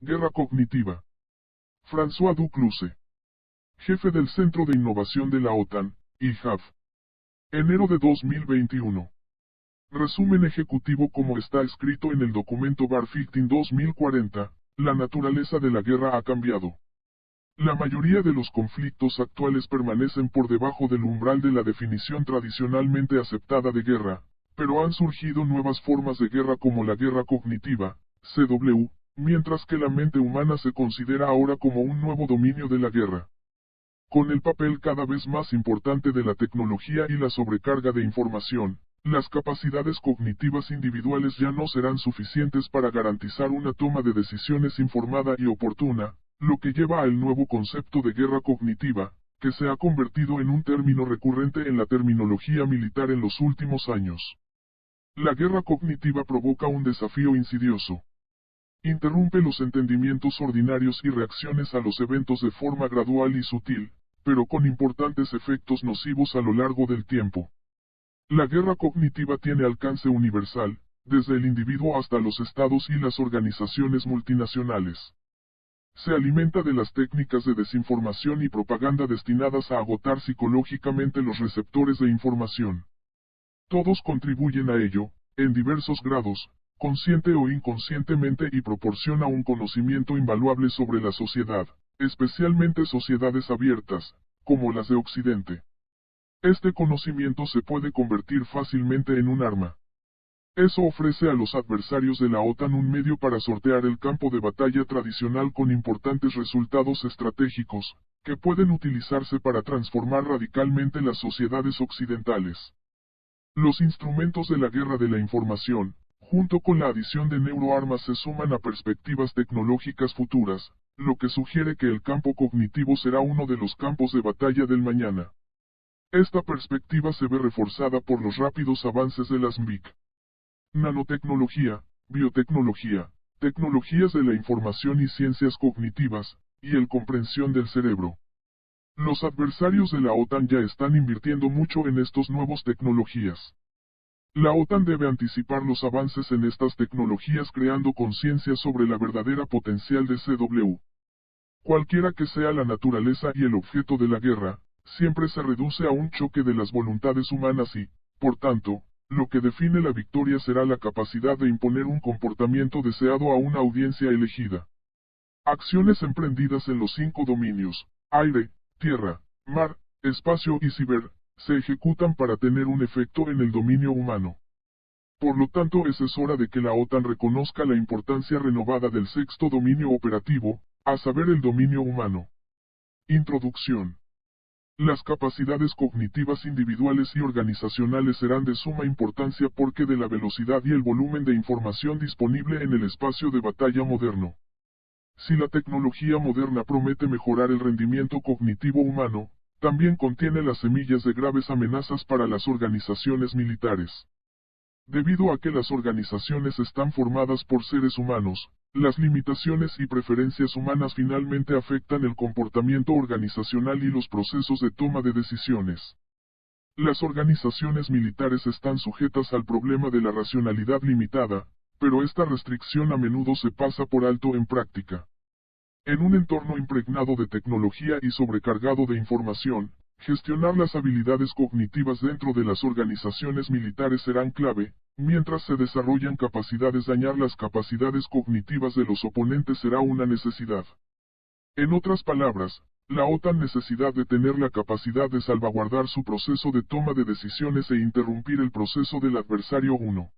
Guerra cognitiva. François Ducluze, jefe del Centro de Innovación de la OTAN, IJAF. Enero de 2021. Resumen ejecutivo como está escrito en el documento Barfigting 2040, la naturaleza de la guerra ha cambiado. La mayoría de los conflictos actuales permanecen por debajo del umbral de la definición tradicionalmente aceptada de guerra, pero han surgido nuevas formas de guerra como la guerra cognitiva, CW, mientras que la mente humana se considera ahora como un nuevo dominio de la guerra. Con el papel cada vez más importante de la tecnología y la sobrecarga de información, las capacidades cognitivas individuales ya no serán suficientes para garantizar una toma de decisiones informada y oportuna, lo que lleva al nuevo concepto de guerra cognitiva, que se ha convertido en un término recurrente en la terminología militar en los últimos años. La guerra cognitiva provoca un desafío insidioso. Interrumpe los entendimientos ordinarios y reacciones a los eventos de forma gradual y sutil, pero con importantes efectos nocivos a lo largo del tiempo. La guerra cognitiva tiene alcance universal, desde el individuo hasta los estados y las organizaciones multinacionales. Se alimenta de las técnicas de desinformación y propaganda destinadas a agotar psicológicamente los receptores de información. Todos contribuyen a ello, en diversos grados, consciente o inconscientemente, y proporciona un conocimiento invaluable sobre la sociedad, especialmente sociedades abiertas, como las de Occidente. Este conocimiento se puede convertir fácilmente en un arma. Eso ofrece a los adversarios de la OTAN un medio para sortear el campo de batalla tradicional con importantes resultados estratégicos, que pueden utilizarse para transformar radicalmente las sociedades occidentales. Los instrumentos de la guerra de la información, junto con la adición de neuroarmas, se suman a perspectivas tecnológicas futuras, lo que sugiere que el campo cognitivo será uno de los campos de batalla del mañana. Esta perspectiva se ve reforzada por los rápidos avances de las MIC. Nanotecnología, biotecnología, tecnologías de la información y ciencias cognitivas, y el comprensión del cerebro. Los adversarios de la OTAN ya están invirtiendo mucho en estas nuevas tecnologías. La OTAN debe anticipar los avances en estas tecnologías creando conciencia sobre la verdadera potencial de CW. Cualquiera que sea la naturaleza y el objeto de la guerra, siempre se reduce a un choque de las voluntades humanas y, por tanto, lo que define la victoria será la capacidad de imponer un comportamiento deseado a una audiencia elegida. Acciones emprendidas en los 5 dominios, aire, tierra, mar, espacio y ciber, se ejecutan para tener un efecto en el dominio humano. Por lo tanto, es hora de que la OTAN reconozca la importancia renovada del 6º dominio operativo, a saber, el dominio humano. Introducción. Las capacidades cognitivas individuales y organizacionales serán de suma importancia porque de la velocidad y el volumen de información disponible en el espacio de batalla moderno. Si la tecnología moderna promete mejorar el rendimiento cognitivo humano, también contiene las semillas de graves amenazas para las organizaciones militares. Debido a que las organizaciones están formadas por seres humanos, las limitaciones y preferencias humanas finalmente afectan el comportamiento organizacional y los procesos de toma de decisiones. Las organizaciones militares están sujetas al problema de la racionalidad limitada, pero esta restricción a menudo se pasa por alto en práctica. En un entorno impregnado de tecnología y sobrecargado de información, gestionar las habilidades cognitivas dentro de las organizaciones militares serán clave. Mientras se desarrollan capacidades, dañar las capacidades cognitivas de los oponentes será una necesidad. En otras palabras, la OTAN necesita de tener la capacidad de salvaguardar su proceso de toma de decisiones e interrumpir el proceso del adversario 1.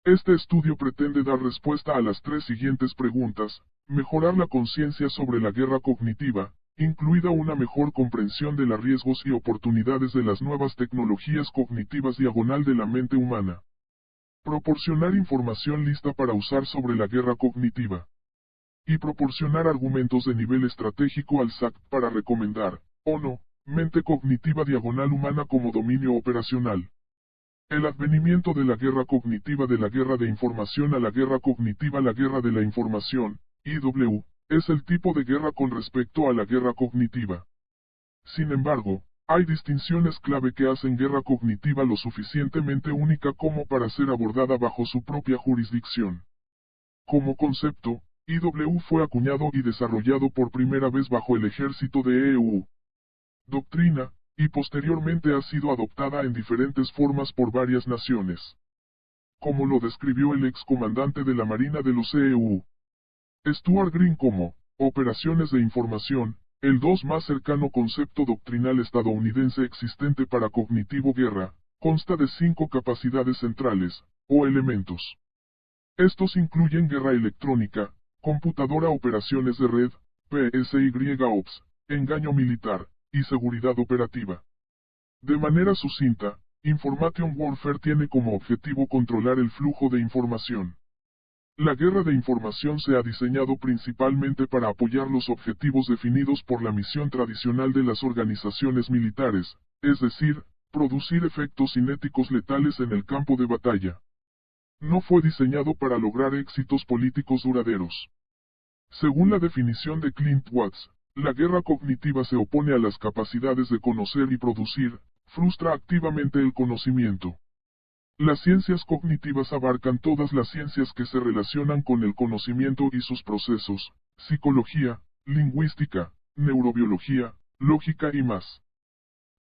Este estudio pretende dar respuesta a las 3 siguientes preguntas: mejorar la conciencia sobre la guerra cognitiva, incluida una mejor comprensión de los riesgos y oportunidades de las nuevas tecnologías cognitivas / de la mente humana. Proporcionar información lista para usar sobre la guerra cognitiva. Y proporcionar argumentos de nivel estratégico al SAC para recomendar, o no, mente cognitiva / humana como dominio operacional. El advenimiento de la guerra cognitiva, de la guerra de información a la guerra cognitiva. La guerra de la información, IW, es el tipo de guerra con respecto a la guerra cognitiva. Sin embargo, hay distinciones clave que hacen guerra cognitiva lo suficientemente única como para ser abordada bajo su propia jurisdicción. Como concepto, IW fue acuñado y desarrollado por primera vez bajo el ejército de EU. Doctrina, y posteriormente ha sido adoptada en diferentes formas por varias naciones. Como lo describió el excomandante de la Marina de los EU, Stuart Green como, operaciones de información, el dos más cercano concepto doctrinal estadounidense existente para cognitivo guerra, consta de 5 capacidades centrales, o elementos. Estos incluyen guerra electrónica, computadora, operaciones de red, PSY-OPS, engaño militar, y seguridad operativa. De manera sucinta, Information Warfare tiene como objetivo controlar el flujo de información. La guerra de información se ha diseñado principalmente para apoyar los objetivos definidos por la misión tradicional de las organizaciones militares, es decir, producir efectos cinéticos letales en el campo de batalla. No fue diseñado para lograr éxitos políticos duraderos. Según la definición de Clint Watts, la guerra cognitiva se opone a las capacidades de conocer y producir, frustra activamente el conocimiento. Las ciencias cognitivas abarcan todas las ciencias que se relacionan con el conocimiento y sus procesos, psicología, lingüística, neurobiología, lógica y más.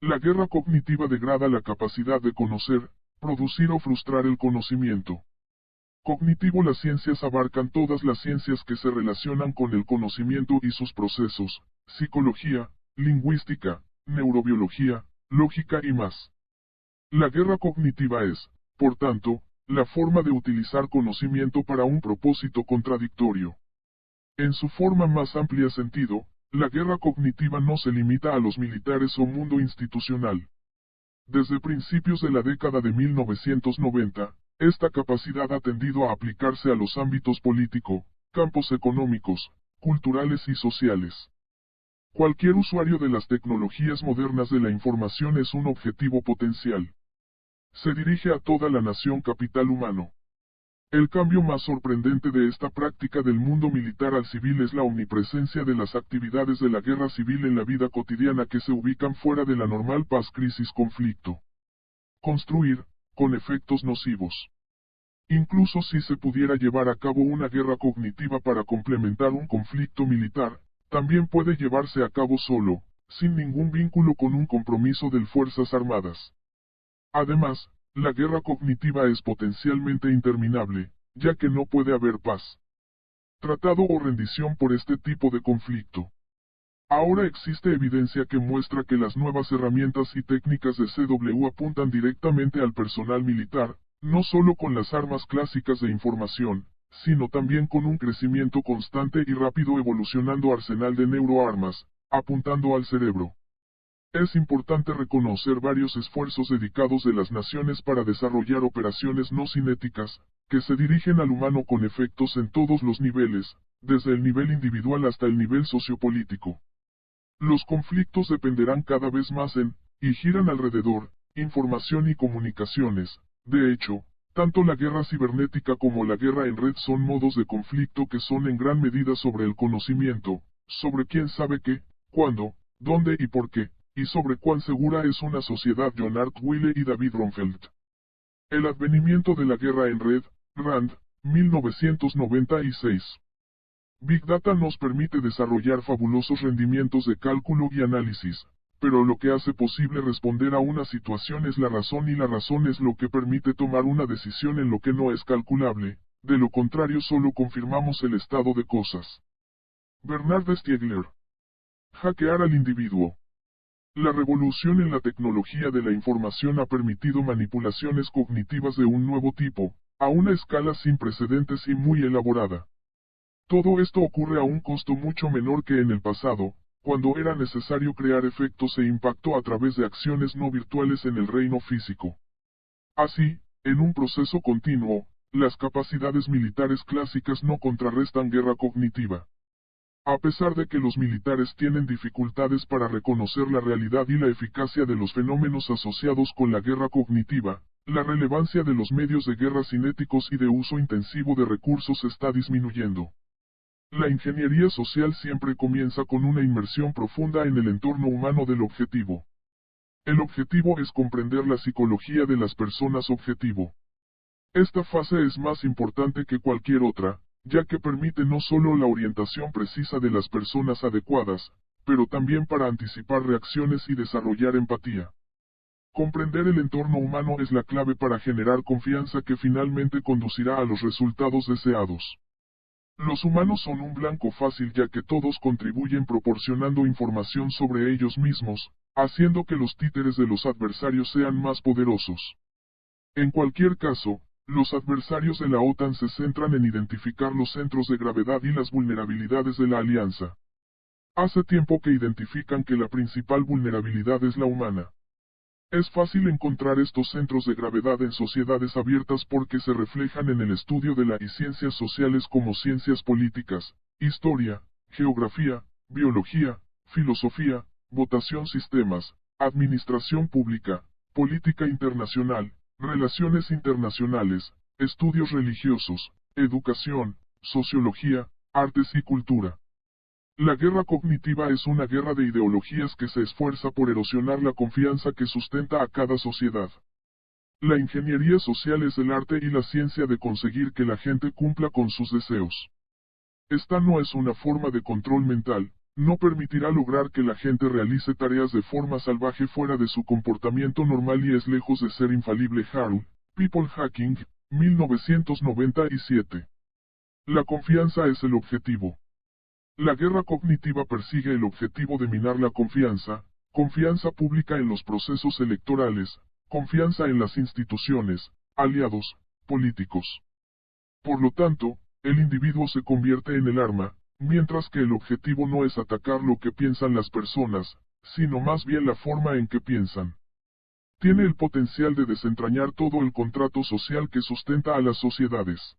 La guerra cognitiva degrada la capacidad de conocer, producir o frustrar el conocimiento. Cognitivo. Las ciencias abarcan todas las ciencias que se relacionan con el conocimiento y sus procesos, psicología, lingüística, neurobiología, lógica y más. La guerra cognitiva es, por tanto, la forma de utilizar conocimiento para un propósito contradictorio. En su forma más amplia sentido, la guerra cognitiva no se limita a los militares o mundo institucional. Desde principios de la década de 1990, esta capacidad ha tendido a aplicarse a los ámbitos político, campos económicos, culturales y sociales. Cualquier usuario de las tecnologías modernas de la información es un objetivo potencial. Se dirige a toda la nación capital humano. El cambio más sorprendente de esta práctica del mundo militar al civil es la omnipresencia de las actividades de la guerra civil en la vida cotidiana que se ubican fuera de la normal paz, crisis, conflicto. Construir, con efectos nocivos. Incluso si se pudiera llevar a cabo una guerra cognitiva para complementar un conflicto militar, también puede llevarse a cabo solo, sin ningún vínculo con un compromiso de Fuerzas Armadas. Además, la guerra cognitiva es potencialmente interminable, ya que no puede haber paz, tratado o rendición por este tipo de conflicto. Ahora existe evidencia que muestra que las nuevas herramientas y técnicas de CW apuntan directamente al personal militar, no solo con las armas clásicas de información, sino también con un crecimiento constante y rápido evolucionando arsenal de neuroarmas, apuntando al cerebro. Es importante reconocer varios esfuerzos dedicados de las naciones para desarrollar operaciones no cinéticas, que se dirigen al humano con efectos en todos los niveles, desde el nivel individual hasta el nivel sociopolítico. Los conflictos dependerán cada vez más y giran alrededor, información y comunicaciones. De hecho, tanto la guerra cibernética como la guerra en red son modos de conflicto que son en gran medida sobre el conocimiento, sobre quién sabe qué, cuándo, dónde y por qué, y sobre cuán segura es una sociedad. John Art Wille y David Ronfeld. El advenimiento de la guerra en red, Rand, 1996. Big Data nos permite desarrollar fabulosos rendimientos de cálculo y análisis, pero lo que hace posible responder a una situación es la razón y la razón es lo que permite tomar una decisión en lo que no es calculable, de lo contrario solo confirmamos el estado de cosas. Bernard Stiegler. Hackear al individuo. La revolución en la tecnología de la información ha permitido manipulaciones cognitivas de un nuevo tipo, a una escala sin precedentes y muy elaborada. Todo esto ocurre a un costo mucho menor que en el pasado, cuando era necesario crear efectos e impacto a través de acciones no virtuales en el reino físico. Así, en un proceso continuo, las capacidades militares clásicas no contrarrestan guerra cognitiva. A pesar de que los militares tienen dificultades para reconocer la realidad y la eficacia de los fenómenos asociados con la guerra cognitiva, la relevancia de los medios de guerra cinéticos y de uso intensivo de recursos está disminuyendo. La ingeniería social siempre comienza con una inmersión profunda en el entorno humano del objetivo. El objetivo es comprender la psicología de las personas objetivo. Esta fase es más importante que cualquier otra, ya que permite no solo la orientación precisa de las personas adecuadas, pero también para anticipar reacciones y desarrollar empatía. Comprender el entorno humano es la clave para generar confianza que finalmente conducirá a los resultados deseados. Los humanos son un blanco fácil ya que todos contribuyen proporcionando información sobre ellos mismos, haciendo que los títeres de los adversarios sean más poderosos. En cualquier caso, los adversarios de la OTAN se centran en identificar los centros de gravedad y las vulnerabilidades de la alianza. Hace tiempo que identifican que la principal vulnerabilidad es la humana. Es fácil encontrar estos centros de gravedad en sociedades abiertas porque se reflejan en el estudio de las ciencias sociales como ciencias políticas, historia, geografía, biología, filosofía, votación sistemas, administración pública, política internacional, relaciones internacionales, estudios religiosos, educación, sociología, artes y cultura. La guerra cognitiva es una guerra de ideologías que se esfuerza por erosionar la confianza que sustenta a cada sociedad. La ingeniería social es el arte y la ciencia de conseguir que la gente cumpla con sus deseos. Esta no es una forma de control mental, no permitirá lograr que la gente realice tareas de forma salvaje fuera de su comportamiento normal y es lejos de ser infalible. Harold, People Hacking, 1997. La confianza es el objetivo. La guerra cognitiva persigue el objetivo de minar la confianza pública en los procesos electorales, confianza en las instituciones, aliados, políticos. Por lo tanto, el individuo se convierte en el arma, mientras que el objetivo no es atacar lo que piensan las personas, sino más bien la forma en que piensan. Tiene el potencial de desentrañar todo el contrato social que sustenta a las sociedades.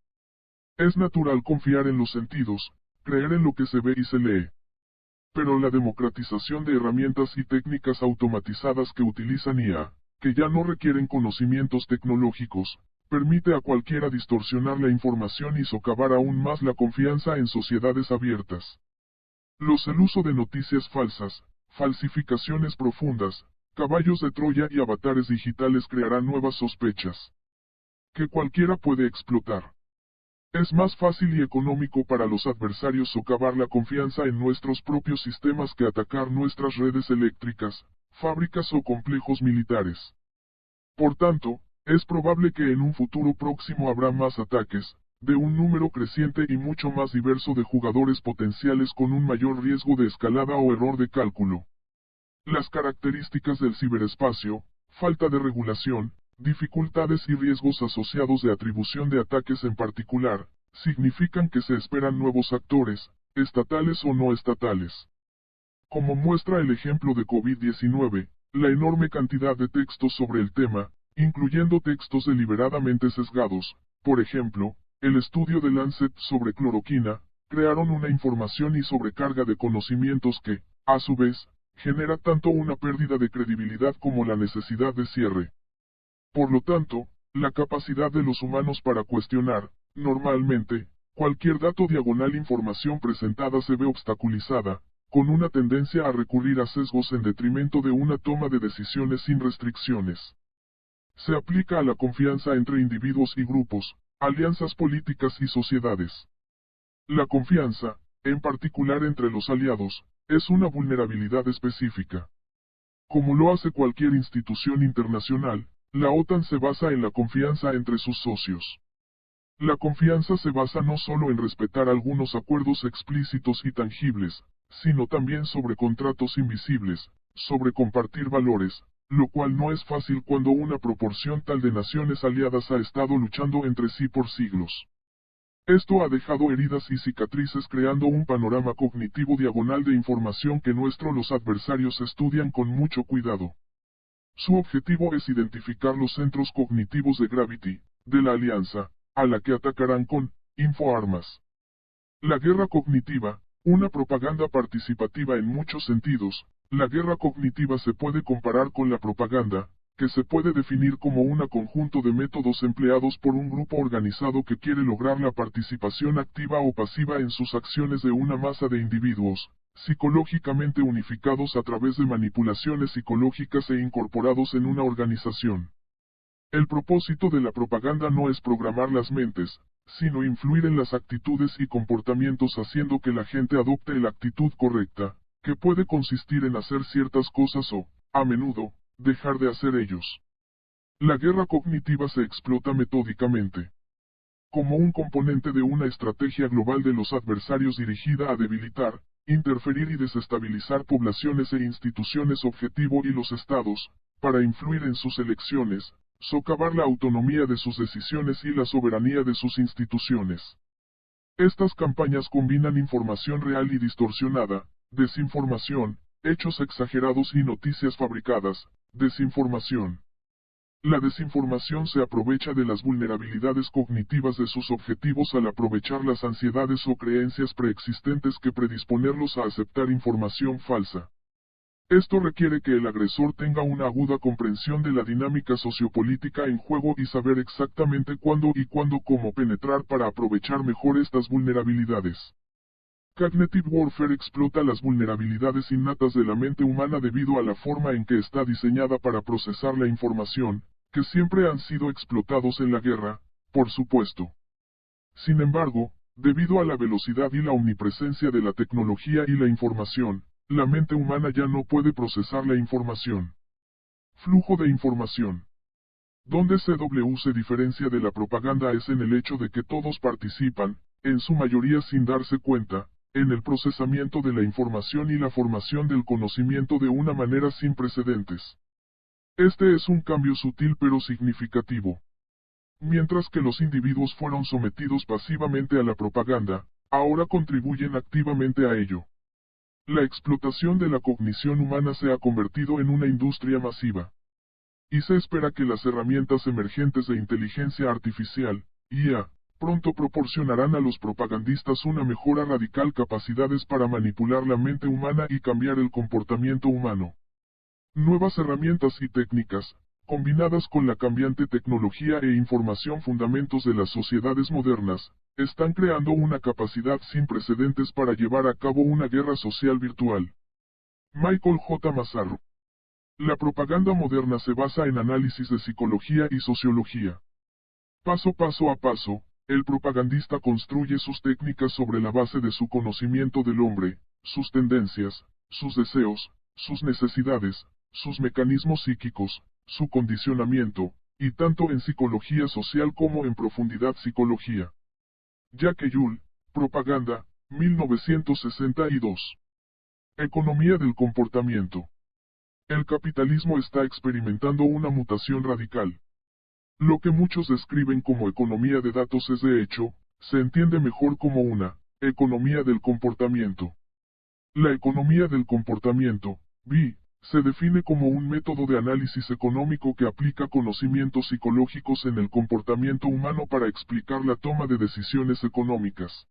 Es natural confiar en los sentidos, creer en lo que se ve y se lee. Pero la democratización de herramientas y técnicas automatizadas que utilizan IA, que ya no requieren conocimientos tecnológicos, permite a cualquiera distorsionar la información y socavar aún más la confianza en sociedades abiertas. El uso de noticias falsas, falsificaciones profundas, caballos de Troya y avatares digitales crearán nuevas sospechas que cualquiera puede explotar. Es más fácil y económico para los adversarios socavar la confianza en nuestros propios sistemas que atacar nuestras redes eléctricas, fábricas o complejos militares. Por tanto, es probable que en un futuro próximo habrá más ataques, de un número creciente y mucho más diverso de jugadores potenciales con un mayor riesgo de escalada o error de cálculo. Las características del ciberespacio, falta de regulación, dificultades y riesgos asociados de atribución de ataques en particular, significan que se esperan nuevos actores, estatales o no estatales. Como muestra el ejemplo de COVID-19, la enorme cantidad de textos sobre el tema, incluyendo textos deliberadamente sesgados, por ejemplo, el estudio de Lancet sobre cloroquina, crearon una información y sobrecarga de conocimientos que, a su vez, genera tanto una pérdida de credibilidad como la necesidad de cierre. Por lo tanto, la capacidad de los humanos para cuestionar, normalmente, cualquier dato diagonal información presentada se ve obstaculizada, con una tendencia a recurrir a sesgos en detrimento de una toma de decisiones sin restricciones. Se aplica a la confianza entre individuos y grupos, alianzas políticas y sociedades. La confianza, en particular entre los aliados, es una vulnerabilidad específica. Como lo hace cualquier institución internacional, la OTAN se basa en la confianza entre sus socios. La confianza se basa no solo en respetar algunos acuerdos explícitos y tangibles, sino también sobre contratos invisibles, sobre compartir valores, lo cual no es fácil cuando una proporción tal de naciones aliadas ha estado luchando entre sí por siglos. Esto ha dejado heridas y cicatrices creando un panorama cognitivo diagonal de información que los adversarios estudian con mucho cuidado. Su objetivo es identificar los centros cognitivos de Gravity, de la alianza, a la que atacarán con infoarmas. La guerra cognitiva, una propaganda participativa en muchos sentidos, la guerra cognitiva se puede comparar con la propaganda, que se puede definir como un conjunto de métodos empleados por un grupo organizado que quiere lograr la participación activa o pasiva en sus acciones de una masa de individuos, psicológicamente unificados a través de manipulaciones psicológicas e incorporados en una organización. El propósito de la propaganda no es programar las mentes, sino influir en las actitudes y comportamientos haciendo que la gente adopte la actitud correcta, que puede consistir en hacer ciertas cosas o, a menudo, dejar de hacer ellos. La guerra cognitiva se explota metódicamente como un componente de una estrategia global de los adversarios dirigida a debilitar, interferir y desestabilizar poblaciones e instituciones objetivo y los estados, para influir en sus elecciones, socavar la autonomía de sus decisiones y la soberanía de sus instituciones. Estas campañas combinan información real y distorsionada, desinformación, hechos exagerados y noticias fabricadas, desinformación. La desinformación se aprovecha de las vulnerabilidades cognitivas de sus objetivos al aprovechar las ansiedades o creencias preexistentes que predisponerlos a aceptar información falsa. Esto requiere que el agresor tenga una aguda comprensión de la dinámica sociopolítica en juego y saber exactamente cuándo y cómo penetrar para aprovechar mejor estas vulnerabilidades. Cognitive Warfare explota las vulnerabilidades innatas de la mente humana debido a la forma en que está diseñada para procesar la información, que siempre han sido explotados en la guerra, por supuesto. Sin embargo, debido a la velocidad y la omnipresencia de la tecnología y la información, la mente humana ya no puede procesar la información. Flujo de información. Donde CW se diferencia de la propaganda es en el hecho de que todos participan, en su mayoría sin darse cuenta, en el procesamiento de la información y la formación del conocimiento de una manera sin precedentes. Este es un cambio sutil pero significativo. Mientras que los individuos fueron sometidos pasivamente a la propaganda, ahora contribuyen activamente a ello. La explotación de la cognición humana se ha convertido en una industria masiva. Y se espera que las herramientas emergentes de inteligencia artificial, IA, pronto proporcionarán a los propagandistas una mejora radical capacidades para manipular la mente humana y cambiar el comportamiento humano. Nuevas herramientas y técnicas, combinadas con la cambiante tecnología e información fundamentos de las sociedades modernas, están creando una capacidad sin precedentes para llevar a cabo una guerra social virtual. Michael J. Massaro. La propaganda moderna se basa en análisis de psicología y sociología. Paso a paso, el propagandista construye sus técnicas sobre la base de su conocimiento del hombre, sus tendencias, sus deseos, sus necesidades, sus mecanismos psíquicos, su condicionamiento, y tanto en psicología social como en profundidad psicología. Jacques Ellul, Propaganda, 1962. Economía del comportamiento. El capitalismo está experimentando una mutación radical. Lo que muchos describen como economía de datos es de hecho, se entiende mejor como una economía del comportamiento. La economía del comportamiento, BI, se define como un método de análisis económico que aplica conocimientos psicológicos en el comportamiento humano para explicar la toma de decisiones económicas.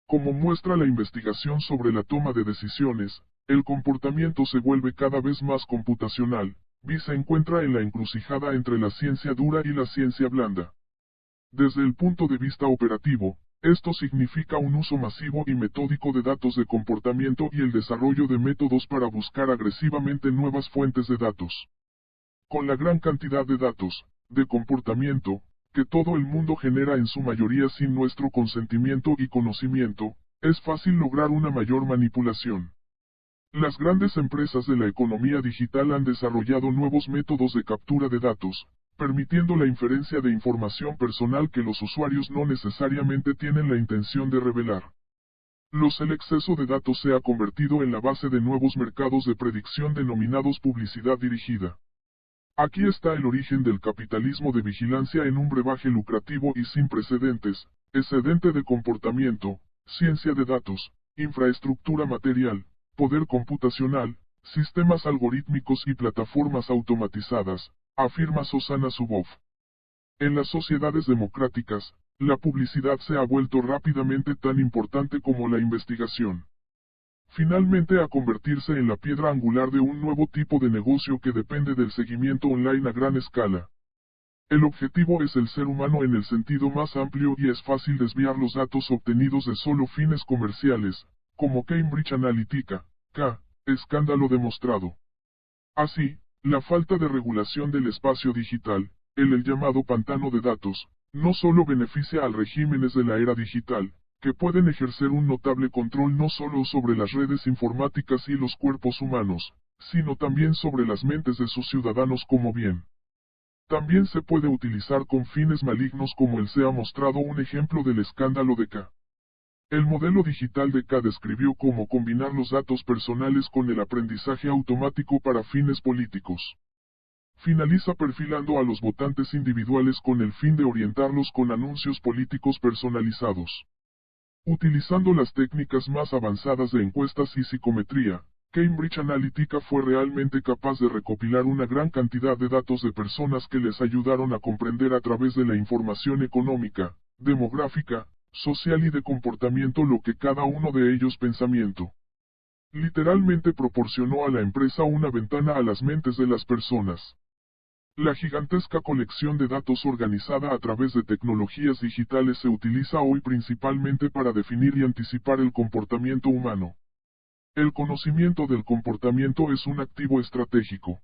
Como muestra la investigación sobre la toma de decisiones, el comportamiento se vuelve cada vez más computacional. BI se encuentra en la encrucijada entre la ciencia dura y la ciencia blanda. Desde el punto de vista operativo, esto significa un uso masivo y metódico de datos de comportamiento y el desarrollo de métodos para buscar agresivamente nuevas fuentes de datos. Con la gran cantidad de datos, de comportamiento, que todo el mundo genera en su mayoría sin nuestro consentimiento y conocimiento, es fácil lograr una mayor manipulación. Las grandes empresas de la economía digital han desarrollado nuevos métodos de captura de datos, permitiendo la inferencia de información personal que los usuarios no necesariamente tienen la intención de revelar. El exceso de datos se ha convertido en la base de nuevos mercados de predicción denominados publicidad dirigida. Aquí está el origen del capitalismo de vigilancia en un brebaje lucrativo y sin precedentes, excedente de comportamiento, ciencia de datos, infraestructura material, poder computacional, sistemas algorítmicos y plataformas automatizadas, afirma Shoshana Zuboff. En las sociedades democráticas, la publicidad se ha vuelto rápidamente tan importante como la investigación. Finalmente a convertirse en la piedra angular de un nuevo tipo de negocio que depende del seguimiento online a gran escala. El objetivo es el ser humano en el sentido más amplio y es fácil desviar los datos obtenidos de solo fines comerciales, como Cambridge Analytica, escándalo demostrado. Así, la falta de regulación del espacio digital, el llamado pantano de datos, no solo beneficia a regímenes de la era digital, que pueden ejercer un notable control no solo sobre las redes informáticas y los cuerpos humanos, sino también sobre las mentes de sus ciudadanos como bien. También se puede utilizar con fines malignos como el se ha mostrado un ejemplo del escándalo de K. El modelo digital de K describió cómo combinar los datos personales con el aprendizaje automático para fines políticos. Finaliza perfilando a los votantes individuales con el fin de orientarlos con anuncios políticos personalizados. Utilizando las técnicas más avanzadas de encuestas y psicometría, Cambridge Analytica fue realmente capaz de recopilar una gran cantidad de datos de personas que les ayudaron a comprender a través de la información económica, demográfica, social y de comportamiento lo que cada uno de ellos pensamiento. Literalmente proporcionó a la empresa una ventana a las mentes de las personas. La gigantesca colección de datos organizada a través de tecnologías digitales se utiliza hoy principalmente para definir y anticipar el comportamiento humano. El conocimiento del comportamiento es un activo estratégico.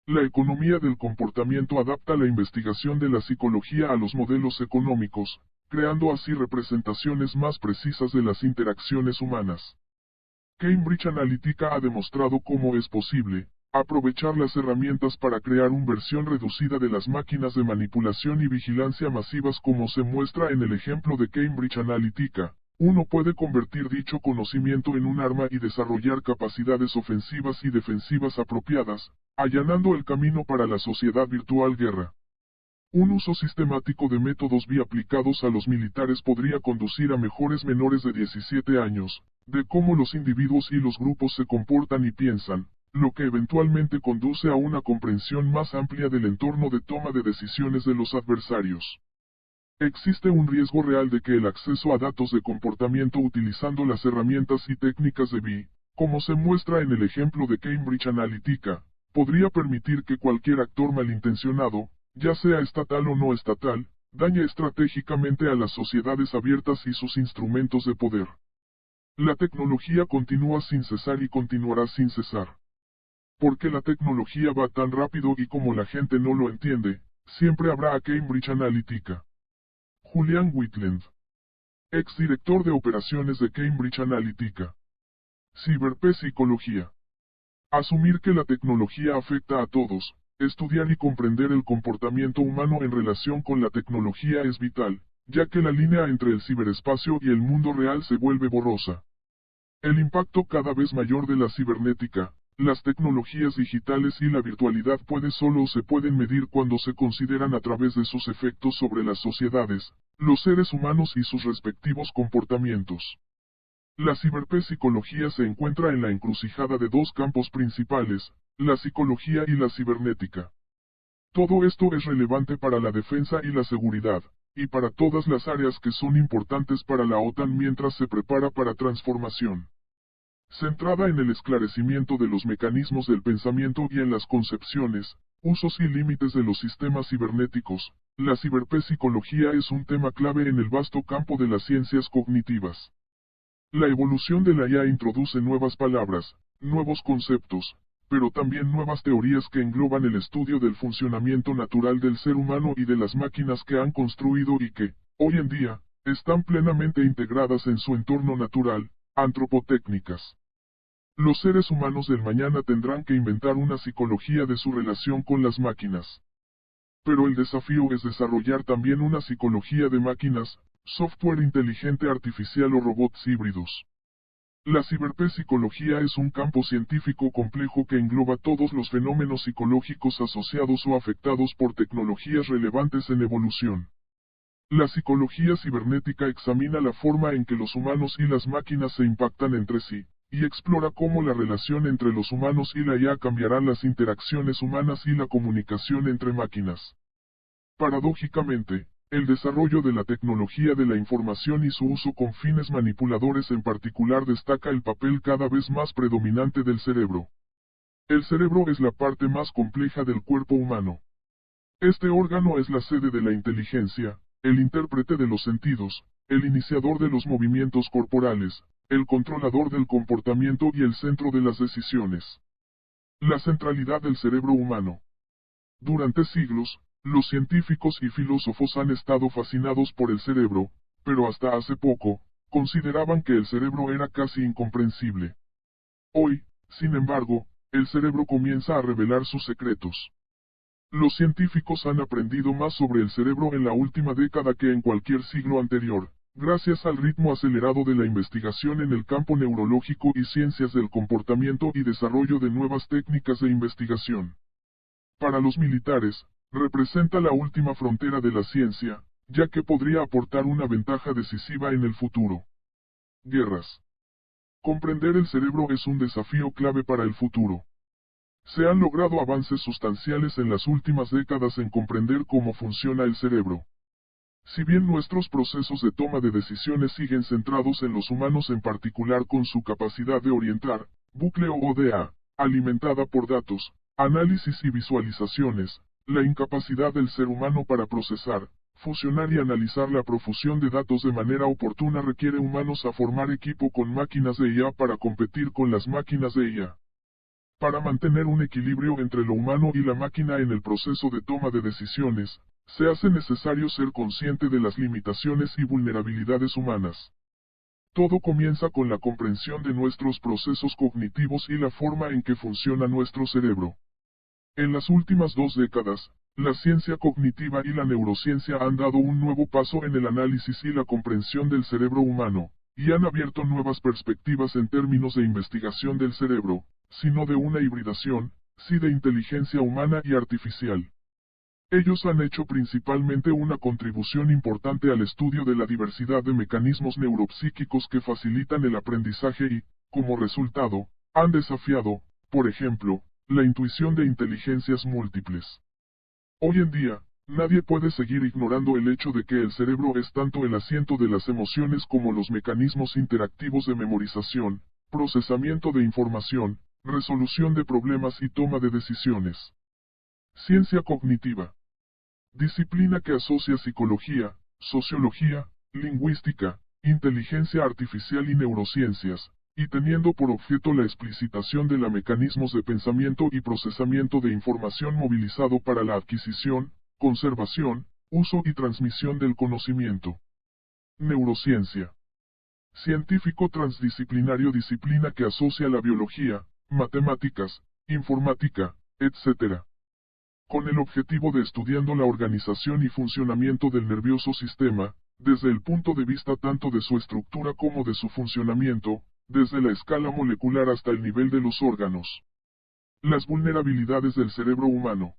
La economía del comportamiento adapta la investigación de la psicología a los modelos económicos, creando así representaciones más precisas de las interacciones humanas. Cambridge Analytica ha demostrado cómo es posible aprovechar las herramientas para crear una versión reducida de las máquinas de manipulación y vigilancia masivas como se muestra en el ejemplo de Cambridge Analytica. Uno puede convertir dicho conocimiento en un arma y desarrollar capacidades ofensivas y defensivas apropiadas, allanando el camino para la sociedad virtual guerra. Un uso sistemático de métodos BI aplicados a los militares podría conducir a mejores menores de 17 años, de cómo los individuos y los grupos se comportan y piensan, lo que eventualmente conduce a una comprensión más amplia del entorno de toma de decisiones de los adversarios. Existe un riesgo real de que el acceso a datos de comportamiento utilizando las herramientas y técnicas de BI, como se muestra en el ejemplo de Cambridge Analytica, podría permitir que cualquier actor malintencionado, ya sea estatal o no estatal, dañe estratégicamente a las sociedades abiertas y sus instrumentos de poder. La tecnología continúa sin cesar y continuará sin cesar. Porque la tecnología va tan rápido y como la gente no lo entiende, siempre habrá a Cambridge Analytica. Julian Whitland, exdirector de operaciones de Cambridge Analytica. Ciberpsicología. Asumir que la tecnología afecta a todos, estudiar y comprender el comportamiento humano en relación con la tecnología es vital, ya que la línea entre el ciberespacio y el mundo real se vuelve borrosa. El impacto cada vez mayor de la cibernética, las tecnologías digitales y la virtualidad solo se pueden medir cuando se consideran a través de sus efectos sobre las sociedades, los seres humanos y sus respectivos comportamientos. La ciberpsicología se encuentra en la encrucijada de dos campos principales, la psicología y la cibernética. Todo esto es relevante para la defensa y la seguridad, y para todas las áreas que son importantes para la OTAN mientras se prepara para transformación. Centrada en el esclarecimiento de los mecanismos del pensamiento y en las concepciones, usos y límites de los sistemas cibernéticos, la ciberpsicología es un tema clave en el vasto campo de las ciencias cognitivas. La evolución de la IA introduce nuevas palabras, nuevos conceptos, pero también nuevas teorías que engloban el estudio del funcionamiento natural del ser humano y de las máquinas que han construido y que, hoy en día, están plenamente integradas en su entorno natural, antropotécnicas. Los seres humanos del mañana tendrán que inventar una psicología de su relación con las máquinas. Pero el desafío es desarrollar también una psicología de máquinas, software inteligente artificial o robots híbridos. La ciberpsicología es un campo científico complejo que engloba todos los fenómenos psicológicos asociados o afectados por tecnologías relevantes en evolución. La psicología cibernética examina la forma en que los humanos y las máquinas se impactan entre sí, y explora cómo la relación entre los humanos y la IA cambiarán las interacciones humanas y la comunicación entre máquinas. Paradójicamente, el desarrollo de la tecnología de la información y su uso con fines manipuladores en particular destaca el papel cada vez más predominante del cerebro. El cerebro es la parte más compleja del cuerpo humano. Este órgano es la sede de la inteligencia, el intérprete de los sentidos, el iniciador de los movimientos corporales, el controlador del comportamiento y el centro de las decisiones. La centralidad del cerebro humano. Durante siglos, Los científicos y filósofos han estado fascinados por el cerebro, pero hasta hace poco, consideraban que el cerebro era casi incomprensible. Hoy, sin embargo, el cerebro comienza a revelar sus secretos. Los científicos han aprendido más sobre el cerebro en la última década que en cualquier siglo anterior, gracias al ritmo acelerado de la investigación en el campo neurológico y ciencias del comportamiento y desarrollo de nuevas técnicas de investigación. Para los militares, representa la última frontera de la ciencia, ya que podría aportar una ventaja decisiva en el futuro. Guerras. Comprender el cerebro es un desafío clave para el futuro. Se han logrado avances sustanciales en las últimas décadas en comprender cómo funciona el cerebro. Si bien nuestros procesos de toma de decisiones siguen centrados en los humanos, en particular con su capacidad de orientar, bucle o ODA, alimentada por datos, análisis y visualizaciones, la incapacidad del ser humano para procesar, fusionar y analizar la profusión de datos de manera oportuna requiere humanos a formar equipo con máquinas de IA para competir con las máquinas de IA. Para mantener un equilibrio entre lo humano y la máquina en el proceso de toma de decisiones, se hace necesario ser consciente de las limitaciones y vulnerabilidades humanas. Todo comienza con la comprensión de nuestros procesos cognitivos y la forma en que funciona nuestro cerebro. En las últimas 2 décadas, la ciencia cognitiva y la neurociencia han dado un nuevo paso en el análisis y la comprensión del cerebro humano, y han abierto nuevas perspectivas en términos de investigación del cerebro, sino de una hibridación, sí, de inteligencia humana y artificial. Ellos han hecho principalmente una contribución importante al estudio de la diversidad de mecanismos neuropsíquicos que facilitan el aprendizaje y, como resultado, han desafiado, por ejemplo, la intuición de inteligencias múltiples. Hoy en día, nadie puede seguir ignorando el hecho de que el cerebro es tanto el asiento de las emociones como los mecanismos interactivos de memorización, procesamiento de información, resolución de problemas y toma de decisiones. Ciencia cognitiva. Disciplina que asocia psicología, sociología, lingüística, inteligencia artificial y neurociencias, y teniendo por objeto la explicitación de los mecanismos de pensamiento y procesamiento de información movilizado para la adquisición, conservación, uso y transmisión del conocimiento. Neurociencia. Científico transdisciplinario, disciplina que asocia la biología, matemáticas, informática, etc. con el objetivo de estudiando la organización y funcionamiento del nervioso sistema, desde el punto de vista tanto de su estructura como de su funcionamiento, desde la escala molecular hasta el nivel de los órganos. Las vulnerabilidades del cerebro humano.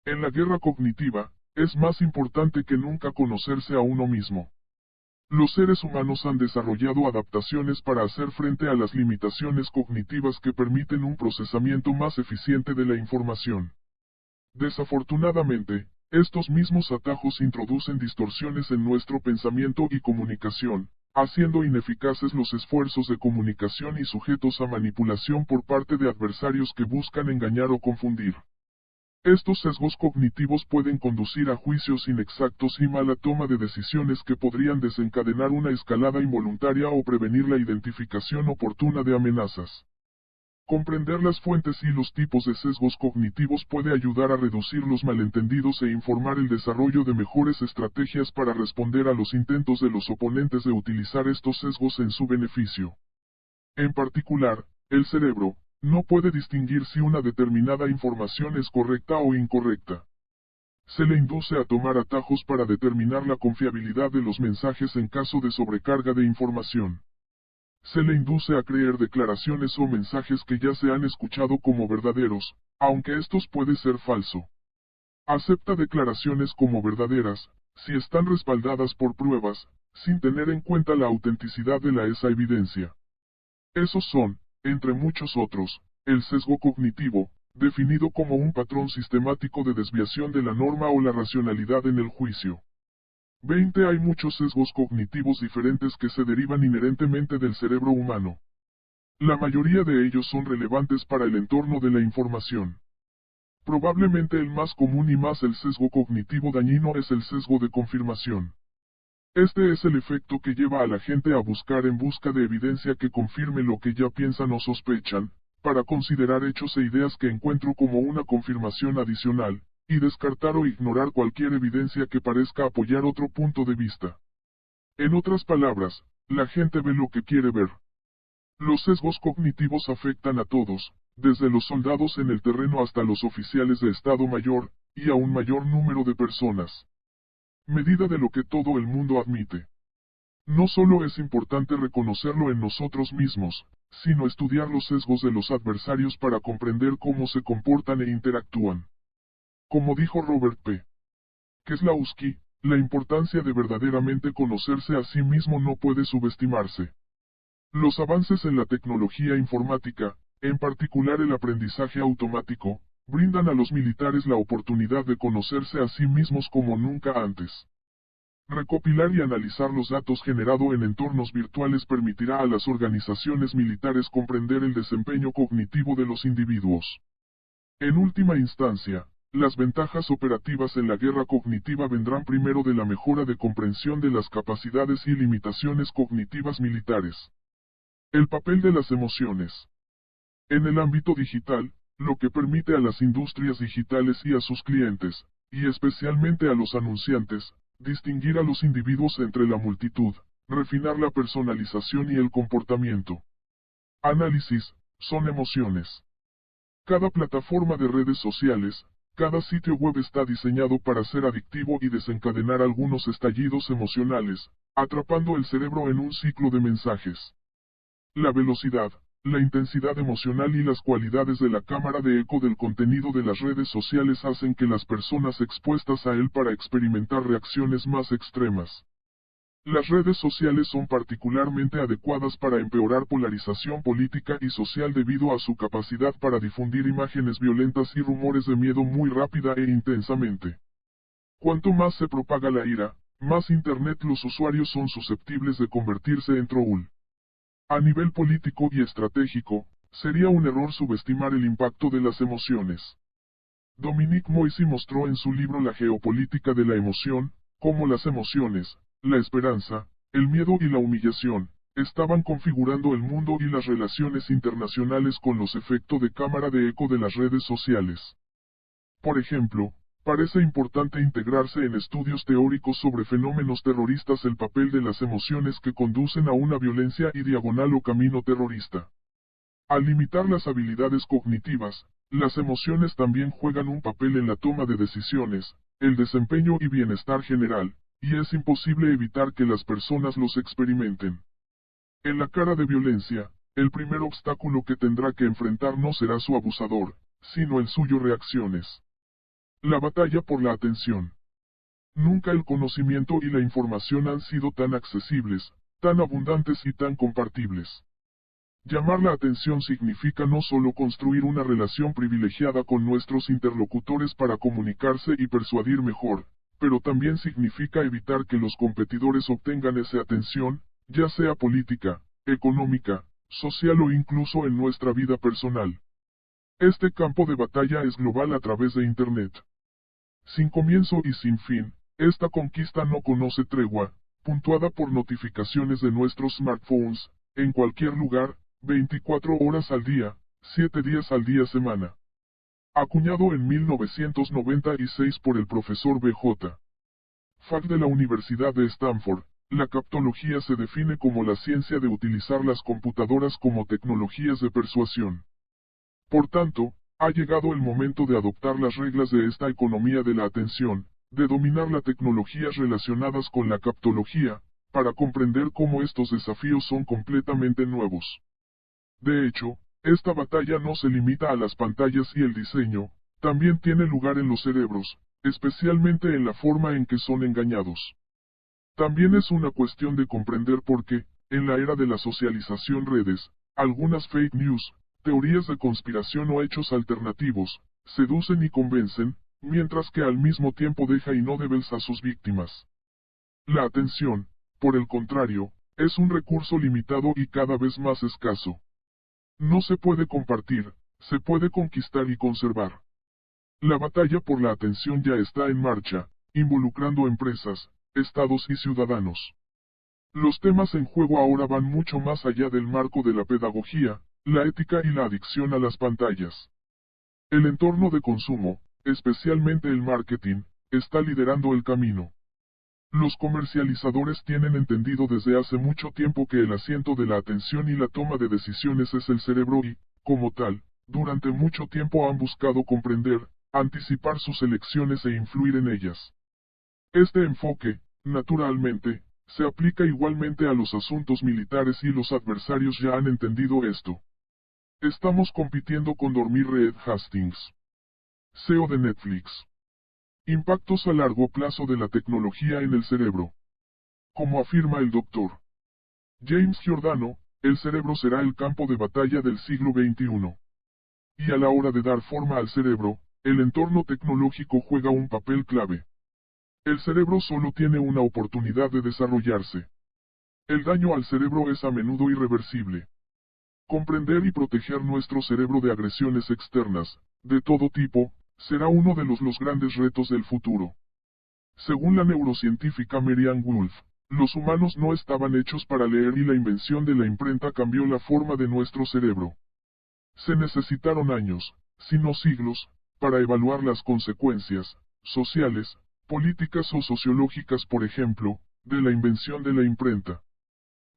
En la guerra cognitiva, es más importante que nunca conocerse a uno mismo. Los seres humanos han desarrollado adaptaciones para hacer frente a las limitaciones cognitivas que permiten un procesamiento más eficiente de la información. Desafortunadamente, estos mismos atajos introducen distorsiones en nuestro pensamiento y comunicación, haciendo ineficaces los esfuerzos de comunicación y sujetos a manipulación por parte de adversarios que buscan engañar o confundir. Estos sesgos cognitivos pueden conducir a juicios inexactos y mala toma de decisiones que podrían desencadenar una escalada involuntaria o prevenir la identificación oportuna de amenazas. Comprender las fuentes y los tipos de sesgos cognitivos puede ayudar a reducir los malentendidos e informar el desarrollo de mejores estrategias para responder a los intentos de los oponentes de utilizar estos sesgos en su beneficio. En particular, el cerebro no puede distinguir si una determinada información es correcta o incorrecta. Se le induce a tomar atajos para determinar la confiabilidad de los mensajes en caso de sobrecarga de información. Se le induce a creer declaraciones o mensajes que ya se han escuchado como verdaderos, aunque estos puede ser falso. Acepta declaraciones como verdaderas, si están respaldadas por pruebas, sin tener en cuenta la autenticidad de esa evidencia. Esos son, entre muchos otros, el sesgo cognitivo, definido como un patrón sistemático de desviación de la norma o la racionalidad en el juicio. 20. Hay muchos sesgos cognitivos diferentes que se derivan inherentemente del cerebro humano. La mayoría de ellos son relevantes para el entorno de la información. Probablemente el más común y más el sesgo cognitivo dañino es el sesgo de confirmación. Este es el efecto que lleva a la gente a buscar en busca de evidencia que confirme lo que ya piensan o sospechan, para considerar hechos e ideas que encuentro como una confirmación adicional, y descartar o ignorar cualquier evidencia que parezca apoyar otro punto de vista. En otras palabras, la gente ve lo que quiere ver. Los sesgos cognitivos afectan a todos, desde los soldados en el terreno hasta los oficiales de Estado Mayor, y a un mayor número de personas. Medida de lo que todo el mundo admite. No solo es importante reconocerlo en nosotros mismos, sino estudiar los sesgos de los adversarios para comprender cómo se comportan e interactúan. Como dijo Robert P. Kieslowski, la importancia de verdaderamente conocerse a sí mismo no puede subestimarse. Los avances en la tecnología informática, en particular el aprendizaje automático, brindan a los militares la oportunidad de conocerse a sí mismos como nunca antes. Recopilar y analizar los datos generados en entornos virtuales permitirá a las organizaciones militares comprender el desempeño cognitivo de los individuos. En última instancia, las ventajas operativas en la guerra cognitiva vendrán primero de la mejora de comprensión de las capacidades y limitaciones cognitivas militares. El papel de las emociones. En el ámbito digital, lo que permite a las industrias digitales y a sus clientes, y especialmente a los anunciantes, distinguir a los individuos entre la multitud, refinar la personalización y el comportamiento. Análisis, son emociones. Cada plataforma de redes sociales, cada sitio web está diseñado para ser adictivo y desencadenar algunos estallidos emocionales, atrapando el cerebro en un ciclo de mensajes. La velocidad, la intensidad emocional y las cualidades de la cámara de eco del contenido de las redes sociales hacen que las personas expuestas a él para experimentar reacciones más extremas. Las redes sociales son particularmente adecuadas para empeorar polarización política y social debido a su capacidad para difundir imágenes violentas y rumores de miedo muy rápida e intensamente. Cuanto más se propaga la ira, más Internet los usuarios son susceptibles de convertirse en troll. A nivel político y estratégico, sería un error subestimar el impacto de las emociones. Dominique Moisy mostró en su libro La geopolítica de la emoción, cómo las emociones, la esperanza, el miedo y la humillación, estaban configurando el mundo y las relaciones internacionales con los efectos de cámara de eco de las redes sociales. Por ejemplo, parece importante integrarse en estudios teóricos sobre fenómenos terroristas el papel de las emociones que conducen a una violencia y diagonal o camino terrorista. Al limitar las habilidades cognitivas, las emociones también juegan un papel en la toma de decisiones, el desempeño y bienestar general, y es imposible evitar que las personas los experimenten. En la cara de violencia, el primer obstáculo que tendrá que enfrentar no será su abusador, sino el suyo reacciones. La batalla por la atención. Nunca el conocimiento y la información han sido tan accesibles, tan abundantes y tan compartibles. Llamar la atención significa no solo construir una relación privilegiada con nuestros interlocutores para comunicarse y persuadir mejor, pero también significa evitar que los competidores obtengan esa atención, ya sea política, económica, social o incluso en nuestra vida personal. Este campo de batalla es global a través de Internet. Sin comienzo y sin fin, esta conquista no conoce tregua, puntuada por notificaciones de nuestros smartphones, en cualquier lugar, 24 horas al día, 7 días al día semana. Acuñado en 1996 por el profesor B.J. Falk de la Universidad de Stanford, la captología se define como la ciencia de utilizar las computadoras como tecnologías de persuasión. Por tanto, ha llegado el momento de adoptar las reglas de esta economía de la atención, de dominar las tecnologías relacionadas con la captología, para comprender cómo estos desafíos son completamente nuevos. De hecho, esta batalla no se limita a las pantallas y el diseño, también tiene lugar en los cerebros, especialmente en la forma en que son engañados. También es una cuestión de comprender por qué, en la era de la socialización redes, algunas fake news, teorías de conspiración o hechos alternativos, seducen y convencen, mientras que al mismo tiempo deja inaudibles a sus víctimas. La atención, por el contrario, es un recurso limitado y cada vez más escaso. No se puede compartir, se puede conquistar y conservar. La batalla por la atención ya está en marcha, involucrando empresas, estados y ciudadanos. Los temas en juego ahora van mucho más allá del marco de la pedagogía, la ética y la adicción a las pantallas. El entorno de consumo, especialmente el marketing, está liderando el camino. Los comercializadores tienen entendido desde hace mucho tiempo que el asiento de la atención y la toma de decisiones es el cerebro y, como tal, durante mucho tiempo han buscado comprender, anticipar sus elecciones e influir en ellas. Este enfoque, naturalmente, se aplica igualmente a los asuntos militares y los adversarios ya han entendido esto. Estamos compitiendo con dormir. Reed Hastings, CEO de Netflix. Impactos a largo plazo de la tecnología en el cerebro. Como afirma el Dr. James Giordano, el cerebro será el campo de batalla del siglo XXI. Y a la hora de dar forma al cerebro, el entorno tecnológico juega un papel clave. El cerebro solo tiene una oportunidad de desarrollarse. El daño al cerebro es a menudo irreversible. Comprender y proteger nuestro cerebro de agresiones externas, de todo tipo, será uno de los grandes retos del futuro. Según la neurocientífica Marianne Wolf, los humanos no estaban hechos para leer y la invención de la imprenta cambió la forma de nuestro cerebro. Se necesitaron años, si no siglos, para evaluar las consecuencias, sociales, políticas o sociológicas, por ejemplo, de la invención de la imprenta.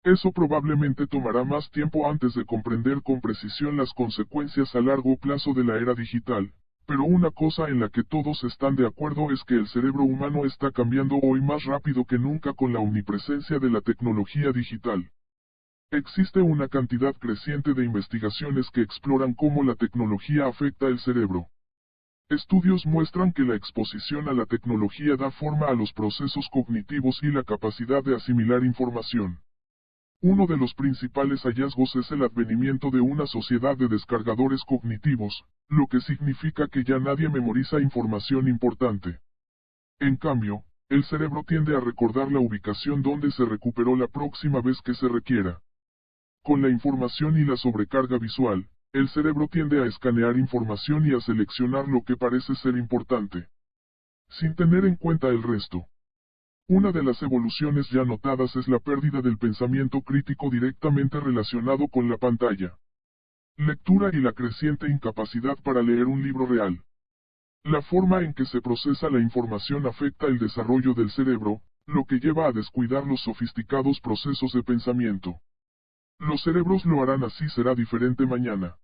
Eso probablemente tomará más tiempo antes de comprender con precisión las consecuencias a largo plazo de la era digital, pero una cosa en la que todos están de acuerdo es que el cerebro humano está cambiando hoy más rápido que nunca con la omnipresencia de la tecnología digital. Existe una cantidad creciente de investigaciones que exploran cómo la tecnología afecta el cerebro. Estudios muestran que la exposición a la tecnología da forma a los procesos cognitivos y la capacidad de asimilar información. Uno de los principales hallazgos es el advenimiento de una sociedad de descargadores cognitivos, lo que significa que ya nadie memoriza información importante. En cambio, el cerebro tiende a recordar la ubicación donde se recuperó la próxima vez que se requiera. Con la información y la sobrecarga visual, el cerebro tiende a escanear información y a seleccionar lo que parece ser importante, sin tener en cuenta el resto. Una de las evoluciones ya notadas es la pérdida del pensamiento crítico directamente relacionado con la pantalla. Lectura y la creciente incapacidad para leer un libro real. La forma en que se procesa la información afecta el desarrollo del cerebro, lo que lleva a descuidar los sofisticados procesos de pensamiento. Los cerebros lo harán, así será diferente mañana.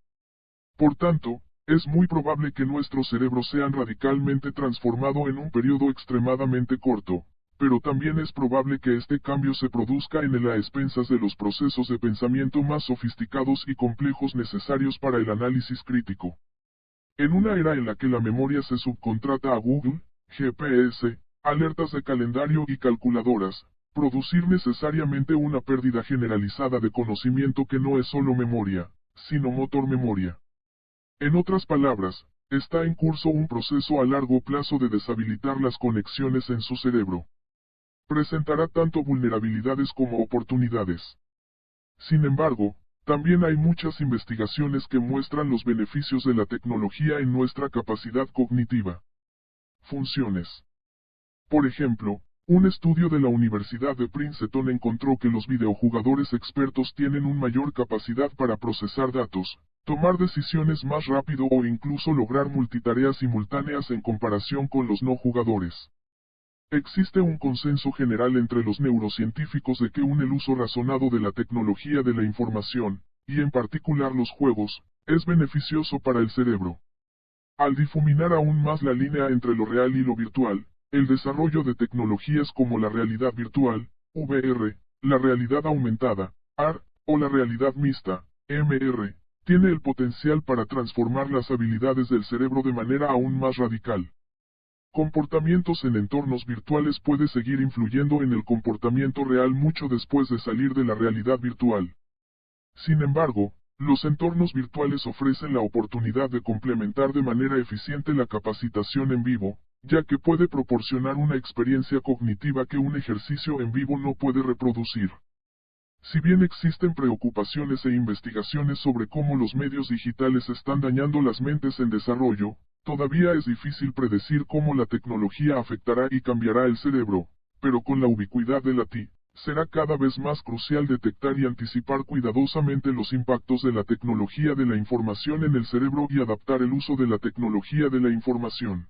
Por tanto, es muy probable que nuestros cerebros sean radicalmente transformados en un periodo extremadamente corto, pero también es probable que este cambio se produzca en a expensas de los procesos de pensamiento más sofisticados y complejos necesarios para el análisis crítico. En una era en la que la memoria se subcontrata a Google, GPS, alertas de calendario y calculadoras, producir necesariamente una pérdida generalizada de conocimiento que no es solo memoria, sino motor memoria. En otras palabras, está en curso un proceso a largo plazo de deshabilitar las conexiones en su cerebro. Presentará tanto vulnerabilidades como oportunidades. Sin embargo, también hay muchas investigaciones que muestran los beneficios de la tecnología en nuestra capacidad cognitiva. Funciones. Por ejemplo, un estudio de la Universidad de Princeton encontró que los videojugadores expertos tienen una mayor capacidad para procesar datos, tomar decisiones más rápido o incluso lograr multitareas simultáneas en comparación con los no jugadores. Existe un consenso general entre los neurocientíficos de que el uso razonado de la tecnología de la información, y en particular los juegos, es beneficioso para el cerebro. Al difuminar aún más la línea entre lo real y lo virtual, el desarrollo de tecnologías como la realidad virtual, VR, la realidad aumentada, AR, o la realidad mixta, MR, tiene el potencial para transformar las habilidades del cerebro de manera aún más radical. Comportamientos en entornos virtuales puede seguir influyendo en el comportamiento real mucho después de salir de la realidad virtual. Sin embargo, los entornos virtuales ofrecen la oportunidad de complementar de manera eficiente la capacitación en vivo, ya que puede proporcionar una experiencia cognitiva que un ejercicio en vivo no puede reproducir. Si bien existen preocupaciones e investigaciones sobre cómo los medios digitales están dañando las mentes en desarrollo, todavía es difícil predecir cómo la tecnología afectará y cambiará el cerebro, pero con la ubicuidad de la TI, será cada vez más crucial detectar y anticipar cuidadosamente los impactos de la tecnología de la información en el cerebro y adaptar el uso de la tecnología de la información.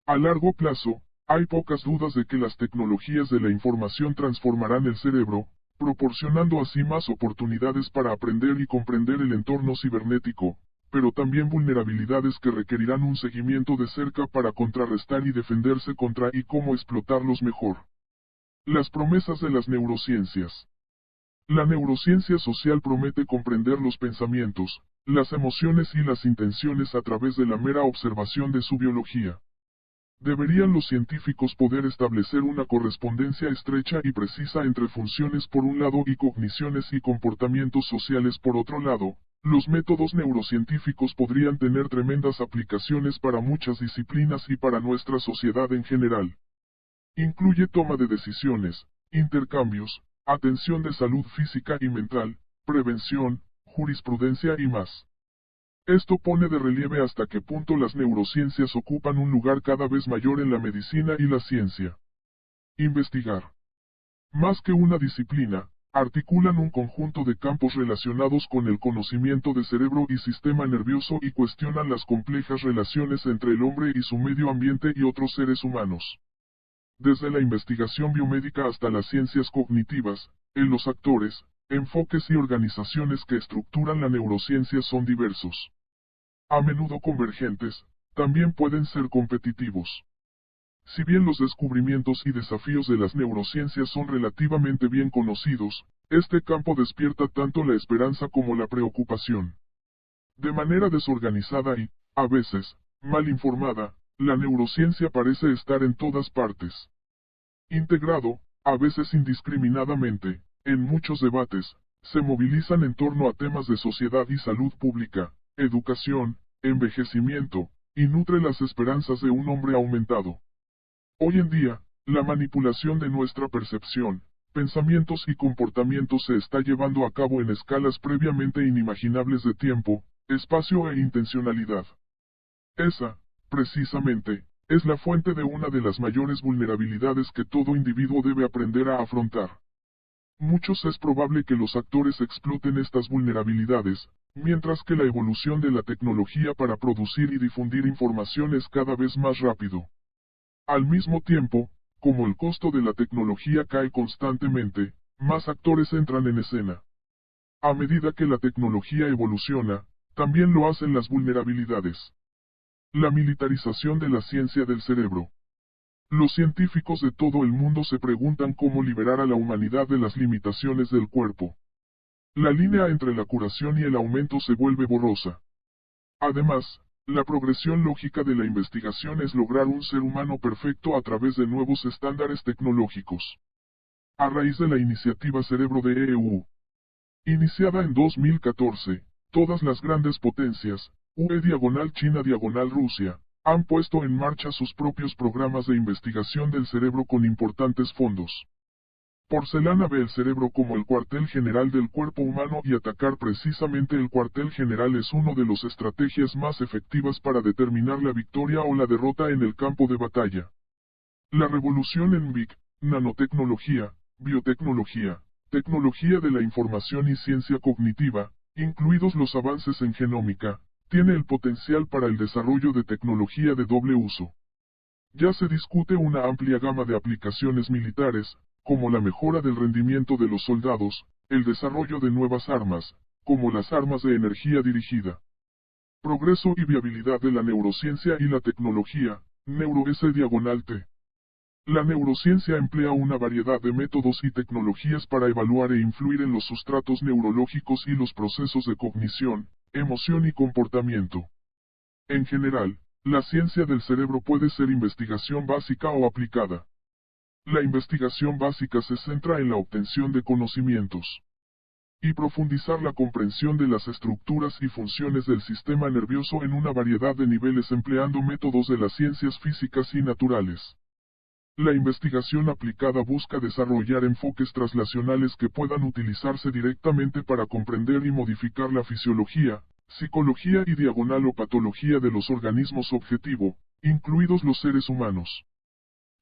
A largo plazo, hay pocas dudas de que las tecnologías de la información transformarán el cerebro, proporcionando así más oportunidades para aprender y comprender el entorno cibernético, pero también vulnerabilidades que requerirán un seguimiento de cerca para contrarrestar y defenderse contra y cómo explotarlos mejor. Las promesas de las neurociencias. La neurociencia social promete comprender los pensamientos, las emociones y las intenciones a través de la mera observación de su biología. ¿Deberían los científicos poder establecer una correspondencia estrecha y precisa entre funciones por un lado y cogniciones y comportamientos sociales por otro lado? Los métodos neurocientíficos podrían tener tremendas aplicaciones para muchas disciplinas y para nuestra sociedad en general. Incluye toma de decisiones, intercambios, atención de salud física y mental, prevención, jurisprudencia y más. Esto pone de relieve hasta qué punto las neurociencias ocupan un lugar cada vez mayor en la medicina y la ciencia. Investigar. Más que una disciplina, articulan un conjunto de campos relacionados con el conocimiento de cerebro y sistema nervioso y cuestionan las complejas relaciones entre el hombre y su medio ambiente y otros seres humanos. Desde la investigación biomédica hasta las ciencias cognitivas, en los actores, enfoques y organizaciones que estructuran la neurociencia son diversos. A menudo convergentes, también pueden ser competitivos. Si bien los descubrimientos y desafíos de las neurociencias son relativamente bien conocidos, este campo despierta tanto la esperanza como la preocupación. De manera desorganizada y, a veces, mal informada, la neurociencia parece estar en todas partes. Integrado, a veces indiscriminadamente, en muchos debates, se movilizan en torno a temas de sociedad y salud pública, educación, envejecimiento, y nutre las esperanzas de un hombre aumentado. Hoy en día, la manipulación de nuestra percepción, pensamientos y comportamientos se está llevando a cabo en escalas previamente inimaginables de tiempo, espacio e intencionalidad. Esa, precisamente, es la fuente de una de las mayores vulnerabilidades que todo individuo debe aprender a afrontar. Muchos es probable que los actores exploten estas vulnerabilidades, mientras que la evolución de la tecnología para producir y difundir información es cada vez más rápido. Al mismo tiempo, como el costo de la tecnología cae constantemente, más actores entran en escena. A medida que la tecnología evoluciona, también lo hacen las vulnerabilidades. La militarización de la ciencia del cerebro. Los científicos de todo el mundo se preguntan cómo liberar a la humanidad de las limitaciones del cuerpo. La línea entre la curación y el aumento se vuelve borrosa. Además, la progresión lógica de la investigación es lograr un ser humano perfecto a través de nuevos estándares tecnológicos. A raíz de la iniciativa Cerebro de EU, iniciada en 2014, todas las grandes potencias, UE-China-Rusia, han puesto en marcha sus propios programas de investigación del cerebro con importantes fondos. Porcelana ve el cerebro como el cuartel general del cuerpo humano y atacar precisamente el cuartel general es una de las estrategias más efectivas para determinar la victoria o la derrota en el campo de batalla. La revolución en Big, nanotecnología, biotecnología, tecnología de la información y ciencia cognitiva, incluidos los avances en genómica, tiene el potencial para el desarrollo de tecnología de doble uso. Ya se discute una amplia gama de aplicaciones militares, como la mejora del rendimiento de los soldados, el desarrollo de nuevas armas, como las armas de energía dirigida. Progreso y viabilidad de la neurociencia y la tecnología, Neuro-S-T. La neurociencia emplea una variedad de métodos y tecnologías para evaluar e influir en los sustratos neurológicos y los procesos de cognición, emoción y comportamiento. En general, la ciencia del cerebro puede ser investigación básica o aplicada. La investigación básica se centra en la obtención de conocimientos y profundizar la comprensión de las estructuras y funciones del sistema nervioso en una variedad de niveles empleando métodos de las ciencias físicas y naturales. La investigación aplicada busca desarrollar enfoques translacionales que puedan utilizarse directamente para comprender y modificar la fisiología, psicología y diagonal o patología de los organismos objetivo, incluidos los seres humanos.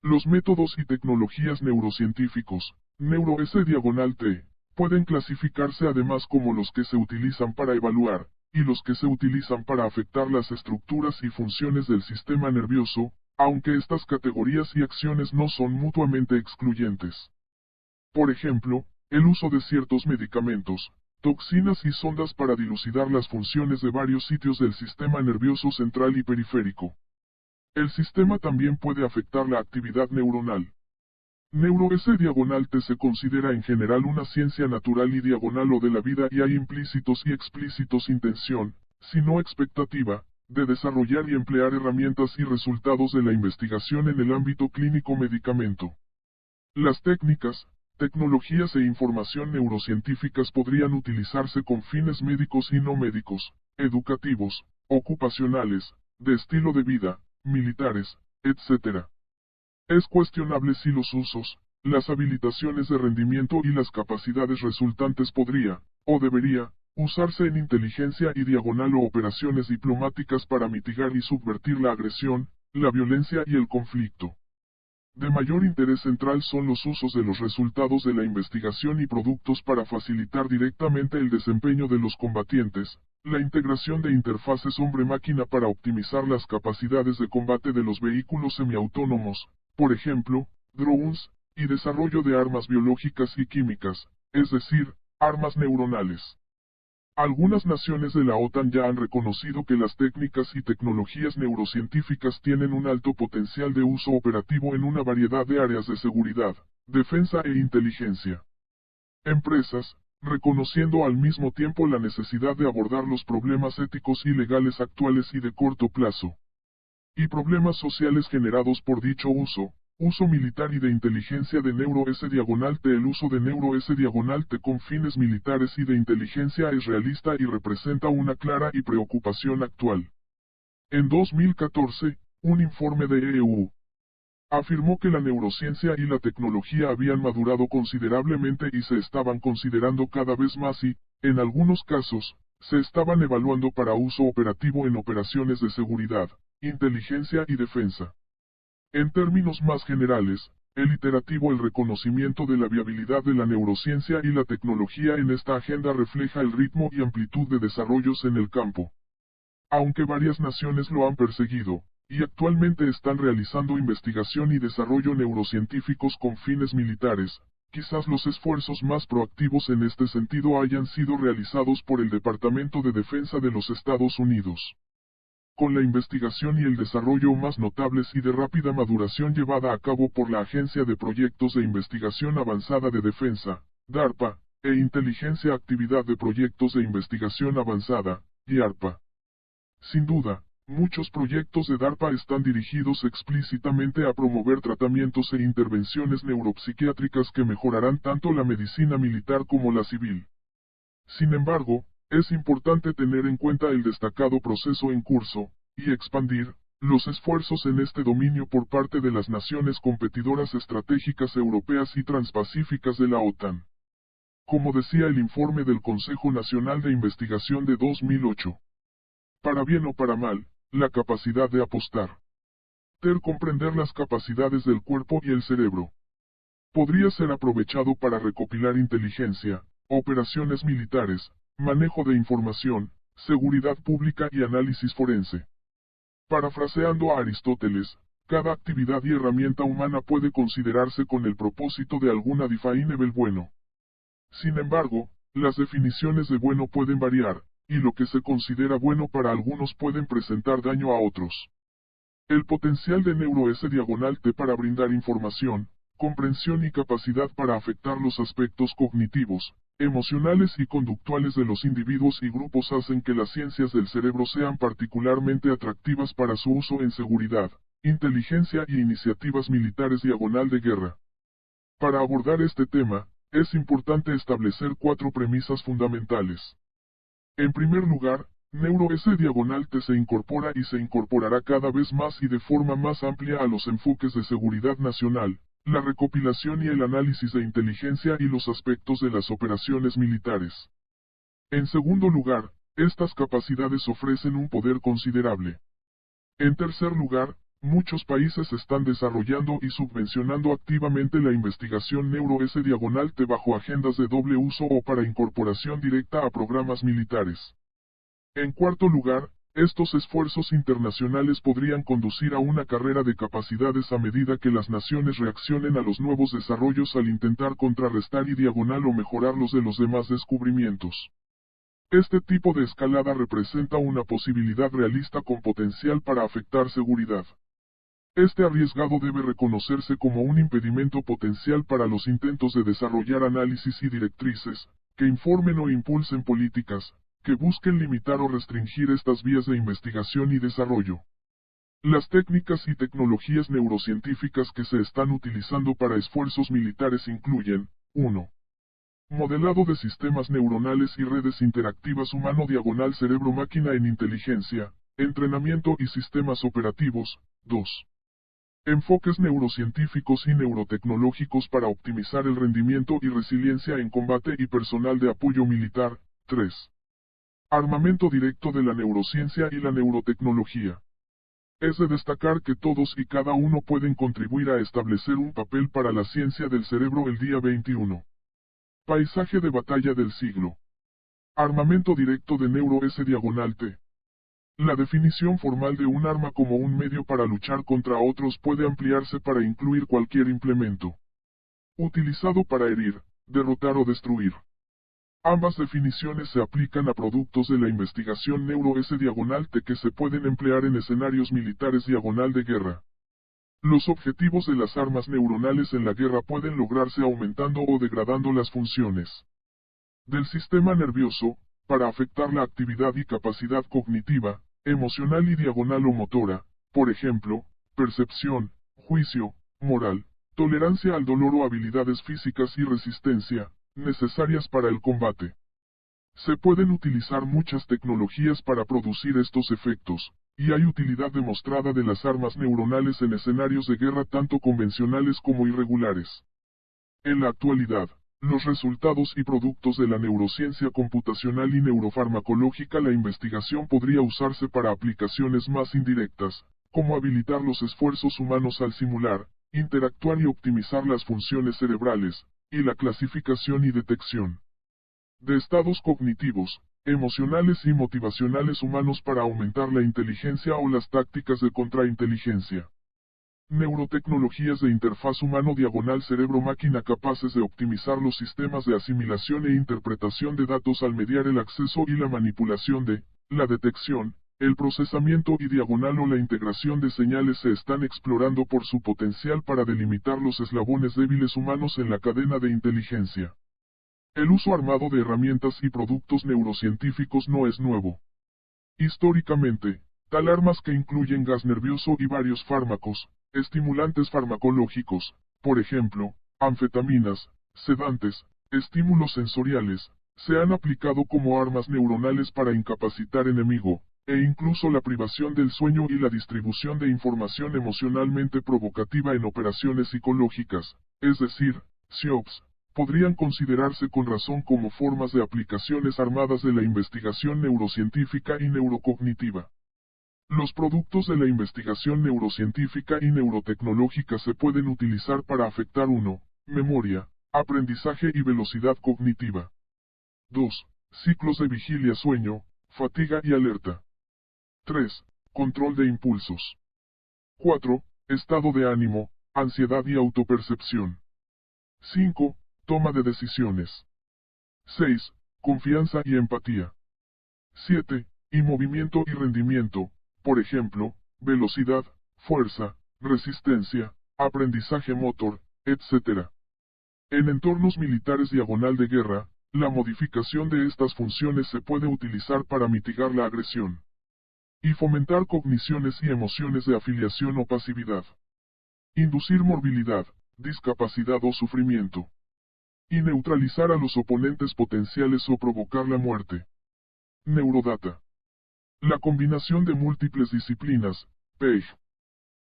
Los métodos y tecnologías neurocientíficos, Neuro S/T, pueden clasificarse además como los que se utilizan para evaluar, y los que se utilizan para afectar las estructuras y funciones del sistema nervioso, aunque estas categorías y acciones no son mutuamente excluyentes. Por ejemplo, el uso de ciertos medicamentos, toxinas y sondas para dilucidar las funciones de varios sitios del sistema nervioso central y periférico. El sistema también puede afectar la actividad neuronal. Neuro S/T se considera en general una ciencia natural y diagonal o de la vida y hay implícitos y explícitos intención, si no expectativa, de desarrollar y emplear herramientas y resultados de la investigación en el ámbito clínico-medicamento. Las técnicas, tecnologías e información neurocientíficas podrían utilizarse con fines médicos y no médicos, educativos, ocupacionales, de estilo de vida, militares, etc. Es cuestionable si los usos, las habilitaciones de rendimiento y las capacidades resultantes podría, o debería, usarse en inteligencia y diagonal o operaciones diplomáticas para mitigar y subvertir la agresión, la violencia y el conflicto. De mayor interés central son los usos de los resultados de la investigación y productos para facilitar directamente el desempeño de los combatientes, la integración de interfaces hombre-máquina para optimizar las capacidades de combate de los vehículos semiautónomos, por ejemplo, drones, y desarrollo de armas biológicas y químicas, es decir, armas neuronales. Algunas naciones de la OTAN ya han reconocido que las técnicas y tecnologías neurocientíficas tienen un alto potencial de uso operativo en una variedad de áreas de seguridad, defensa e inteligencia. Empresas, reconociendo al mismo tiempo la necesidad de abordar los problemas éticos y legales actuales y de corto plazo, y problemas sociales generados por dicho uso militar y de inteligencia de Neuro S/T. El uso de Neuro S/T con fines militares y de inteligencia es realista y representa una clara y preocupación actual. En 2014, un informe de EU afirmó que la neurociencia y la tecnología habían madurado considerablemente y se estaban considerando cada vez más y, en algunos casos, se estaban evaluando para uso operativo en operaciones de seguridad, inteligencia y defensa. En términos más generales, el reconocimiento de la viabilidad de la neurociencia y la tecnología en esta agenda refleja el ritmo y amplitud de desarrollos en el campo. Aunque varias naciones lo han perseguido, y actualmente están realizando investigación y desarrollo neurocientíficos con fines militares, quizás los esfuerzos más proactivos en este sentido hayan sido realizados por el Departamento de Defensa de los Estados Unidos. Con la investigación y el desarrollo más notables y de rápida maduración llevada a cabo por la Agencia de Proyectos de Investigación Avanzada de Defensa, DARPA, e Inteligencia Actividad de Proyectos de Investigación Avanzada, IARPA. Sin duda, muchos proyectos de DARPA están dirigidos explícitamente a promover tratamientos e intervenciones neuropsiquiátricas que mejorarán tanto la medicina militar como la civil. Sin embargo, es importante tener en cuenta el destacado proceso en curso, y expandir, los esfuerzos en este dominio por parte de las naciones competidoras estratégicas europeas y transpacíficas de la OTAN. Como decía el informe del Consejo Nacional de Investigación de 2008. Para bien o para mal, la capacidad de apostar. Comprender las capacidades del cuerpo y el cerebro. Podría ser aprovechado para recopilar inteligencia, operaciones militares, manejo de información, seguridad pública y análisis forense. Parafraseando a Aristóteles, cada actividad y herramienta humana puede considerarse con el propósito de alguna definable bueno. Sin embargo, las definiciones de bueno pueden variar, y lo que se considera bueno para algunos pueden presentar daño a otros. El potencial de Neuro S/T para brindar información, comprensión y capacidad para afectar los aspectos cognitivos, emocionales y conductuales de los individuos y grupos hacen que las ciencias del cerebro sean particularmente atractivas para su uso en seguridad, inteligencia y iniciativas militares de guerra. Para abordar este tema, es importante establecer 4 premisas fundamentales. En primer lugar, Neuro S/T se incorpora y se incorporará cada vez más y de forma más amplia a los enfoques de seguridad nacional, la recopilación y el análisis de inteligencia y los aspectos de las operaciones militares. En segundo lugar, estas capacidades ofrecen un poder considerable. En tercer lugar, Muchos países están desarrollando y subvencionando activamente la investigación neuro-S-T bajo agendas de doble uso o para incorporación directa a programas militares. En cuarto lugar, estos esfuerzos internacionales podrían conducir a una carrera de capacidades a medida que las naciones reaccionen a los nuevos desarrollos al intentar contrarrestar y o mejorar los de los demás descubrimientos. Este tipo de escalada representa una posibilidad realista con potencial para afectar seguridad. Este arriesgado debe reconocerse como un impedimento potencial para los intentos de desarrollar análisis y directrices, que informen o impulsen políticas, que busquen limitar o restringir estas vías de investigación y desarrollo. Las técnicas y tecnologías neurocientíficas que se están utilizando para esfuerzos militares incluyen, 1. Modelado de sistemas neuronales y redes interactivas humano-cerebro-máquina en inteligencia, entrenamiento y sistemas operativos, 2. Enfoques neurocientíficos y neurotecnológicos para optimizar el rendimiento y resiliencia en combate y personal de apoyo militar, 3. Armamento directo de la neurociencia y la neurotecnología. Es de destacar que todos y cada uno pueden contribuir a establecer un papel para la ciencia del cerebro el día 21. Paisaje de batalla del siglo. Armamento directo de neuro-S-T. La definición formal de un arma como un medio para luchar contra otros puede ampliarse para incluir cualquier implemento utilizado para herir, derrotar o destruir. Ambas definiciones se aplican a productos de la investigación neuro-S-T que se pueden emplear en escenarios militares de guerra. Los objetivos de las armas neuronales en la guerra pueden lograrse aumentando o degradando las funciones del sistema nervioso, para afectar la actividad y capacidad cognitiva, emocional y o motora, por ejemplo, percepción, juicio, moral, tolerancia al dolor o habilidades físicas y resistencia, necesarias para el combate. Se pueden utilizar muchas tecnologías para producir estos efectos, y hay utilidad demostrada de las armas neuronales en escenarios de guerra tanto convencionales como irregulares. En la actualidad, los resultados y productos de la neurociencia computacional y neurofarmacológica. La investigación podría usarse para aplicaciones más indirectas, como habilitar los esfuerzos humanos al simular, interactuar y optimizar las funciones cerebrales, y la clasificación y detección de estados cognitivos, emocionales y motivacionales humanos para aumentar la inteligencia o las tácticas de contrainteligencia. Neurotecnologías de interfaz humano-cerebro-máquina capaces de optimizar los sistemas de asimilación e interpretación de datos al mediar el acceso y la manipulación de, la detección, el procesamiento y o la integración de señales se están explorando por su potencial para delimitar los eslabones débiles humanos en la cadena de inteligencia. El uso armado de herramientas y productos neurocientíficos no es nuevo. Históricamente, tal armas que incluyen gas nervioso y varios fármacos, estimulantes farmacológicos, por ejemplo, anfetaminas, sedantes, estímulos sensoriales, se han aplicado como armas neuronales para incapacitar enemigo, e incluso la privación del sueño y la distribución de información emocionalmente provocativa en operaciones psicológicas, es decir, SIOPs, podrían considerarse con razón como formas de aplicaciones armadas de la investigación neurocientífica y neurocognitiva. Los productos de la investigación neurocientífica y neurotecnológica se pueden utilizar para afectar 1. Memoria, aprendizaje y velocidad cognitiva. 2. Ciclos de vigilia-sueño, fatiga y alerta. 3. Control de impulsos. 4. Estado de ánimo, ansiedad y autopercepción. 5. Toma de decisiones. 6. Confianza y empatía. 7. Y movimiento y rendimiento, por ejemplo, velocidad, fuerza, resistencia, aprendizaje motor, etc. En entornos militares de guerra, la modificación de estas funciones se puede utilizar para mitigar la agresión y fomentar cogniciones y emociones de afiliación o pasividad. Inducir morbilidad, discapacidad o sufrimiento. Y neutralizar a los oponentes potenciales o provocar la muerte. Neurodata. La combinación de múltiples disciplinas, PEG.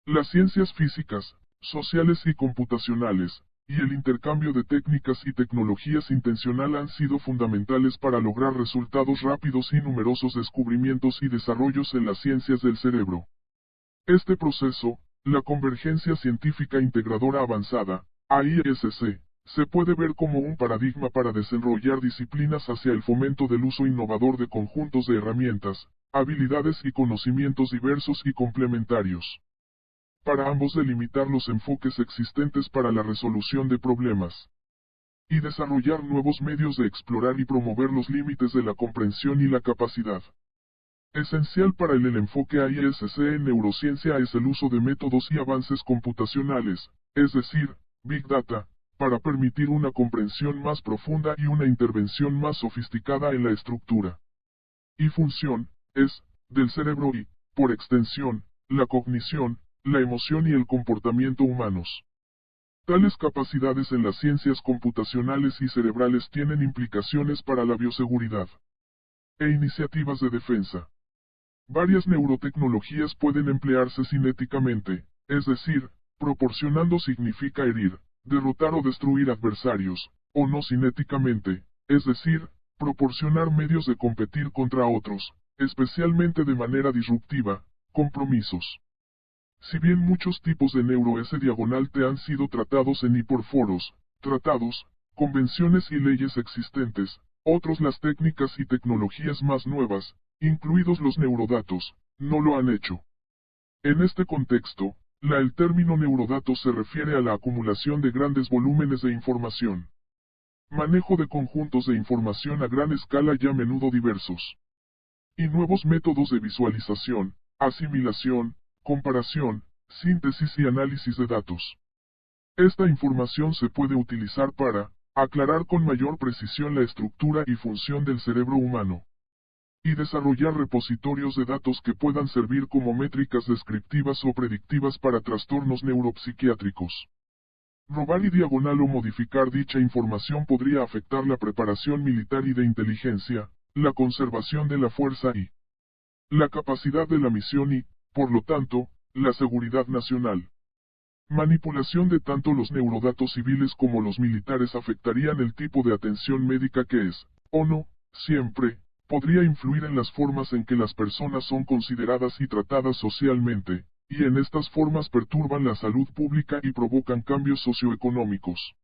Las ciencias físicas, sociales y computacionales, y el intercambio de técnicas y tecnologías intencional han sido fundamentales para lograr resultados rápidos y numerosos descubrimientos y desarrollos en las ciencias del cerebro. Este proceso, la Convergencia Científica Integradora Avanzada, AISC, se puede ver como un paradigma para desarrollar disciplinas hacia el fomento del uso innovador de conjuntos de herramientas, habilidades y conocimientos diversos y complementarios. Para ambos delimitar los enfoques existentes para la resolución de problemas. Y desarrollar nuevos medios de explorar y promover los límites de la comprensión y la capacidad. Esencial para el enfoque AISC en neurociencia es el uso de métodos y avances computacionales, es decir, Big Data, para permitir una comprensión más profunda y una intervención más sofisticada en la estructura y función, del cerebro y, por extensión, la cognición, la emoción y el comportamiento humanos. Tales capacidades en las ciencias computacionales y cerebrales tienen implicaciones para la bioseguridad e iniciativas de defensa. Varias neurotecnologías pueden emplearse cinéticamente, es decir, proporcionando significa herir, derrotar o destruir adversarios, o no cinéticamente, es decir, proporcionar medios de competir contra otros, especialmente de manera disruptiva, compromisos. Si bien muchos tipos de neuro-S-T han sido tratados y por foros, tratados, convenciones y leyes existentes, otros las técnicas y tecnologías más nuevas, incluidos los neurodatos, no lo han hecho. En este contexto, el término neurodatos se refiere a la acumulación de grandes volúmenes de información. Manejo de conjuntos de información a gran escala y a menudo diversos. Y nuevos métodos de visualización, asimilación, comparación, síntesis y análisis de datos. Esta información se puede utilizar para aclarar con mayor precisión la estructura y función del cerebro humano. Y desarrollar repositorios de datos que puedan servir como métricas descriptivas o predictivas para trastornos neuropsiquiátricos. Robar y diagonal o modificar dicha información podría afectar la preparación militar y de inteligencia, la conservación de la fuerza y la capacidad de la misión y, por lo tanto, la seguridad nacional. Manipulación de tanto los neurodatos civiles como los militares afectarían el tipo de atención médica que es, o no, siempre, podría influir en las formas en que las personas son consideradas y tratadas socialmente, y en estas formas perturban la salud pública y provocan cambios socioeconómicos.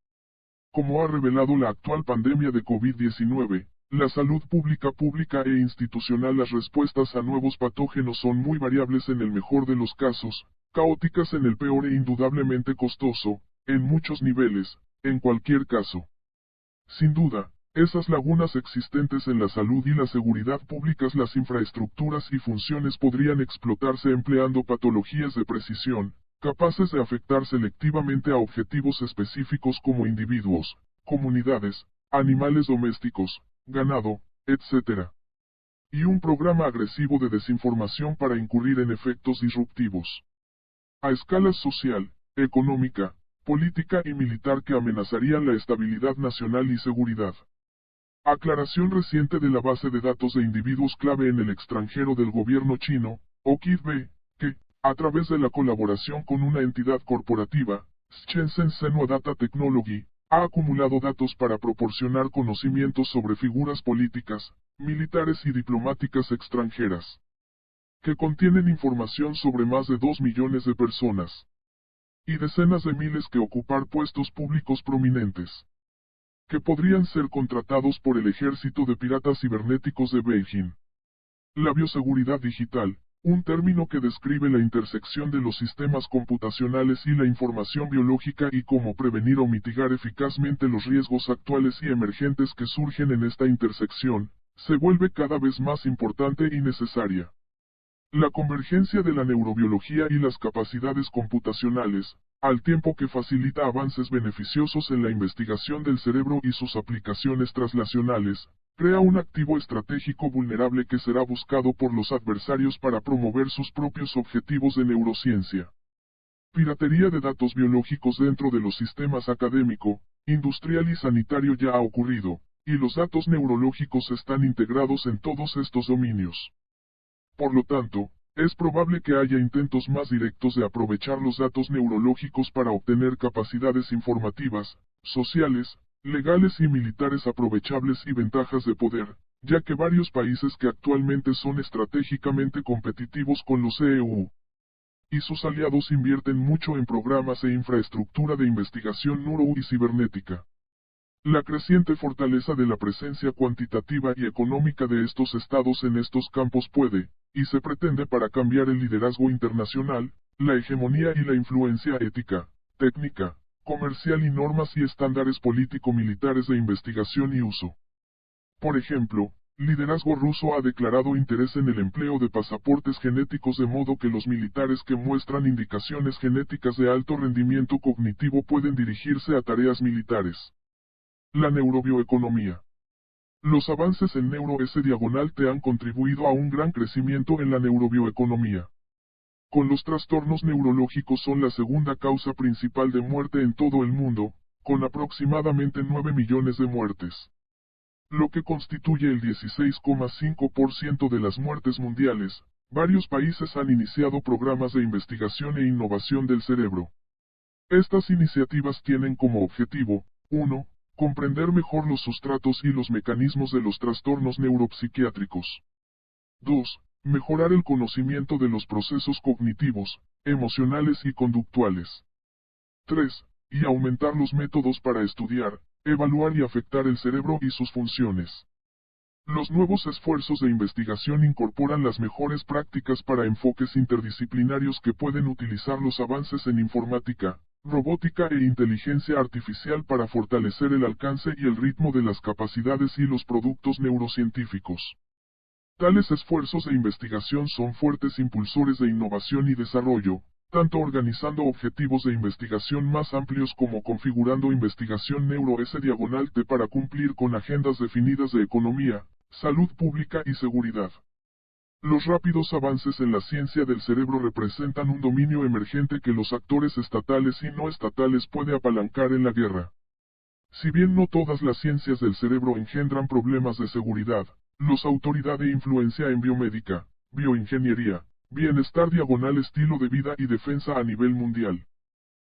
Como ha revelado la actual pandemia de COVID-19, la salud pública e institucional, las respuestas a nuevos patógenos son muy variables en el mejor de los casos, caóticas en el peor e indudablemente costoso, en muchos niveles, en cualquier caso. Sin duda, esas lagunas existentes en la salud y la seguridad públicas, las infraestructuras y funciones podrían explotarse empleando patologías de precisión, capaces de afectar selectivamente a objetivos específicos como individuos, comunidades, animales domésticos, ganado, etc. Y un programa agresivo de desinformación para incurrir en efectos disruptivos a escala social, económica, política y militar que amenazarían la estabilidad nacional y seguridad. Aclaración reciente de la base de datos de individuos clave en el extranjero del gobierno chino, OKID-B, que, a través de la colaboración con una entidad corporativa, Shenzhen Senhua Data Technology, ha acumulado datos para proporcionar conocimientos sobre figuras políticas, militares y diplomáticas extranjeras, que contienen información sobre más de 2 millones de personas y decenas de miles que ocupar puestos públicos prominentes, que podrían ser contratados por el ejército de piratas cibernéticos de Beijing. La bioseguridad digital, un término que describe la intersección de los sistemas computacionales y la información biológica y cómo prevenir o mitigar eficazmente los riesgos actuales y emergentes que surgen en esta intersección, se vuelve cada vez más importante y necesaria. La convergencia de la neurobiología y las capacidades computacionales, al tiempo que facilita avances beneficiosos en la investigación del cerebro y sus aplicaciones translacionales, crea un activo estratégico vulnerable que será buscado por los adversarios para promover sus propios objetivos de neurociencia. Piratería de datos biológicos dentro de los sistemas académico, industrial y sanitario ya ha ocurrido, y los datos neurológicos están integrados en todos estos dominios. Por lo tanto, es probable que haya intentos más directos de aprovechar los datos neurológicos para obtener capacidades informativas, sociales, legales y militares aprovechables y ventajas de poder, ya que varios países que actualmente son estratégicamente competitivos con los EU y sus aliados invierten mucho en programas e infraestructura de investigación neuro y cibernética. La creciente fortaleza de la presencia cuantitativa y económica de estos estados en estos campos puede, y se pretende para cambiar el liderazgo internacional, la hegemonía y la influencia ética, técnica, comercial y normas y estándares político-militares de investigación y uso. Por ejemplo, liderazgo ruso ha declarado interés en el empleo de pasaportes genéticos de modo que los militares que muestran indicaciones genéticas de alto rendimiento cognitivo pueden dirigirse a tareas militares. La neurobioeconomía. Los avances en neuro-S-T han contribuido a un gran crecimiento en la neurobioeconomía. Con los trastornos neurológicos son la segunda causa principal de muerte en todo el mundo, con aproximadamente 9 millones de muertes. Lo que constituye el 16,5% de las muertes mundiales. Varios países han iniciado programas de investigación e innovación del cerebro. Estas iniciativas tienen como objetivo, 1. Comprender mejor los sustratos y los mecanismos de los trastornos neuropsiquiátricos. 2. Mejorar el conocimiento de los procesos cognitivos, emocionales y conductuales. 3. Y aumentar los métodos para estudiar, evaluar y afectar el cerebro y sus funciones. Los nuevos esfuerzos de investigación incorporan las mejores prácticas para enfoques interdisciplinarios que pueden utilizar los avances en informática, robótica e inteligencia artificial para fortalecer el alcance y el ritmo de las capacidades y los productos neurocientíficos. Tales esfuerzos de investigación son fuertes impulsores de innovación y desarrollo, tanto organizando objetivos de investigación más amplios como configurando investigación neuro-S-T para cumplir con agendas definidas de economía, salud pública y seguridad. Los rápidos avances en la ciencia del cerebro representan un dominio emergente que los actores estatales y no estatales pueden apalancar en la guerra. Si bien no todas las ciencias del cerebro engendran problemas de seguridad, los autoridad e influencia en biomédica, bioingeniería, bienestar estilo de vida y defensa a nivel mundial.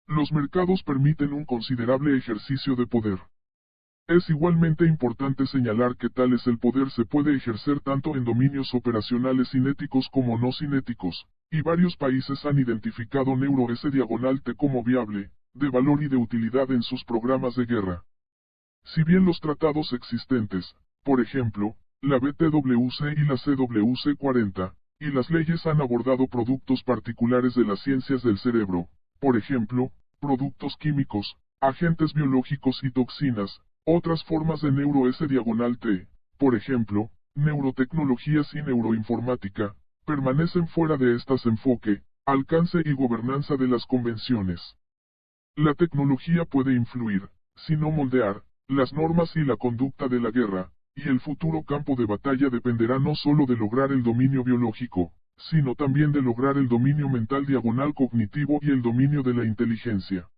Los mercados permiten un considerable ejercicio de poder. Es igualmente importante señalar que tal es el poder se puede ejercer tanto en dominios operacionales cinéticos como no cinéticos, y varios países han identificado neuro-S-T como viable, de valor y de utilidad en sus programas de guerra. Si bien los tratados existentes, por ejemplo, la BTWC y la CWC-40, y las leyes han abordado productos particulares de las ciencias del cerebro, por ejemplo, productos químicos, agentes biológicos y toxinas, otras formas de neuro-S-T, por ejemplo, neurotecnologías y neuroinformática, permanecen fuera de estas enfoque, alcance y gobernanza de las convenciones. La tecnología puede influir, si no moldear, las normas y la conducta de la guerra, y el futuro campo de batalla dependerá no solo de lograr el dominio biológico, sino también de lograr el dominio mental cognitivo y el dominio de la inteligencia.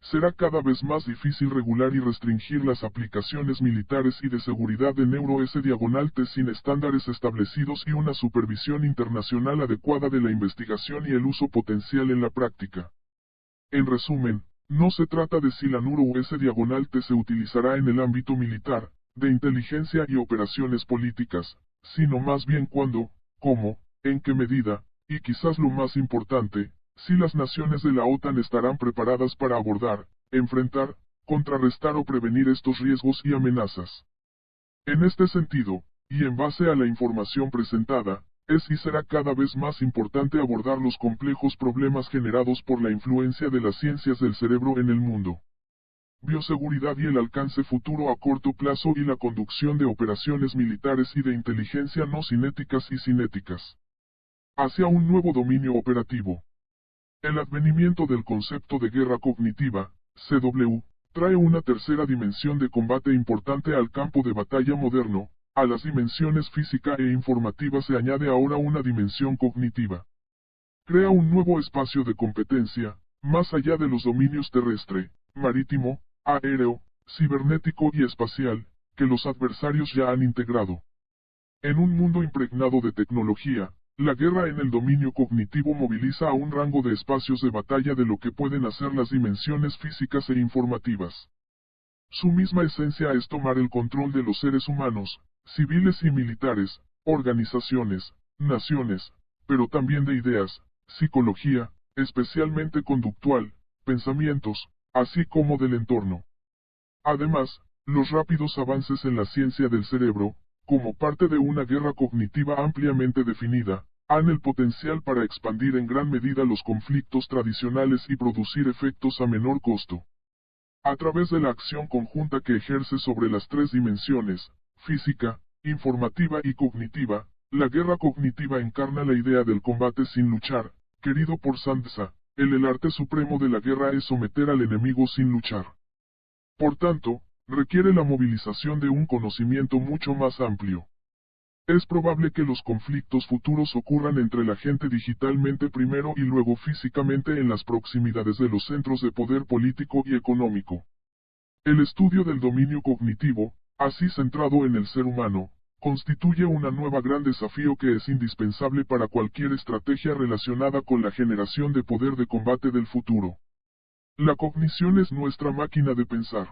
Será cada vez más difícil regular y restringir las aplicaciones militares y de seguridad de neuro-S-T sin estándares establecidos y una supervisión internacional adecuada de la investigación y el uso potencial en la práctica. En resumen, no se trata de si la neuro-S-T se utilizará en el ámbito militar, de inteligencia y operaciones políticas, sino más bien cuándo, cómo, en qué medida, y quizás lo más importante, si las naciones de la OTAN estarán preparadas para abordar, enfrentar, contrarrestar o prevenir estos riesgos y amenazas. En este sentido, y en base a la información presentada, es y será cada vez más importante abordar los complejos problemas generados por la influencia de las ciencias del cerebro en el mundo. Bioseguridad y el alcance futuro a corto plazo y la conducción de operaciones militares y de inteligencia no cinéticas y cinéticas. Hacia un nuevo dominio operativo. El advenimiento del concepto de guerra cognitiva, CW, trae una tercera dimensión de combate importante al campo de batalla moderno. A las dimensiones física e informativa se añade ahora una dimensión cognitiva. Crea un nuevo espacio de competencia, más allá de los dominios terrestre, marítimo, aéreo, cibernético y espacial, que los adversarios ya han integrado. En un mundo impregnado de tecnología, la guerra en el dominio cognitivo moviliza a un rango de espacios de batalla de lo que pueden hacer las dimensiones físicas e informativas. Su misma esencia es tomar el control de los seres humanos, civiles y militares, organizaciones, naciones, pero también de ideas, psicología, especialmente conductual, pensamientos, así como del entorno. Además, los rápidos avances en la ciencia del cerebro, como parte de una guerra cognitiva ampliamente definida, han el potencial para expandir en gran medida los conflictos tradicionales y producir efectos a menor costo. A través de la acción conjunta que ejerce sobre las tres dimensiones, física, informativa y cognitiva, la guerra cognitiva encarna la idea del combate sin luchar, querido por Sandza, el arte supremo de la guerra es someter al enemigo sin luchar. Por tanto, requiere la movilización de un conocimiento mucho más amplio. Es probable que los conflictos futuros ocurran entre la gente digitalmente primero y luego físicamente en las proximidades de los centros de poder político y económico. El estudio del dominio cognitivo, así centrado en el ser humano, constituye un nuevo gran desafío que es indispensable para cualquier estrategia relacionada con la generación de poder de combate del futuro. La cognición es nuestra máquina de pensar.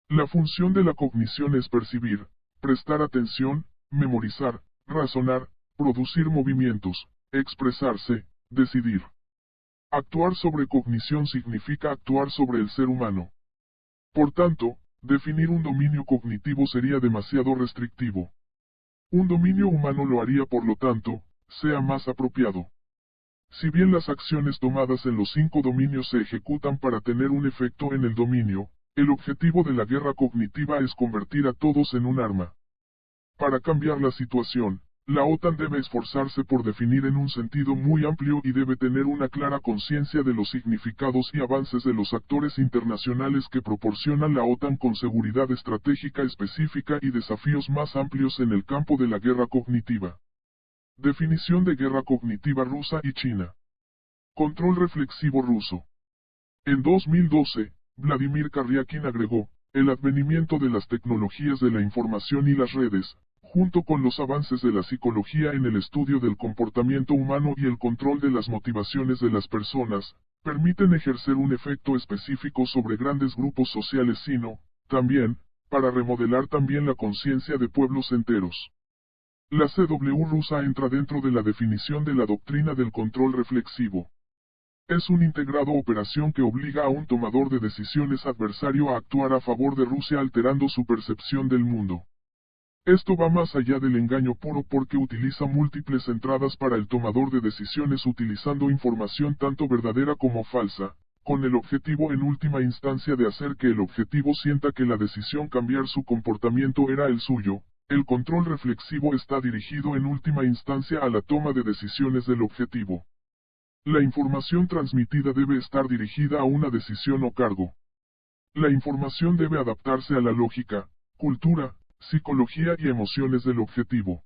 La función de la cognición es percibir, prestar atención, memorizar, razonar, producir movimientos, expresarse, decidir. Actuar sobre cognición significa actuar sobre el ser humano. Por tanto, definir un dominio cognitivo sería demasiado restrictivo. Un dominio humano lo haría, por lo tanto, sea más apropiado. Si bien las acciones tomadas en los 5 dominios se ejecutan para tener un efecto en el dominio, el objetivo de la guerra cognitiva es convertir a todos en un arma. Para cambiar la situación, la OTAN debe esforzarse por definir en un sentido muy amplio y debe tener una clara conciencia de los significados y avances de los actores internacionales que proporcionan la OTAN con seguridad estratégica específica y desafíos más amplios en el campo de la guerra cognitiva. Definición de guerra cognitiva rusa y China. Control reflexivo ruso. En 2012, Vladimir Karyakin agregó, el advenimiento de las tecnologías de la información y las redes, junto con los avances de la psicología en el estudio del comportamiento humano y el control de las motivaciones de las personas, permiten ejercer un efecto específico sobre grandes grupos sociales sino, también, para remodelar también la conciencia de pueblos enteros. La CW rusa entra dentro de la definición de la doctrina del control reflexivo. Es una integrado operación que obliga a un tomador de decisiones adversario a actuar a favor de Rusia alterando su percepción del mundo. Esto va más allá del engaño puro porque utiliza múltiples entradas para el tomador de decisiones utilizando información tanto verdadera como falsa, con el objetivo en última instancia de hacer que el objetivo sienta que la decisión cambiar su comportamiento era el suyo. El control reflexivo está dirigido en última instancia a la toma de decisiones del objetivo. La información transmitida debe estar dirigida a una decisión o cargo. La información debe adaptarse a la lógica, cultura, psicología y emociones del objetivo.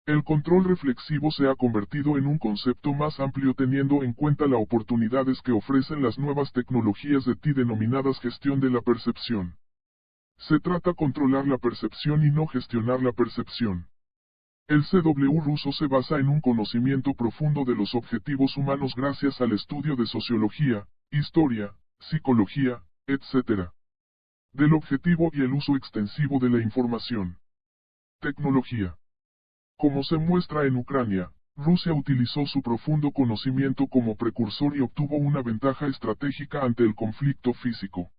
El control reflexivo se ha convertido en un concepto más amplio teniendo en cuenta las oportunidades que ofrecen las nuevas tecnologías de TI denominadas gestión de la percepción. Se trata de controlar la percepción y no gestionar la percepción. El CW ruso se basa en un conocimiento profundo de los objetivos humanos gracias al estudio de sociología, historia, psicología, etc. Del objetivo y el uso extensivo de la información. Tecnología. Como se muestra en Ucrania, Rusia utilizó su profundo conocimiento como precursor y obtuvo una ventaja estratégica ante el conflicto físico.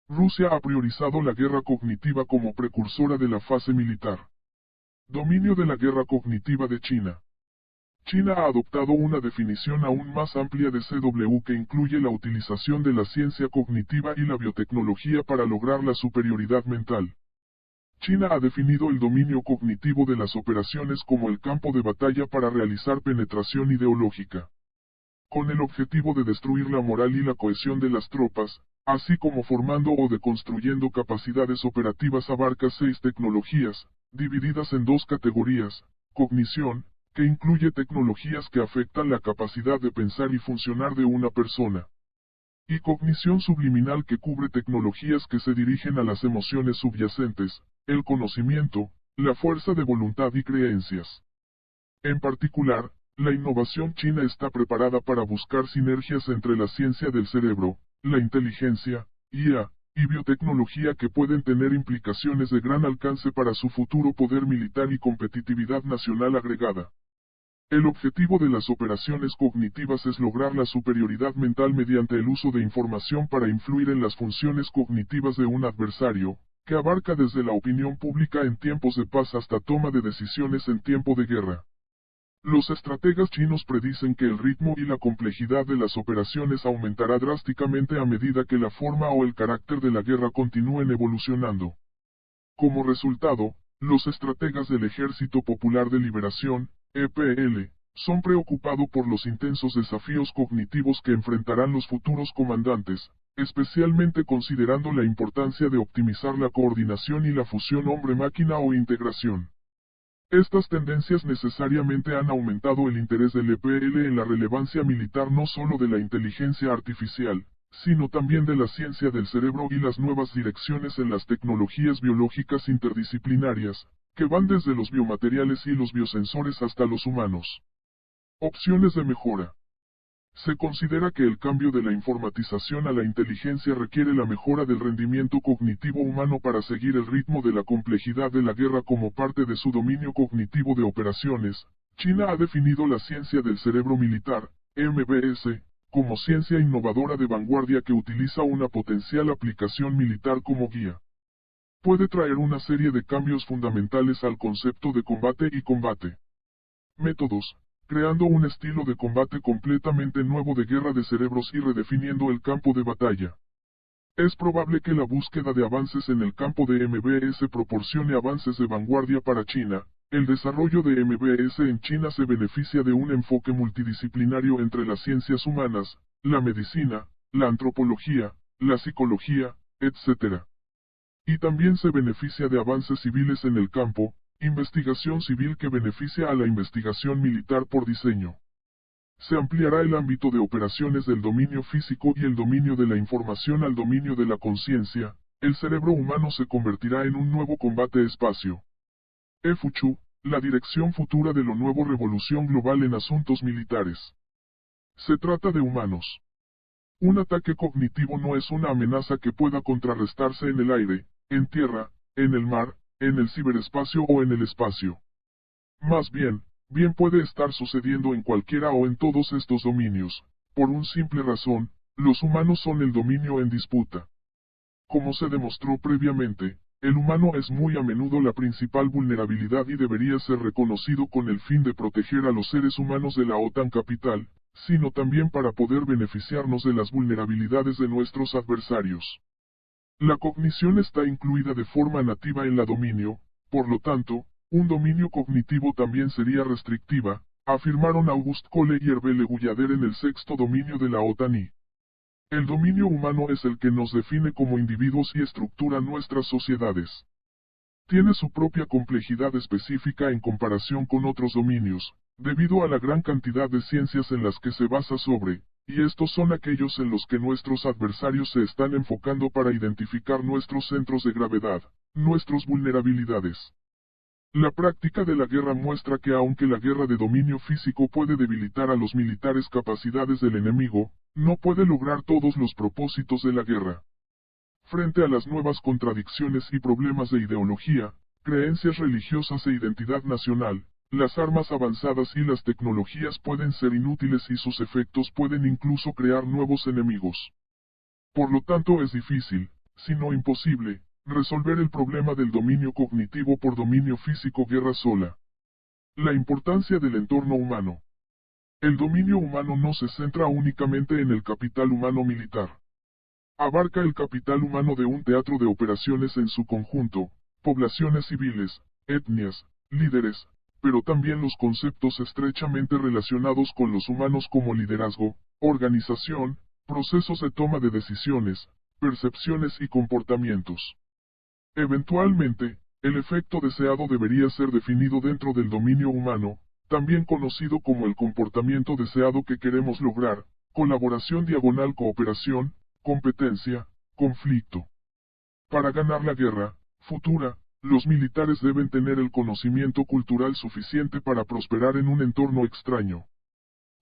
Rusia ha priorizado la guerra cognitiva como precursora de la fase militar. Dominio de la guerra cognitiva de China. China ha adoptado una definición aún más amplia de CW que incluye la utilización de la ciencia cognitiva y la biotecnología para lograr la superioridad mental. China ha definido el dominio cognitivo de las operaciones como el campo de batalla para realizar penetración ideológica. Con el objetivo de destruir la moral y la cohesión de las tropas, así como formando o deconstruyendo capacidades operativas abarca 6 tecnologías, divididas en 2 categorías, cognición, que incluye tecnologías que afectan la capacidad de pensar y funcionar de una persona. Y cognición subliminal que cubre tecnologías que se dirigen a las emociones subyacentes, el conocimiento, la fuerza de voluntad y creencias. En particular, la innovación china está preparada para buscar sinergias entre la ciencia del cerebro, la inteligencia, IA, y biotecnología que pueden tener implicaciones de gran alcance para su futuro poder militar y competitividad nacional agregada. El objetivo de las operaciones cognitivas es lograr la superioridad mental mediante el uso de información para influir en las funciones cognitivas de un adversario, que abarca desde la opinión pública en tiempos de paz hasta toma de decisiones en tiempo de guerra. Los estrategas chinos predicen que el ritmo y la complejidad de las operaciones aumentará drásticamente a medida que la forma o el carácter de la guerra continúen evolucionando. Como resultado, los estrategas del Ejército Popular de Liberación, EPL, son preocupados por los intensos desafíos cognitivos que enfrentarán los futuros comandantes, especialmente considerando la importancia de optimizar la coordinación y la fusión hombre-máquina o integración. Estas tendencias necesariamente han aumentado el interés del EPL en la relevancia militar no solo de la inteligencia artificial, sino también de la ciencia del cerebro y las nuevas direcciones en las tecnologías biológicas interdisciplinarias, que van desde los biomateriales y los biosensores hasta los humanos. Opciones de mejora. Se considera que el cambio de la informatización a la inteligencia requiere la mejora del rendimiento cognitivo humano para seguir el ritmo de la complejidad de la guerra como parte de su dominio cognitivo de operaciones. China ha definido la ciencia del cerebro militar, MBS, como ciencia innovadora de vanguardia que utiliza una potencial aplicación militar como guía. Puede traer una serie de cambios fundamentales al concepto de combate y combate. Métodos, creando un estilo de combate completamente nuevo de guerra de cerebros y redefiniendo el campo de batalla. Es probable que la búsqueda de avances en el campo de MBS proporcione avances de vanguardia para China. El desarrollo de MBS en China se beneficia de un enfoque multidisciplinario entre las ciencias humanas, la medicina, la antropología, la psicología, etc. Y también se beneficia de avances civiles en el campo, investigación civil que beneficia a la investigación militar por diseño. Se ampliará el ámbito de operaciones del dominio físico y el dominio de la información al dominio de la conciencia. El cerebro humano se convertirá en un nuevo combate espacio. Fuchu, la dirección futura de lo nuevo revolución global en asuntos militares. Se trata de humanos. Un ataque cognitivo no es una amenaza que pueda contrarrestarse en el aire, en tierra, en el mar, en el ciberespacio o en el espacio. Más bien puede estar sucediendo en cualquiera o en todos estos dominios, por una simple razón, los humanos son el dominio en disputa. Como se demostró previamente, el humano es muy a menudo la principal vulnerabilidad y debería ser reconocido con el fin de proteger a los seres humanos de la OTAN capital, sino también para poder beneficiarnos de las vulnerabilidades de nuestros adversarios. La cognición está incluida de forma nativa en la dominio, por lo tanto, un dominio cognitivo también sería restrictiva, afirmaron Auguste Cole y Hervé Le Guyader en el sexto dominio de la OTAN. El dominio humano es el que nos define como individuos y estructura nuestras sociedades. Tiene su propia complejidad específica en comparación con otros dominios, debido a la gran cantidad de ciencias en las que se basa sobre, y estos son aquellos en los que nuestros adversarios se están enfocando para identificar nuestros centros de gravedad, nuestras vulnerabilidades. La práctica de la guerra muestra que aunque la guerra de dominio físico puede debilitar a los militares capacidades del enemigo, no puede lograr todos los propósitos de la guerra. Frente a las nuevas contradicciones y problemas de ideología, creencias religiosas e identidad nacional, las armas avanzadas y las tecnologías pueden ser inútiles y sus efectos pueden incluso crear nuevos enemigos. Por lo tanto es difícil, si no imposible, resolver el problema del dominio cognitivo por dominio físico guerra sola. La importancia del entorno humano. El dominio humano no se centra únicamente en el capital humano militar. Abarca el capital humano de un teatro de operaciones en su conjunto, poblaciones civiles, etnias, líderes, pero también los conceptos estrechamente relacionados con los humanos como liderazgo, organización, procesos de toma de decisiones, percepciones y comportamientos. Eventualmente, el efecto deseado debería ser definido dentro del dominio humano, también conocido como el comportamiento deseado que queremos lograr, colaboración/cooperación, competencia, conflicto. Para ganar la guerra futura, los militares deben tener el conocimiento cultural suficiente para prosperar en un entorno extraño.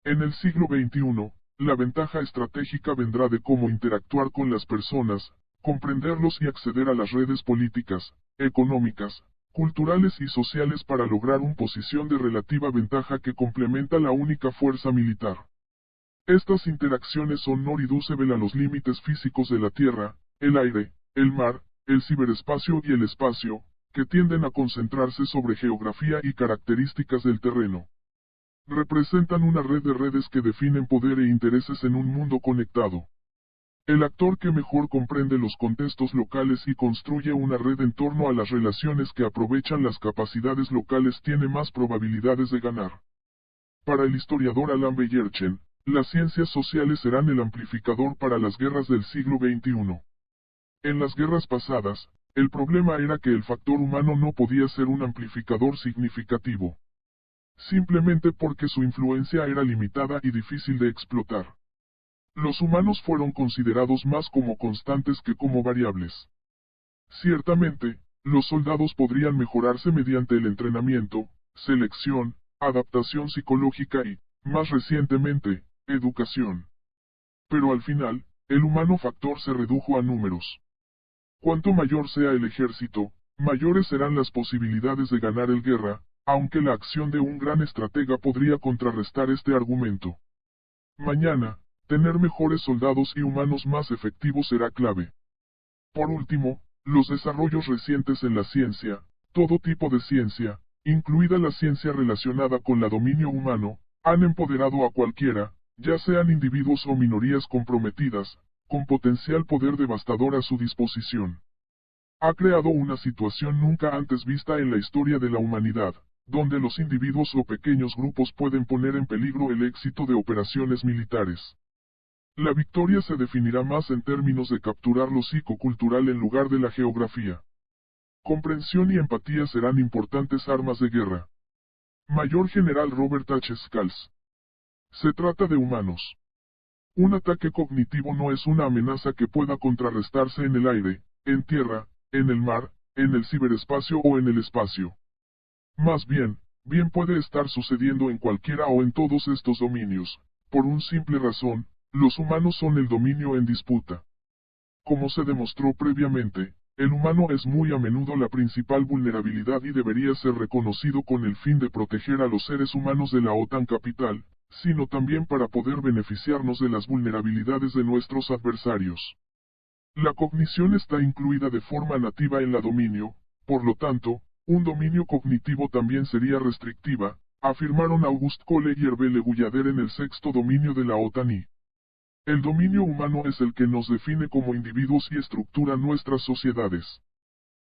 En el siglo XXI, la ventaja estratégica vendrá de cómo interactuar con las personas, comprenderlos y acceder a las redes políticas, económicas, culturales y sociales para lograr una posición de relativa ventaja que complementa la única fuerza militar. Estas interacciones son no reducibles a los límites físicos de la Tierra, el aire, el mar, el ciberespacio y el espacio, que tienden a concentrarse sobre geografía y características del terreno. Representan una red de redes que definen poder e intereses en un mundo conectado. El actor que mejor comprende los contextos locales y construye una red en torno a las relaciones que aprovechan las capacidades locales tiene más probabilidades de ganar. Para el historiador Alan Beyerchen, las ciencias sociales serán el amplificador para las guerras del siglo XXI. En las guerras pasadas, el problema era que el factor humano no podía ser un amplificador significativo. Simplemente porque su influencia era limitada y difícil de explotar. Los humanos fueron considerados más como constantes que como variables. Ciertamente, los soldados podrían mejorarse mediante el entrenamiento, selección, adaptación psicológica y, más recientemente, educación. Pero al final, el humano factor se redujo a números. Cuanto mayor sea el ejército, mayores serán las posibilidades de ganar el guerra, aunque la acción de un gran estratega podría contrarrestar este argumento. Mañana, tener mejores soldados y humanos más efectivos será clave. Por último, los desarrollos recientes en la ciencia, todo tipo de ciencia, incluida la ciencia relacionada con el dominio humano, han empoderado a cualquiera, ya sean individuos o minorías comprometidas, con potencial poder devastador a su disposición. Ha creado una situación nunca antes vista en la historia de la humanidad, donde los individuos o pequeños grupos pueden poner en peligro el éxito de operaciones militares. La victoria se definirá más en términos de capturar lo psicocultural en lugar de la geografía. Comprensión y empatía serán importantes armas de guerra. Mayor General Robert H. Scalz. Se trata de humanos. Un ataque cognitivo no es una amenaza que pueda contrarrestarse en el aire, en tierra, en el mar, en el ciberespacio o en el espacio. Más bien puede estar sucediendo en cualquiera o en todos estos dominios, por una simple razón, los humanos son el dominio en disputa. Como se demostró previamente, el humano es muy a menudo la principal vulnerabilidad y debería ser reconocido con el fin de proteger a los seres humanos de la OTAN capital, sino también para poder beneficiarnos de las vulnerabilidades de nuestros adversarios. La cognición está incluida de forma nativa en la dominio, por lo tanto, un dominio cognitivo también sería restrictiva, afirmaron Auguste Cole y Hervé Le Guyader en el sexto dominio de la OTAN y el dominio humano es el que nos define como individuos y estructura nuestras sociedades.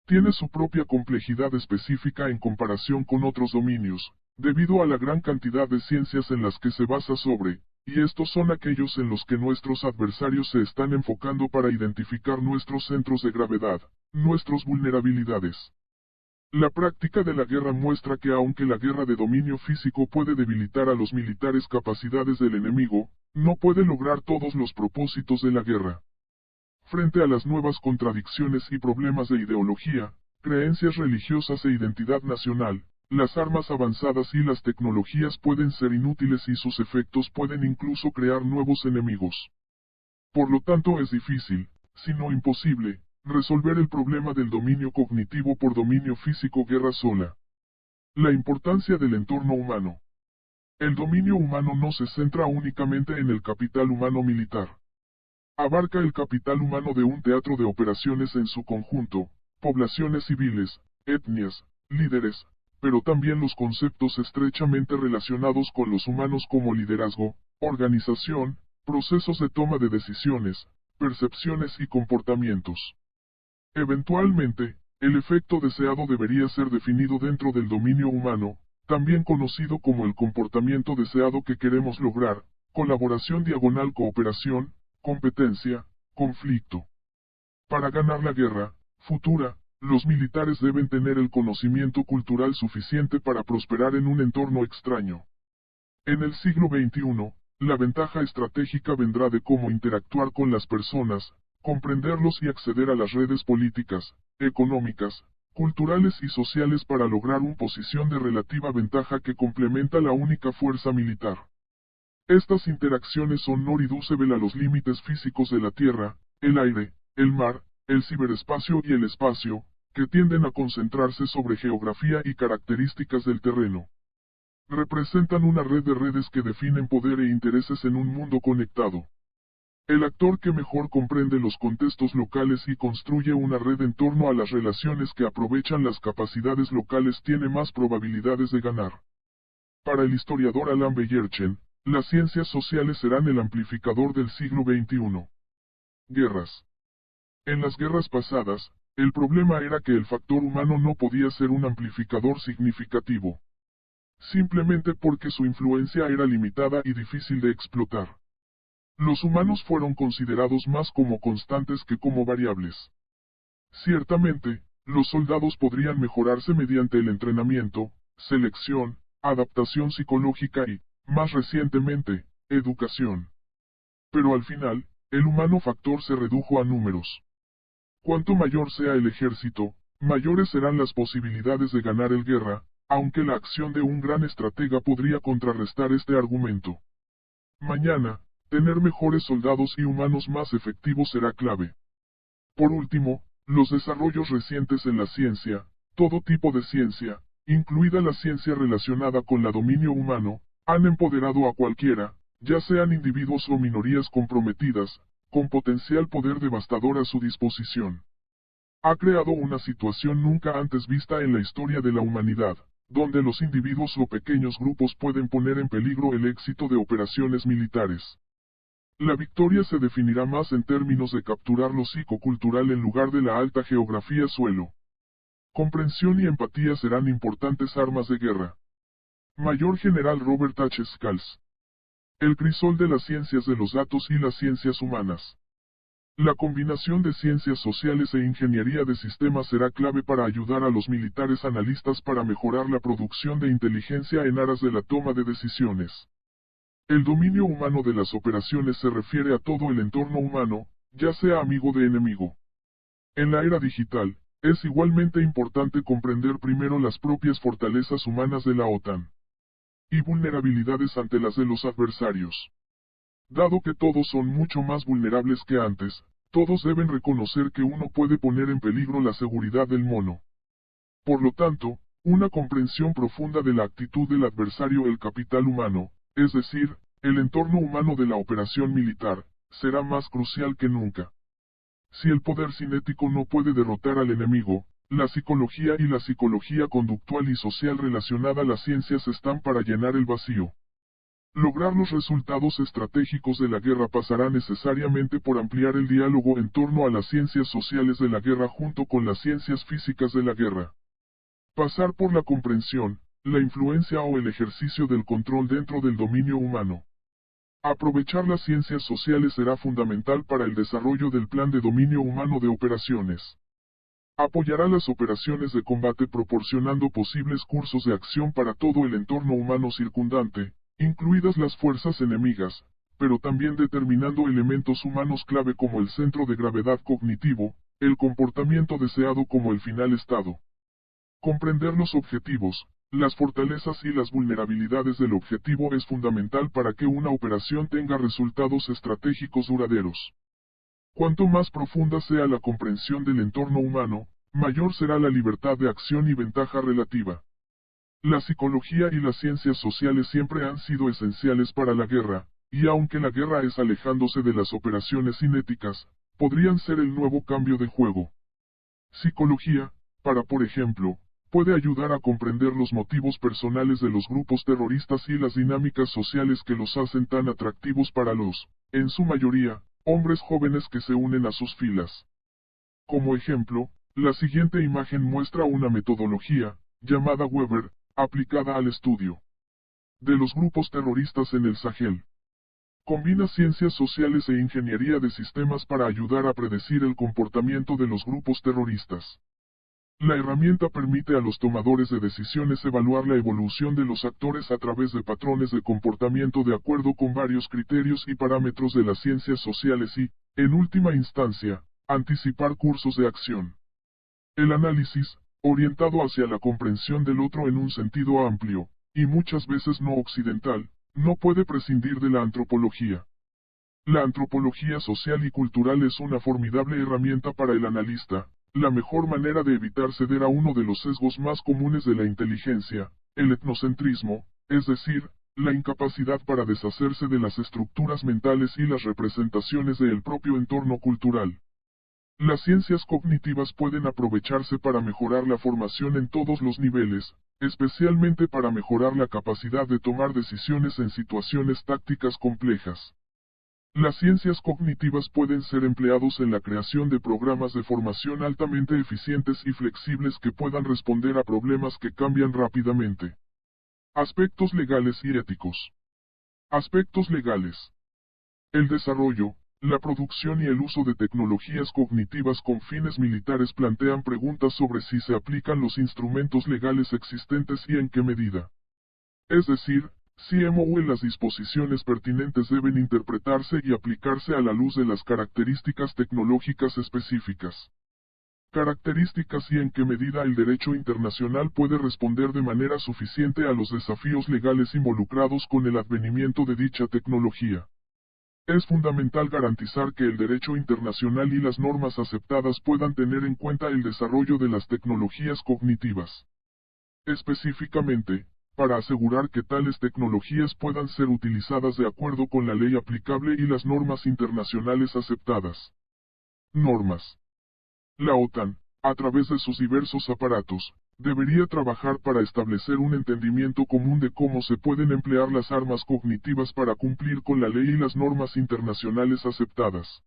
Tiene su propia complejidad específica en comparación con otros dominios, debido a la gran cantidad de ciencias en las que se basa sobre, y estos son aquellos en los que nuestros adversarios se están enfocando para identificar nuestros centros de gravedad, nuestras vulnerabilidades. La práctica de la guerra muestra que aunque la guerra de dominio físico puede debilitar a los militares capacidades del enemigo, no puede lograr todos los propósitos de la guerra. Frente a las nuevas contradicciones y problemas de ideología, creencias religiosas e identidad nacional, las armas avanzadas y las tecnologías pueden ser inútiles y sus efectos pueden incluso crear nuevos enemigos. Por lo tanto es difícil, si no imposible, resolver el problema del dominio cognitivo por dominio físico guerra sola. La importancia del entorno humano. El dominio humano no se centra únicamente en el capital humano militar. Abarca el capital humano de un teatro de operaciones en su conjunto, poblaciones civiles, etnias, líderes, pero también los conceptos estrechamente relacionados con los humanos como liderazgo, organización, procesos de toma de decisiones, percepciones y comportamientos. Eventualmente, el efecto deseado debería ser definido dentro del dominio humano, también conocido como el comportamiento deseado que queremos lograr, colaboración diagonal cooperación, competencia, conflicto. Para ganar la guerra futura, los militares deben tener el conocimiento cultural suficiente para prosperar en un entorno extraño. En el siglo XXI, la ventaja estratégica vendrá de cómo interactuar con las personas, comprenderlos y acceder a las redes políticas, económicas, culturales y sociales para lograr una posición de relativa ventaja que complementa la única fuerza militar. Estas interacciones son no reducibles a los límites físicos de la Tierra, el aire, el mar, el ciberespacio y el espacio, que tienden a concentrarse sobre geografía y características del terreno. Representan una red de redes que definen poder e intereses en un mundo conectado. El actor que mejor comprende los contextos locales y construye una red en torno a las relaciones que aprovechan las capacidades locales tiene más probabilidades de ganar. Para el historiador Alan Beyerchen, las ciencias sociales serán el amplificador del siglo XXI. Guerras. En las guerras pasadas, el problema era que el factor humano no podía ser un amplificador significativo. Simplemente porque su influencia era limitada y difícil de explotar. Los humanos fueron considerados más como constantes que como variables. Ciertamente, los soldados podrían mejorarse mediante el entrenamiento, selección, adaptación psicológica y, más recientemente, educación. Pero al final, el humano factor se redujo a números. Cuanto mayor sea el ejército, mayores serán las posibilidades de ganar el guerra, aunque la acción de un gran estratega podría contrarrestar este argumento. Mañana, tener mejores soldados y humanos más efectivos será clave. Por último, los desarrollos recientes en la ciencia, todo tipo de ciencia, incluida la ciencia relacionada con el dominio humano, han empoderado a cualquiera, ya sean individuos o minorías comprometidas, con potencial poder devastador a su disposición. Ha creado una situación nunca antes vista en la historia de la humanidad, donde los individuos o pequeños grupos pueden poner en peligro el éxito de operaciones militares. La victoria se definirá más en términos de capturar lo psicocultural en lugar de la alta geografía suelo. Comprensión y empatía serán importantes armas de guerra. Mayor General Robert H. Scalz. El crisol de las ciencias de los datos y las ciencias humanas. La combinación de ciencias sociales e ingeniería de sistemas será clave para ayudar a los militares analistas para mejorar la producción de inteligencia en aras de la toma de decisiones. El dominio humano de las operaciones se refiere a todo el entorno humano, ya sea amigo de enemigo. En la era digital, es igualmente importante comprender primero las propias fortalezas humanas de la OTAN y vulnerabilidades ante las de los adversarios. Dado que todos son mucho más vulnerables que antes, todos deben reconocer que uno puede poner en peligro la seguridad del mono. Por lo tanto, una comprensión profunda de la actitud del adversario, el capital humano, es decir, el entorno humano de la operación militar, será más crucial que nunca. Si el poder cinético no puede derrotar al enemigo, la psicología y la psicología conductual y social relacionada a las ciencias están para llenar el vacío. Lograr los resultados estratégicos de la guerra pasará necesariamente por ampliar el diálogo en torno a las ciencias sociales de la guerra junto con las ciencias físicas de la guerra. Pasar por la comprensión, la influencia o el ejercicio del control dentro del dominio humano. Aprovechar las ciencias sociales será fundamental para el desarrollo del plan de dominio humano de operaciones. Apoyará las operaciones de combate proporcionando posibles cursos de acción para todo el entorno humano circundante, incluidas las fuerzas enemigas, pero también determinando elementos humanos clave como el centro de gravedad cognitivo, el comportamiento deseado como el final estado. Comprender los objetivos, las fortalezas y las vulnerabilidades del objetivo es fundamental para que una operación tenga resultados estratégicos duraderos. Cuanto más profunda sea la comprensión del entorno humano, mayor será la libertad de acción y ventaja relativa. La psicología y las ciencias sociales siempre han sido esenciales para la guerra, y aunque la guerra es alejándose de las operaciones cinéticas, podrían ser el nuevo cambio de juego. Psicología, por ejemplo, puede ayudar a comprender los motivos personales de los grupos terroristas y las dinámicas sociales que los hacen tan atractivos para los, en su mayoría, hombres jóvenes que se unen a sus filas. Como ejemplo, la siguiente imagen muestra una metodología, llamada Weber, aplicada al estudio de los grupos terroristas en el Sahel. Combina ciencias sociales e ingeniería de sistemas para ayudar a predecir el comportamiento de los grupos terroristas. La herramienta permite a los tomadores de decisiones evaluar la evolución de los actores a través de patrones de comportamiento de acuerdo con varios criterios y parámetros de las ciencias sociales y, en última instancia, anticipar cursos de acción. El análisis, orientado hacia la comprensión del otro en un sentido amplio, y muchas veces no occidental, no puede prescindir de la antropología. La antropología social y cultural es una formidable herramienta para el analista, la mejor manera de evitar ceder a uno de los sesgos más comunes de la inteligencia, el etnocentrismo, es decir, la incapacidad para deshacerse de las estructuras mentales y las representaciones del propio entorno cultural. Las ciencias cognitivas pueden aprovecharse para mejorar la formación en todos los niveles, especialmente para mejorar la capacidad de tomar decisiones en situaciones tácticas complejas. Las ciencias cognitivas pueden ser empleados en la creación de programas de formación altamente eficientes y flexibles que puedan responder a problemas que cambian rápidamente. Aspectos legales y éticos. Aspectos legales. El desarrollo, la producción y el uso de tecnologías cognitivas con fines militares plantean preguntas sobre si se aplican los instrumentos legales existentes y en qué medida. Es decir, si las disposiciones pertinentes deben interpretarse y aplicarse a la luz de las características tecnológicas específicas. Características y en qué medida el derecho internacional puede responder de manera suficiente a los desafíos legales involucrados con el advenimiento de dicha tecnología. Es fundamental garantizar que el derecho internacional y las normas aceptadas puedan tener en cuenta el desarrollo de las tecnologías cognitivas. Específicamente, para asegurar que tales tecnologías puedan ser utilizadas de acuerdo con la ley aplicable y las normas internacionales aceptadas. Normas. La OTAN, a través de sus diversos aparatos, debería trabajar para establecer un entendimiento común de cómo se pueden emplear las armas cognitivas para cumplir con la ley y las normas internacionales aceptadas.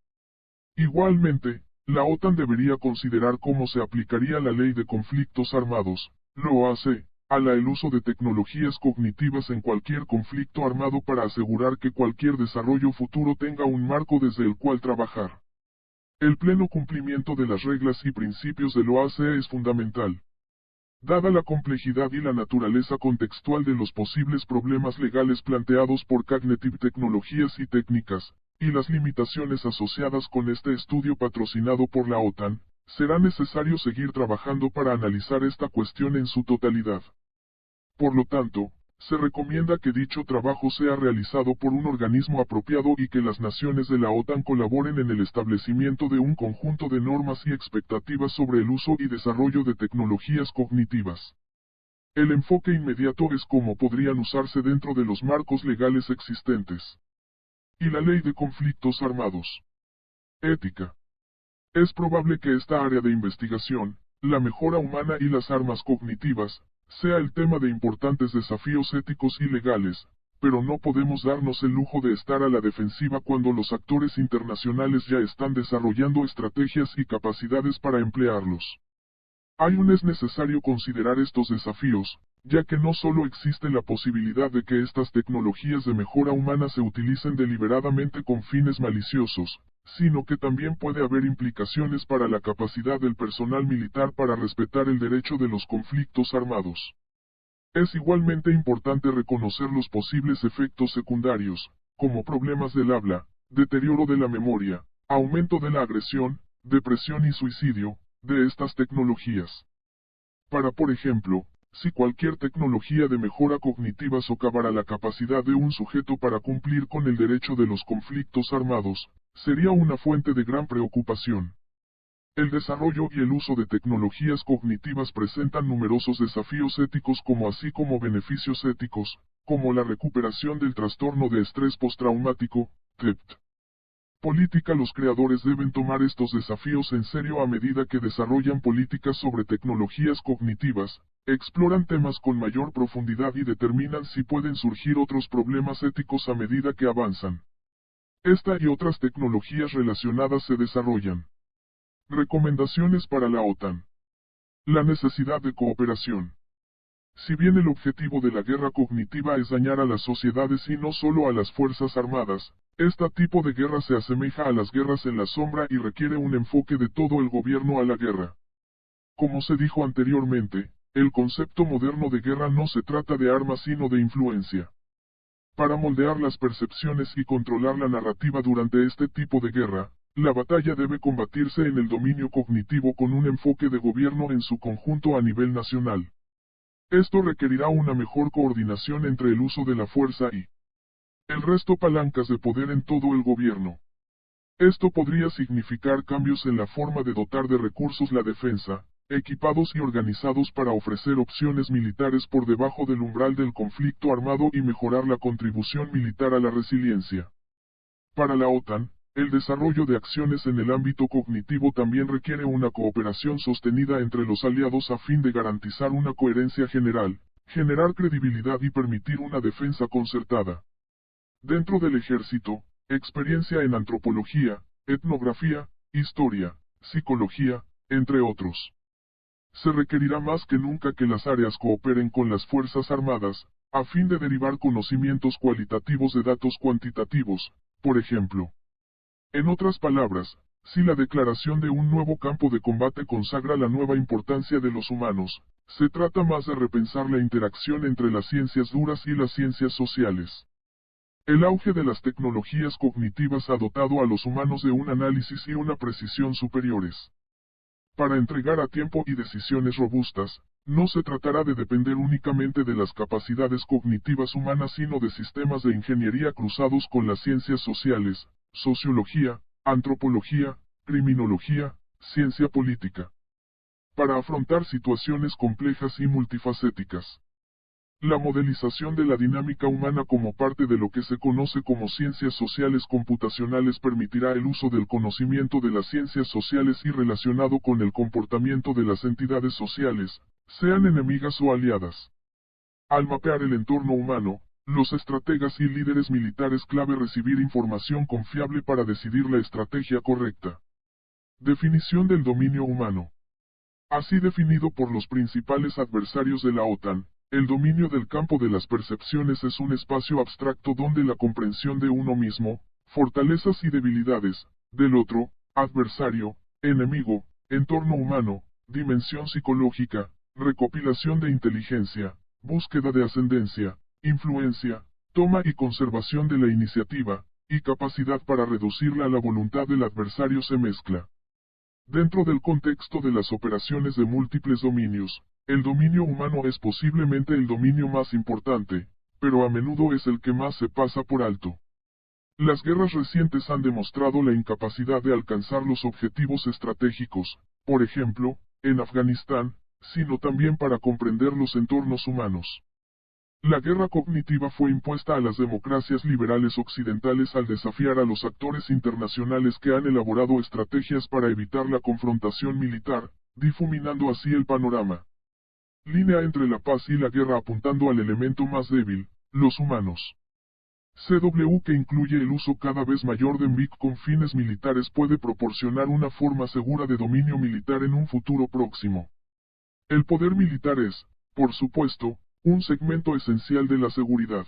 Igualmente, la OTAN debería considerar cómo se aplicaría la ley de conflictos armados, lo hace, el uso de tecnologías cognitivas en cualquier conflicto armado para asegurar que cualquier desarrollo futuro tenga un marco desde el cual trabajar. El pleno cumplimiento de las reglas y principios del OACE es fundamental. Dada la complejidad y la naturaleza contextual de los posibles problemas legales planteados por Cognitive Tecnologías y Técnicas, y las limitaciones asociadas con este estudio patrocinado por la OTAN, será necesario seguir trabajando para analizar esta cuestión en su totalidad. Por lo tanto, se recomienda que dicho trabajo sea realizado por un organismo apropiado y que las naciones de la OTAN colaboren en el establecimiento de un conjunto de normas y expectativas sobre el uso y desarrollo de tecnologías cognitivas. El enfoque inmediato es cómo podrían usarse dentro de los marcos legales existentes. Y la ley de conflictos armados. Ética. Es probable que esta área de investigación, la mejora humana y las armas cognitivas, sea el tema de importantes desafíos éticos y legales, pero no podemos darnos el lujo de estar a la defensiva cuando los actores internacionales ya están desarrollando estrategias y capacidades para emplearlos. Es necesario considerar estos desafíos, ya que no solo existe la posibilidad de que estas tecnologías de mejora humana se utilicen deliberadamente con fines maliciosos, sino que también puede haber implicaciones para la capacidad del personal militar para respetar el derecho de los conflictos armados. Es igualmente importante reconocer los posibles efectos secundarios, como problemas del habla, deterioro de la memoria, aumento de la agresión, depresión y suicidio, de estas tecnologías. Por ejemplo, si cualquier tecnología de mejora cognitiva socavara la capacidad de un sujeto para cumplir con el derecho de los conflictos armados, sería una fuente de gran preocupación. El desarrollo y el uso de tecnologías cognitivas presentan numerosos desafíos éticos así como beneficios éticos, como la recuperación del trastorno de estrés postraumático, TEPT. Política. Los creadores deben tomar estos desafíos en serio a medida que desarrollan políticas sobre tecnologías cognitivas, exploran temas con mayor profundidad y determinan si pueden surgir otros problemas éticos a medida que avanzan. Esta y otras tecnologías relacionadas se desarrollan. Recomendaciones para la OTAN. La necesidad de cooperación. Si bien el objetivo de la guerra cognitiva es dañar a las sociedades y no solo a las fuerzas armadas, este tipo de guerra se asemeja a las guerras en la sombra y requiere un enfoque de todo el gobierno a la guerra. Como se dijo anteriormente, el concepto moderno de guerra no se trata de armas sino de influencia. Para moldear las percepciones y controlar la narrativa durante este tipo de guerra, la batalla debe combatirse en el dominio cognitivo con un enfoque de gobierno en su conjunto a nivel nacional. Esto requerirá una mejor coordinación entre el uso de la fuerza y el resto palancas de poder en todo el gobierno. Esto podría significar cambios en la forma de dotar de recursos la defensa, equipados y organizados para ofrecer opciones militares por debajo del umbral del conflicto armado y mejorar la contribución militar a la resiliencia. Para la OTAN, el desarrollo de acciones en el ámbito cognitivo también requiere una cooperación sostenida entre los aliados a fin de garantizar una coherencia general, generar credibilidad y permitir una defensa concertada. Dentro del ejército, experiencia en antropología, etnografía, historia, psicología, entre otros. Se requerirá más que nunca que las áreas cooperen con las Fuerzas Armadas, a fin de derivar conocimientos cualitativos de datos cuantitativos, por ejemplo. En otras palabras, si la declaración de un nuevo campo de combate consagra la nueva importancia de los humanos, se trata más de repensar la interacción entre las ciencias duras y las ciencias sociales. El auge de las tecnologías cognitivas ha dotado a los humanos de un análisis y una precisión superiores. Para entregar a tiempo y decisiones robustas, no se tratará de depender únicamente de las capacidades cognitivas humanas sino de sistemas de ingeniería cruzados con las ciencias sociales, sociología, antropología, criminología, ciencia política. Para afrontar situaciones complejas y multifacéticas. La modelización de la dinámica humana como parte de lo que se conoce como ciencias sociales computacionales permitirá el uso del conocimiento de las ciencias sociales y relacionado con el comportamiento de las entidades sociales, sean enemigas o aliadas. Al mapear el entorno humano, los estrategas y líderes militares clave recibir información confiable para decidir la estrategia correcta. Definición del dominio humano. Así definido por los principales adversarios de la OTAN, el dominio del campo de las percepciones es un espacio abstracto donde la comprensión de uno mismo, fortalezas y debilidades, del otro, adversario, enemigo, entorno humano, dimensión psicológica, recopilación de inteligencia, búsqueda de ascendencia, influencia, toma y conservación de la iniciativa, y capacidad para reducirla a la voluntad del adversario se mezcla. Dentro del contexto de las operaciones de múltiples dominios, el dominio humano es posiblemente el dominio más importante, pero a menudo es el que más se pasa por alto. Las guerras recientes han demostrado la incapacidad de alcanzar los objetivos estratégicos, por ejemplo, en Afganistán, sino también para comprender los entornos humanos. La guerra cognitiva fue impuesta a las democracias liberales occidentales al desafiar a los actores internacionales que han elaborado estrategias para evitar la confrontación militar, difuminando así el panorama. Línea entre la paz y la guerra apuntando al elemento más débil, los humanos. CW que incluye el uso cada vez mayor de MIC con fines militares puede proporcionar una forma segura de dominio militar en un futuro próximo. El poder militar es, por supuesto, un segmento esencial de la seguridad.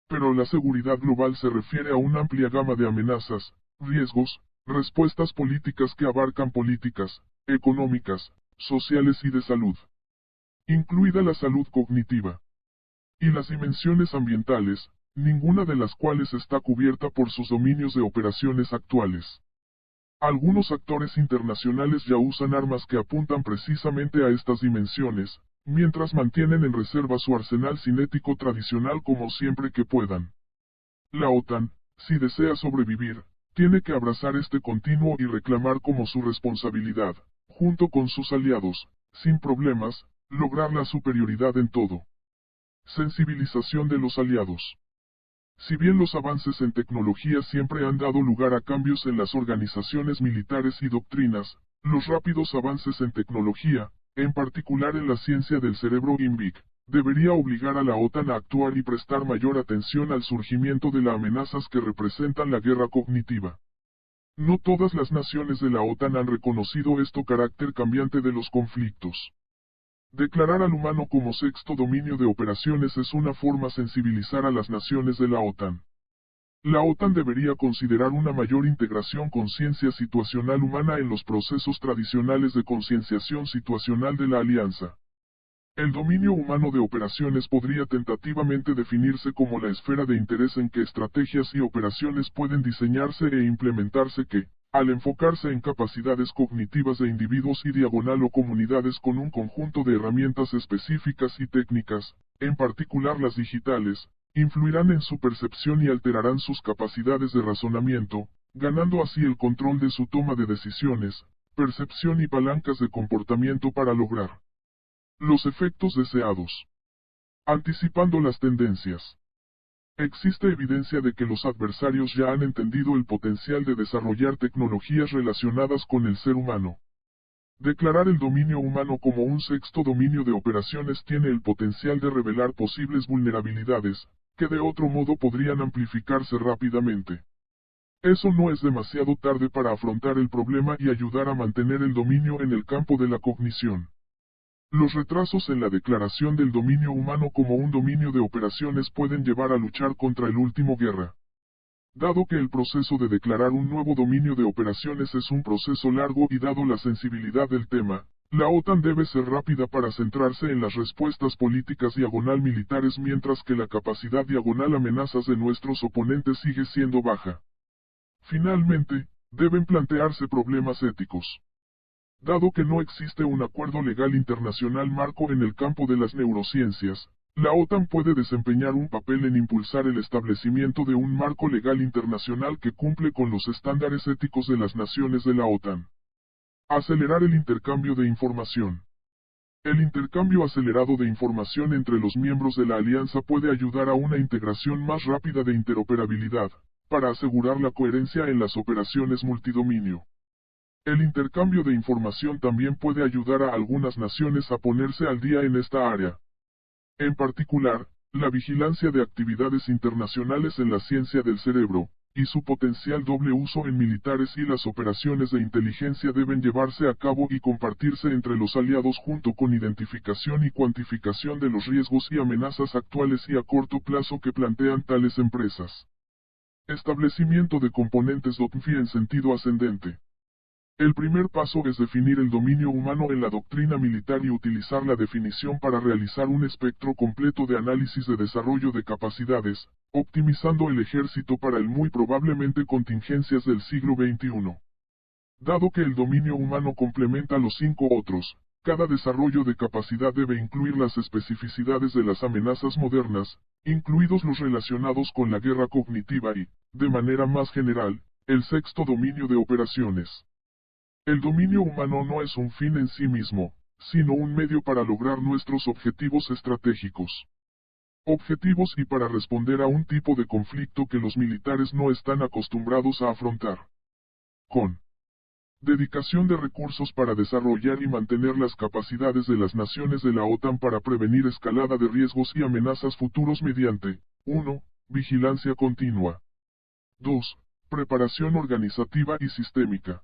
Pero la seguridad global se refiere a una amplia gama de amenazas, riesgos, respuestas políticas que abarcan políticas, económicas, sociales y de salud. Incluida la salud cognitiva. Y las dimensiones ambientales, ninguna de las cuales está cubierta por sus dominios de operaciones actuales. Algunos actores internacionales ya usan armas que apuntan precisamente a estas dimensiones, mientras mantienen en reserva su arsenal cinético tradicional como siempre que puedan. La OTAN, si desea sobrevivir, tiene que abrazar este continuo y reclamar como su responsabilidad, junto con sus aliados, sin problemas, lograr la superioridad en todo. Sensibilización de los aliados. Si bien los avances en tecnología siempre han dado lugar a cambios en las organizaciones militares y doctrinas, los rápidos avances en tecnología, en particular en la ciencia del cerebro INVIC, debería obligar a la OTAN a actuar y prestar mayor atención al surgimiento de las amenazas que representan la guerra cognitiva. No todas las naciones de la OTAN han reconocido este carácter cambiante de los conflictos. Declarar al humano como sexto dominio de operaciones es una forma de sensibilizar a las naciones de la OTAN. La OTAN debería considerar una mayor integración conciencia situacional humana en los procesos tradicionales de concienciación situacional de la alianza. El dominio humano de operaciones podría tentativamente definirse como la esfera de interés en que estrategias y operaciones pueden diseñarse e implementarse que, al enfocarse en capacidades cognitivas de individuos y diagonal o comunidades con un conjunto de herramientas específicas y técnicas, en particular las digitales, influirán en su percepción y alterarán sus capacidades de razonamiento, ganando así el control de su toma de decisiones, percepción y palancas de comportamiento para lograr los efectos deseados. Anticipando las tendencias. Existe evidencia de que los adversarios ya han entendido el potencial de desarrollar tecnologías relacionadas con el ser humano. Declarar el dominio humano como un sexto dominio de operaciones tiene el potencial de revelar posibles vulnerabilidades, que de otro modo podrían amplificarse rápidamente. Eso no es demasiado tarde para afrontar el problema y ayudar a mantener el dominio en el campo de la cognición. Los retrasos en la declaración del dominio humano como un dominio de operaciones pueden llevar a luchar contra el último guerra. Dado que el proceso de declarar un nuevo dominio de operaciones es un proceso largo y dado la sensibilidad del tema, la OTAN debe ser rápida para centrarse en las respuestas políticas diagonal militares mientras que la capacidad diagonal amenazas de nuestros oponentes sigue siendo baja. Finalmente, deben plantearse problemas éticos. Dado que no existe un acuerdo legal internacional marco en el campo de las neurociencias, la OTAN puede desempeñar un papel en impulsar el establecimiento de un marco legal internacional que cumple con los estándares éticos de las naciones de la OTAN. Acelerar el intercambio de información. El intercambio acelerado de información entre los miembros de la alianza puede ayudar a una integración más rápida de interoperabilidad, para asegurar la coherencia en las operaciones multidominio. El intercambio de información también puede ayudar a algunas naciones a ponerse al día en esta área. En particular, la vigilancia de actividades internacionales en la ciencia del cerebro, y su potencial doble uso en militares y las operaciones de inteligencia deben llevarse a cabo y compartirse entre los aliados junto con identificación y cuantificación de los riesgos y amenazas actuales y a corto plazo que plantean tales empresas. Establecimiento de componentes DOTMFI en sentido ascendente. El primer paso es definir el dominio humano en la doctrina militar y utilizar la definición para realizar un espectro completo de análisis de desarrollo de capacidades, optimizando el ejército para el muy probablemente contingencias del siglo XXI. Dado que el dominio humano complementa los 5 otros, cada desarrollo de capacidad debe incluir las especificidades de las amenazas modernas, incluidos los relacionados con la guerra cognitiva y, de manera más general, el sexto dominio de operaciones. El dominio humano no es un fin en sí mismo, sino un medio para lograr nuestros objetivos estratégicos. Objetivos y para responder a un tipo de conflicto que los militares no están acostumbrados a afrontar. Con dedicación de recursos para desarrollar y mantener las capacidades de las naciones de la OTAN para prevenir escalada de riesgos y amenazas futuros mediante 1. Vigilancia continua. 2. Preparación organizativa y sistémica.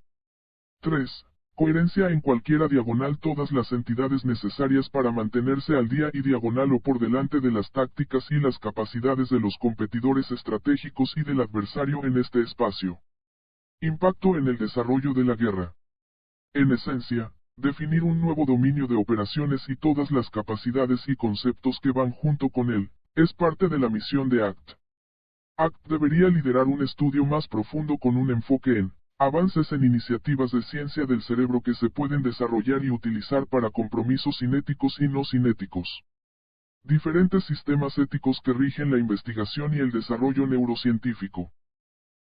3. Coherencia en cualquiera diagonal todas las entidades necesarias para mantenerse al día y diagonal o por delante de las tácticas y las capacidades de los competidores estratégicos y del adversario en este espacio. Impacto en el desarrollo de la guerra. En esencia, definir un nuevo dominio de operaciones y todas las capacidades y conceptos que van junto con él, es parte de la misión de ACT. ACT debería liderar un estudio más profundo con un enfoque en avances en iniciativas de ciencia del cerebro que se pueden desarrollar y utilizar para compromisos cinéticos y no cinéticos. Diferentes sistemas éticos que rigen la investigación y el desarrollo neurocientífico.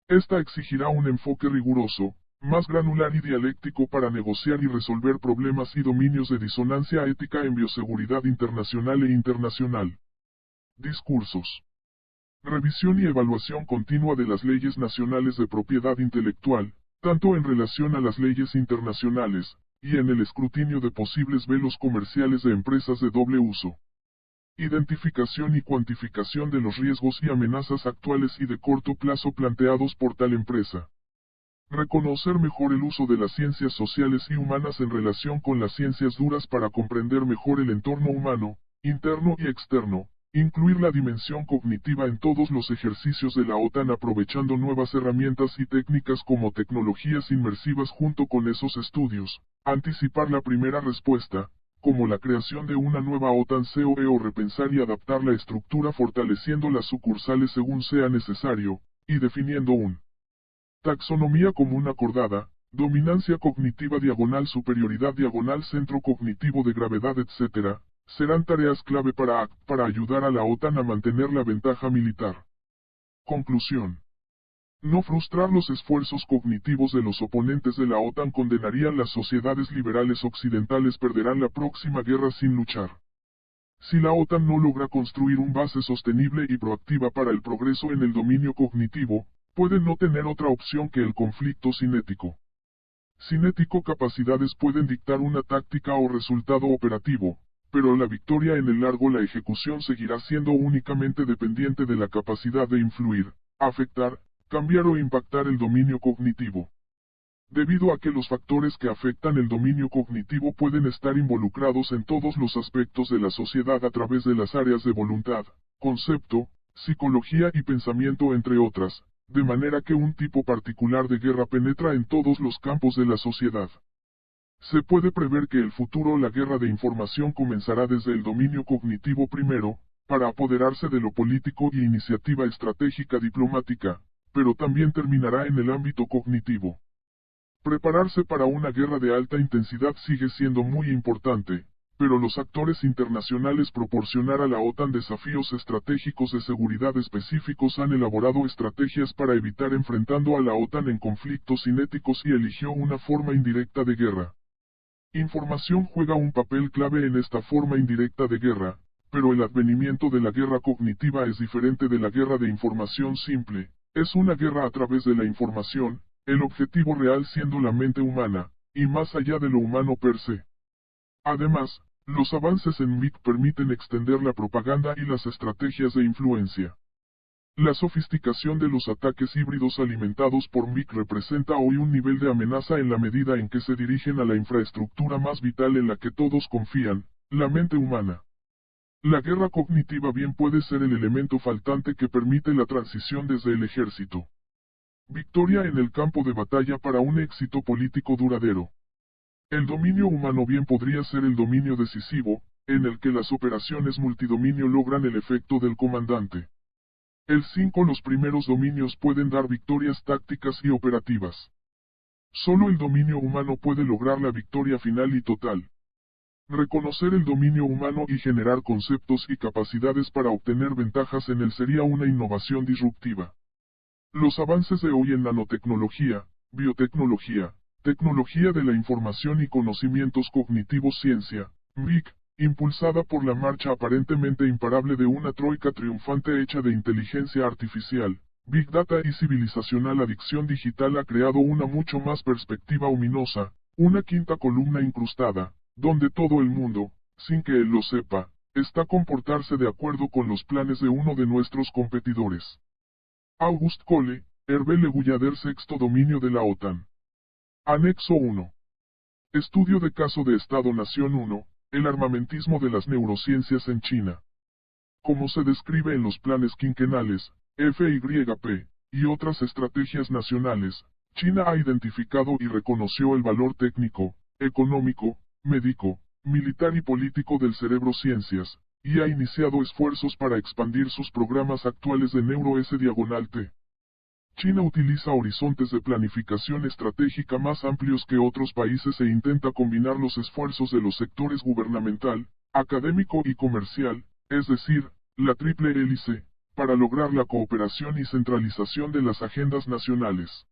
Esta exigirá un enfoque riguroso, más granular y dialéctico para negociar y resolver problemas y dominios de disonancia ética en bioseguridad internacional e internacional. Discursos. Revisión y evaluación continua de las leyes nacionales de propiedad intelectual, tanto en relación a las leyes internacionales, y en el escrutinio de posibles velos comerciales de empresas de doble uso. Identificación y cuantificación de los riesgos y amenazas actuales y de corto plazo planteados por tal empresa. Reconocer mejor el uso de las ciencias sociales y humanas en relación con las ciencias duras para comprender mejor el entorno humano, interno y externo. Incluir la dimensión cognitiva en todos los ejercicios de la OTAN aprovechando nuevas herramientas y técnicas como tecnologías inmersivas junto con esos estudios. Anticipar la primera respuesta, como la creación de una nueva OTAN COE o repensar y adaptar la estructura fortaleciendo las sucursales según sea necesario, y definiendo un taxonomía común acordada, dominancia cognitiva diagonal superioridad diagonal centro cognitivo de gravedad etc., serán tareas clave para ACT para ayudar a la OTAN a mantener la ventaja militar. Conclusión. No frustrar los esfuerzos cognitivos de los oponentes de la OTAN condenarían las sociedades liberales occidentales perderán la próxima guerra sin luchar. Si la OTAN no logra construir un base sostenible y proactiva para el progreso en el dominio cognitivo, puede no tener otra opción que el conflicto cinético. Cinético capacidades pueden dictar una táctica o resultado operativo, pero la victoria en el largo la ejecución seguirá siendo únicamente dependiente de la capacidad de influir, afectar, cambiar o impactar el dominio cognitivo. Debido a que los factores que afectan el dominio cognitivo pueden estar involucrados en todos los aspectos de la sociedad a través de las áreas de voluntad, concepto, psicología y pensamiento entre otras, de manera que un tipo particular de guerra penetra en todos los campos de la sociedad. Se puede prever que el futuro la guerra de información comenzará desde el dominio cognitivo primero, para apoderarse de lo político y iniciativa estratégica diplomática, pero también terminará en el ámbito cognitivo. Prepararse para una guerra de alta intensidad sigue siendo muy importante, pero los actores internacionales proporcionar a la OTAN desafíos estratégicos de seguridad específicos han elaborado estrategias para evitar enfrentando a la OTAN en conflictos cinéticos y eligió una forma indirecta de guerra. Información juega un papel clave en esta forma indirecta de guerra, pero el advenimiento de la guerra cognitiva es diferente de la guerra de información simple. Es una guerra a través de la información, el objetivo real siendo la mente humana, y más allá de lo humano per se. Además, los avances en MIC permiten extender la propaganda y las estrategias de influencia. La sofisticación de los ataques híbridos alimentados por MIC representa hoy un nivel de amenaza en la medida en que se dirigen a la infraestructura más vital en la que todos confían, la mente humana. La guerra cognitiva bien puede ser el elemento faltante que permite la transición desde el ejército. Victoria en el campo de batalla para un éxito político duradero. El dominio humano bien podría ser el dominio decisivo, en el que las operaciones multidominio logran el efecto del comandante. El 5 Los primeros dominios pueden dar victorias tácticas y operativas. Solo el dominio humano puede lograr la victoria final y total. Reconocer el dominio humano y generar conceptos y capacidades para obtener ventajas en él sería una innovación disruptiva. Los avances de hoy en nanotecnología, biotecnología, tecnología de la información y conocimientos cognitivos ciencia, MIC, impulsada por la marcha aparentemente imparable de una troika triunfante hecha de inteligencia artificial, Big Data y civilizacional adicción digital ha creado una mucho más perspectiva ominosa, una quinta columna incrustada, donde todo el mundo, sin que él lo sepa, está comportarse de acuerdo con los planes de uno de nuestros competidores. August Cole, Hervé Le Guyader Sexto dominio de la OTAN. Anexo 1. Estudio de caso de Estado-Nación 1, el armamentismo de las neurociencias en China. Como se describe en los planes quinquenales, FYP, y otras estrategias nacionales, China ha identificado y reconoció el valor técnico, económico, médico, militar y político del cerebro ciencias, y ha iniciado esfuerzos para expandir sus programas actuales de Neuro-S/T. China utiliza horizontes de planificación estratégica más amplios que otros países e intenta combinar los esfuerzos de los sectores gubernamental, académico y comercial, es decir, la triple hélice, para lograr la cooperación y centralización de las agendas nacionales.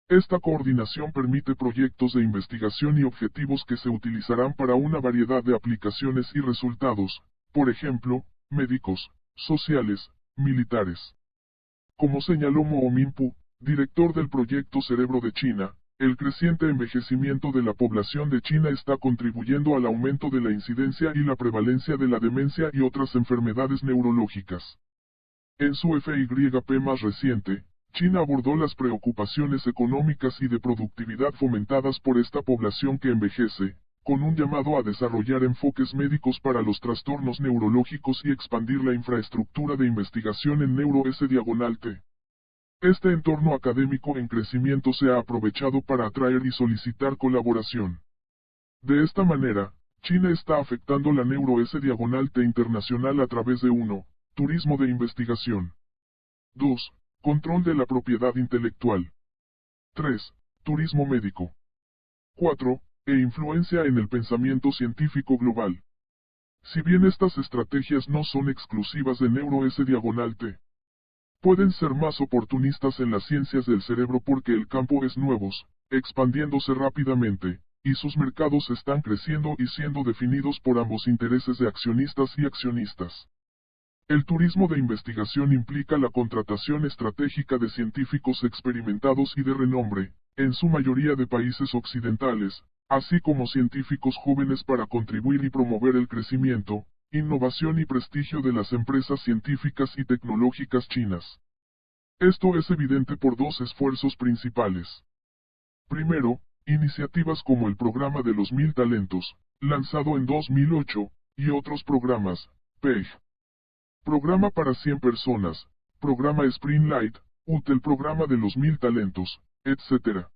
Esta coordinación permite proyectos de investigación y objetivos que se utilizarán para una variedad de aplicaciones y resultados, por ejemplo, médicos, sociales, militares. Como señaló Mo Minpu, director del proyecto Cerebro de China, el creciente envejecimiento de la población de China está contribuyendo al aumento de la incidencia y la prevalencia de la demencia y otras enfermedades neurológicas. En su FYP más reciente, China abordó las preocupaciones económicas y de productividad fomentadas por esta población que envejece, con un llamado a desarrollar enfoques médicos para los trastornos neurológicos y expandir la infraestructura de investigación en Neuro-S/T. Este entorno académico en crecimiento se ha aprovechado para atraer y solicitar colaboración. De esta manera, China está afectando la Neuro-S/T internacional a través de 1. Turismo de investigación. 2. Control de la propiedad intelectual. 3. Turismo médico. 4. Influencia en el pensamiento científico global. Si bien estas estrategias no son exclusivas de Neuro-S/T, Pueden ser más oportunistas en las ciencias del cerebro porque el campo es nuevo, expandiéndose rápidamente, y sus mercados están creciendo y siendo definidos por ambos intereses de accionistas y accionistas. El turismo de investigación implica la contratación estratégica de científicos experimentados y de renombre, en su mayoría de países occidentales, así como científicos jóvenes para contribuir y promover el crecimiento, innovación y prestigio de las empresas científicas y tecnológicas chinas. Esto es evidente por dos esfuerzos principales. Primero, iniciativas como el Programa de los 1000 Talentos, lanzado en 2008, y otros programas, PEG. Programa para 100 personas, Programa Springlight, el Programa de los 1000 Talentos, etc.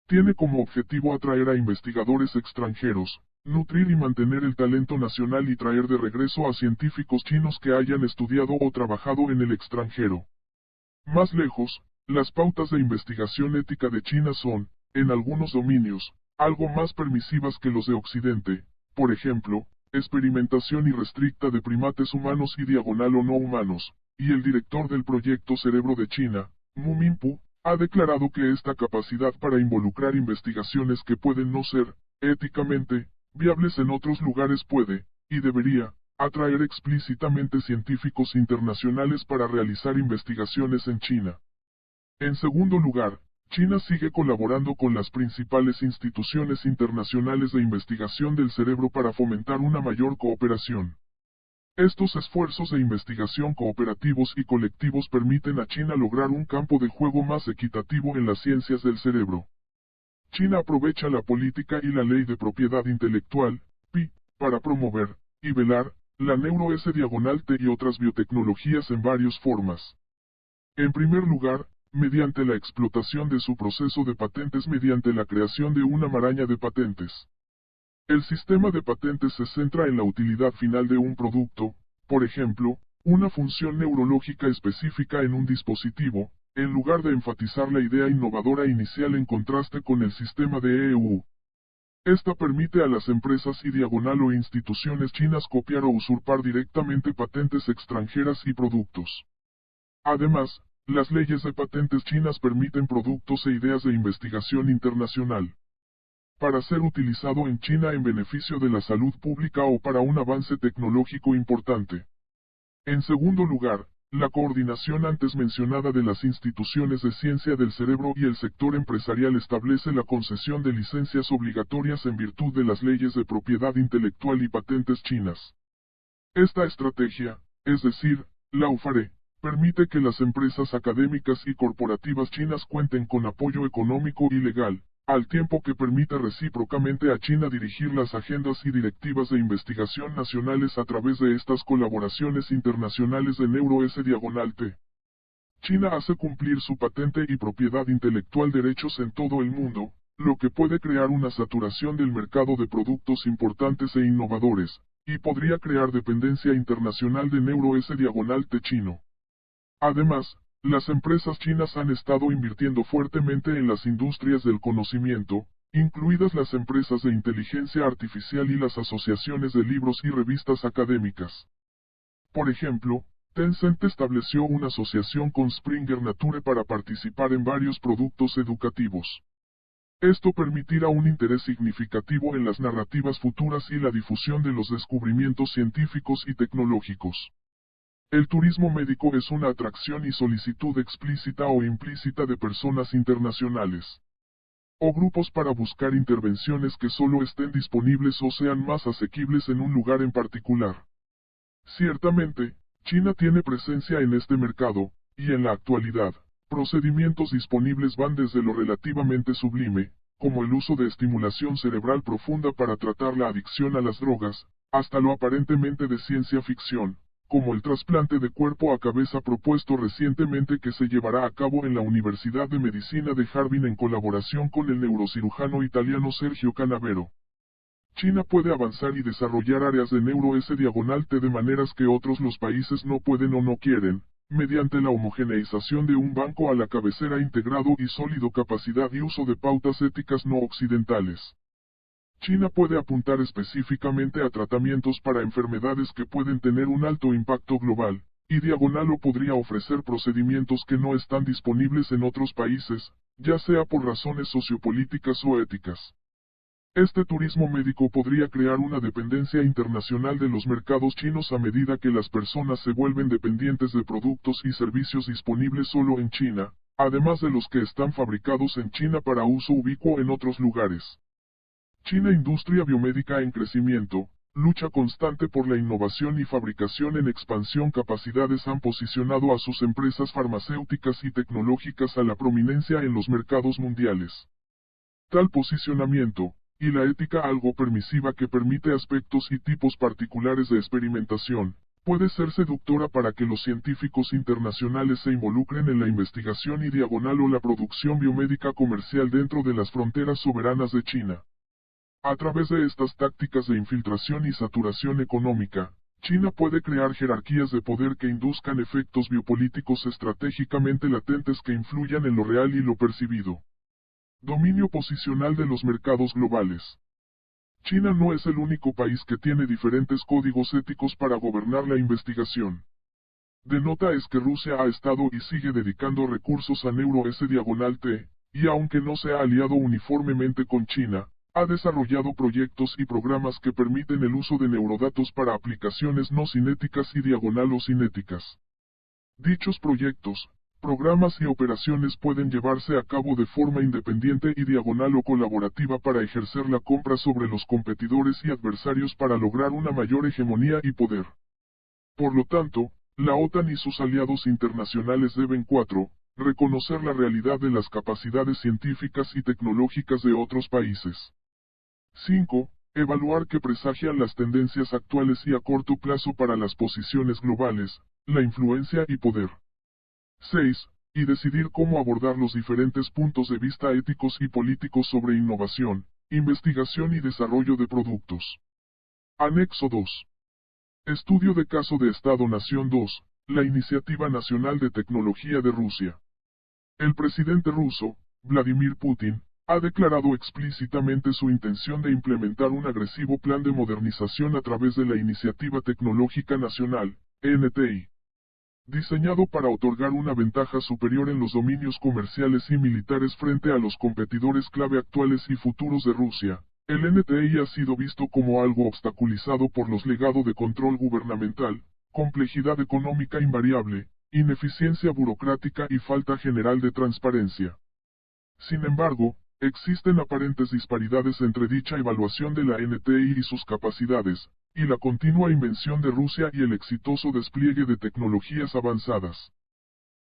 Tiene como objetivo atraer a investigadores extranjeros, nutrir y mantener el talento nacional y traer de regreso a científicos chinos que hayan estudiado o trabajado en el extranjero. Más lejos, las pautas de investigación ética de China son, en algunos dominios, algo más permisivas que los de Occidente, por ejemplo, experimentación irrestricta de primates humanos y diagonal o no humanos, y el director del proyecto Cerebro de China, Mu Minpu, ha declarado que esta capacidad para involucrar investigaciones que pueden no ser, éticamente, viables en otros lugares puede, y debería, atraer explícitamente científicos internacionales para realizar investigaciones en China. En segundo lugar, China sigue colaborando con las principales instituciones internacionales de investigación del cerebro para fomentar una mayor cooperación. Estos esfuerzos de investigación cooperativos y colectivos permiten a China lograr un campo de juego más equitativo en las ciencias del cerebro. China aprovecha la política y la ley de propiedad intelectual, PI, para promover, y velar, la neuro-S-T y otras biotecnologías en varias formas. En primer lugar, mediante la explotación de su proceso de patentes mediante la creación de una maraña de patentes. El sistema de patentes se centra en la utilidad final de un producto, por ejemplo, una función neurológica específica en un dispositivo, en lugar de enfatizar la idea innovadora inicial en contraste con el sistema de EU. Esta permite a las empresas y diagonal o instituciones chinas copiar o usurpar directamente patentes extranjeras y productos. Además, las leyes de patentes chinas permiten productos e ideas de investigación internacional para ser utilizado en China en beneficio de la salud pública o para un avance tecnológico importante. En segundo lugar, la coordinación antes mencionada de las instituciones de ciencia del cerebro y el sector empresarial establece la concesión de licencias obligatorias en virtud de las leyes de propiedad intelectual y patentes chinas. Esta estrategia, es decir, la UFARE, permite que las empresas académicas y corporativas chinas cuenten con apoyo económico y legal, al tiempo que permite recíprocamente a China dirigir las agendas y directivas de investigación nacionales a través de estas colaboraciones internacionales de neuro-S-T. China hace cumplir su patente y propiedad intelectual derechos en todo el mundo, lo que puede crear una saturación del mercado de productos importantes e innovadores, y podría crear dependencia internacional de neuro-S-T chino. Además, las empresas chinas han estado invirtiendo fuertemente en las industrias del conocimiento, incluidas las empresas de inteligencia artificial y las asociaciones de libros y revistas académicas. Por ejemplo, Tencent estableció una asociación con Springer Nature para participar en varios productos educativos. Esto permitirá un interés significativo en las narrativas futuras y la difusión de los descubrimientos científicos y tecnológicos. El turismo médico es una atracción y solicitud explícita o implícita de personas internacionales o grupos para buscar intervenciones que solo estén disponibles o sean más asequibles en un lugar en particular. Ciertamente, China tiene presencia en este mercado, y en la actualidad, procedimientos disponibles van desde lo relativamente sublime, como el uso de estimulación cerebral profunda para tratar la adicción a las drogas, hasta lo aparentemente de ciencia ficción, como el trasplante de cuerpo a cabeza propuesto recientemente que se llevará a cabo en la Universidad de Medicina de Harbin en colaboración con el neurocirujano italiano Sergio Canavero. China puede avanzar y desarrollar áreas de neuro-S-T de maneras que otros los países no pueden o no quieren, mediante la homogeneización de un banco a la cabecera integrado y sólido capacidad y uso de pautas éticas no occidentales. China puede apuntar específicamente a tratamientos para enfermedades que pueden tener un alto impacto global, y diagonal podría ofrecer procedimientos que no están disponibles en otros países, ya sea por razones sociopolíticas o éticas. Este turismo médico podría crear una dependencia internacional de los mercados chinos a medida que las personas se vuelven dependientes de productos y servicios disponibles solo en China, además de los que están fabricados en China para uso ubicuo en otros lugares. China Industria biomédica en crecimiento, lucha constante por la innovación y fabricación en expansión. Capacidades han posicionado a sus empresas farmacéuticas y tecnológicas a la prominencia en los mercados mundiales. Tal posicionamiento, y la ética algo permisiva que permite aspectos y tipos particulares de experimentación, puede ser seductora para que los científicos internacionales se involucren en la investigación y diagonal o la producción biomédica comercial dentro de las fronteras soberanas de China. A través de estas tácticas de infiltración y saturación económica, China puede crear jerarquías de poder que induzcan efectos biopolíticos estratégicamente latentes que influyan en lo real y lo percibido. Dominio posicional de los mercados globales. China no es el único país que tiene diferentes códigos éticos para gobernar la investigación. De nota es que Rusia ha estado y sigue dedicando recursos a NeuroS-T, y aunque no se ha aliado uniformemente con China, ha desarrollado proyectos y programas que permiten el uso de neurodatos para aplicaciones no cinéticas y diagonal o cinéticas. Dichos proyectos, programas y operaciones pueden llevarse a cabo de forma independiente y diagonal o colaborativa para ejercer la compra sobre los competidores y adversarios para lograr una mayor hegemonía y poder. Por lo tanto, la OTAN y sus aliados internacionales deben 4. Reconocer la realidad de las capacidades científicas y tecnológicas de otros países. 5. Evaluar qué presagian las tendencias actuales y a corto plazo para las posiciones globales, la influencia y poder. 6. Y decidir cómo abordar los diferentes puntos de vista éticos y políticos sobre innovación, investigación y desarrollo de productos. Anexo 2. Estudio de caso de Estado-Nación 2, la Iniciativa Nacional de Tecnología de Rusia. El presidente ruso, Vladimir Putin, ha declarado explícitamente su intención de implementar un agresivo plan de modernización a través de la Iniciativa Tecnológica Nacional, NTI. Diseñado para otorgar una ventaja superior en los dominios comerciales y militares frente a los competidores clave actuales y futuros de Rusia, el NTI ha sido visto como algo obstaculizado por los legados de control gubernamental, complejidad económica invariable, ineficiencia burocrática y falta general de transparencia. Sin embargo, existen aparentes disparidades entre dicha evaluación de la NTI y sus capacidades, y la continua invención de Rusia y el exitoso despliegue de tecnologías avanzadas.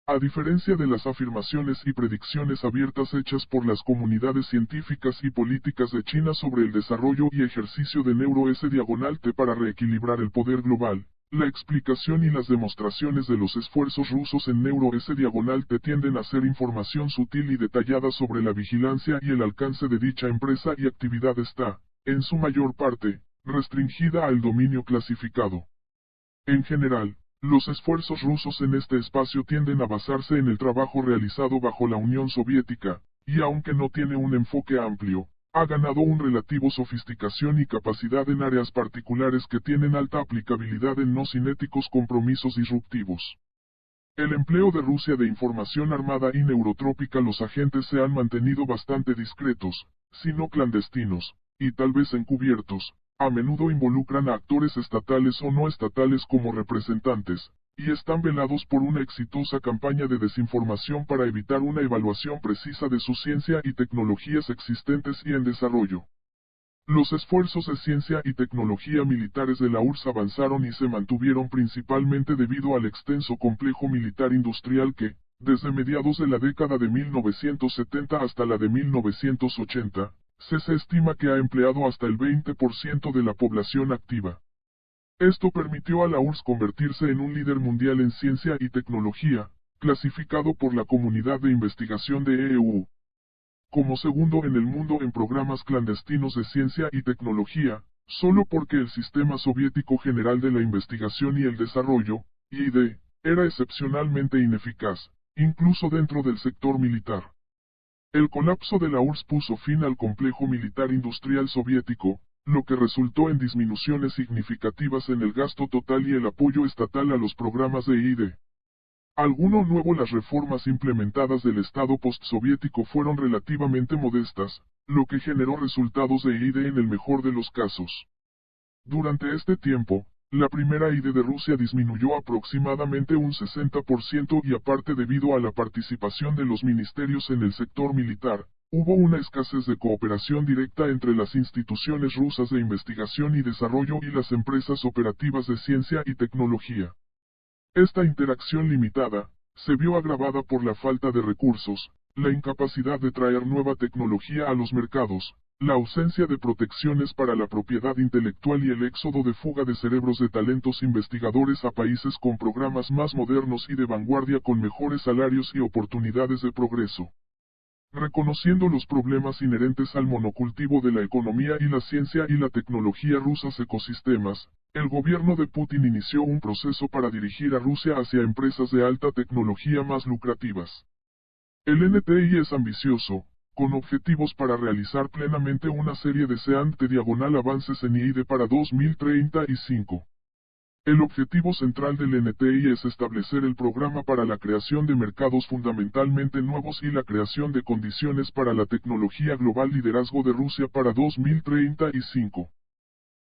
A diferencia de las afirmaciones y predicciones abiertas hechas por las comunidades científicas y políticas de China sobre el desarrollo y ejercicio de NeuroS-T para reequilibrar el poder global, la explicación y las demostraciones de los esfuerzos rusos en NeuroS-T tienden a ser información sutil y detallada sobre la vigilancia y el alcance de dicha empresa y actividad está, en su mayor parte, restringida al dominio clasificado. En general, los esfuerzos rusos en este espacio tienden a basarse en el trabajo realizado bajo la Unión Soviética, y aunque no tiene un enfoque amplio, ha ganado un relativo sofisticación y capacidad en áreas particulares que tienen alta aplicabilidad en no cinéticos compromisos disruptivos. El empleo de Rusia de información armada y neurotrópica. Los agentes se han mantenido bastante discretos, si no clandestinos, y tal vez encubiertos. A menudo involucran a actores estatales o no estatales como representantes, y están velados por una exitosa campaña de desinformación para evitar una evaluación precisa de su ciencia y tecnologías existentes y en desarrollo. Los esfuerzos de ciencia y tecnología militares de la URSS avanzaron y se mantuvieron principalmente debido al extenso complejo militar industrial que, desde mediados de la década de 1970 hasta la de 1980, se estima que ha empleado hasta el 20% de la población activa. Esto permitió a la URSS convertirse en un líder mundial en ciencia y tecnología, clasificado por la Comunidad de Investigación de EU como segundo en el mundo en programas clandestinos de ciencia y tecnología, solo porque el Sistema Soviético General de la Investigación y el Desarrollo, IID, era excepcionalmente ineficaz, incluso dentro del sector militar. El colapso de la URSS puso fin al complejo militar industrial soviético, lo que resultó en disminuciones significativas en el gasto total y el apoyo estatal a los programas de I+D. Alguno nuevo. Las reformas implementadas del Estado postsoviético fueron relativamente modestas, lo que generó resultados de I+D en el mejor de los casos. Durante este tiempo, la primera I+D de Rusia disminuyó aproximadamente un 60% y aparte debido a la participación de los ministerios en el sector militar, hubo una escasez de cooperación directa entre las instituciones rusas de investigación y desarrollo y las empresas operativas de ciencia y tecnología. Esta interacción limitada, se vio agravada por la falta de recursos, la incapacidad de traer nueva tecnología a los mercados, la ausencia de protecciones para la propiedad intelectual y el éxodo de fuga de cerebros de talentos investigadores a países con programas más modernos y de vanguardia con mejores salarios y oportunidades de progreso. Reconociendo los problemas inherentes al monocultivo de la economía y la ciencia y la tecnología rusas ecosistemas, el gobierno de Putin inició un proceso para dirigir a Rusia hacia empresas de alta tecnología más lucrativas. El NTI es ambicioso, con objetivos para realizar plenamente una serie de avances en I+D para 2035. El objetivo central del NTI es establecer el programa para la creación de mercados fundamentalmente nuevos y la creación de condiciones para la tecnología global liderazgo de Rusia para 2035.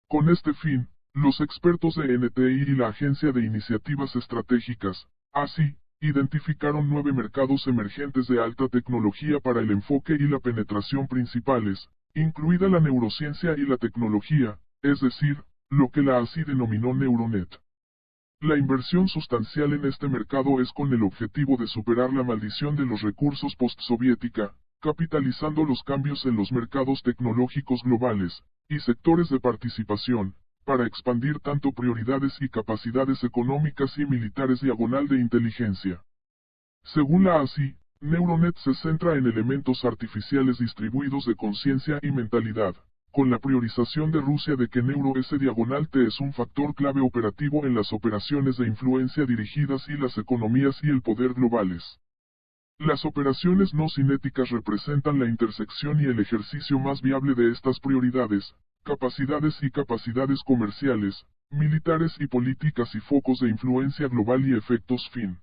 Con este fin, los expertos de NTI y la Agencia de Iniciativas Estratégicas, ASI, identificaron 9 mercados emergentes de alta tecnología para el enfoque y la penetración principales, incluida la neurociencia y la tecnología, es decir, lo que la ASI denominó Neuronet. La inversión sustancial en este mercado es con el objetivo de superar la maldición de los recursos postsoviética, capitalizando los cambios en los mercados tecnológicos globales, y sectores de participación, para expandir tanto prioridades y capacidades económicas y militares de inteligencia. Según la ASI, Neuronet se centra en elementos artificiales distribuidos de conciencia y mentalidad, con la priorización de Rusia de que Neuro-S-T es un factor clave operativo en las operaciones de influencia dirigidas y las economías y el poder globales. Las operaciones no cinéticas representan la intersección y el ejercicio más viable de estas prioridades, capacidades comerciales, militares y políticas y focos de influencia global y efectos fin.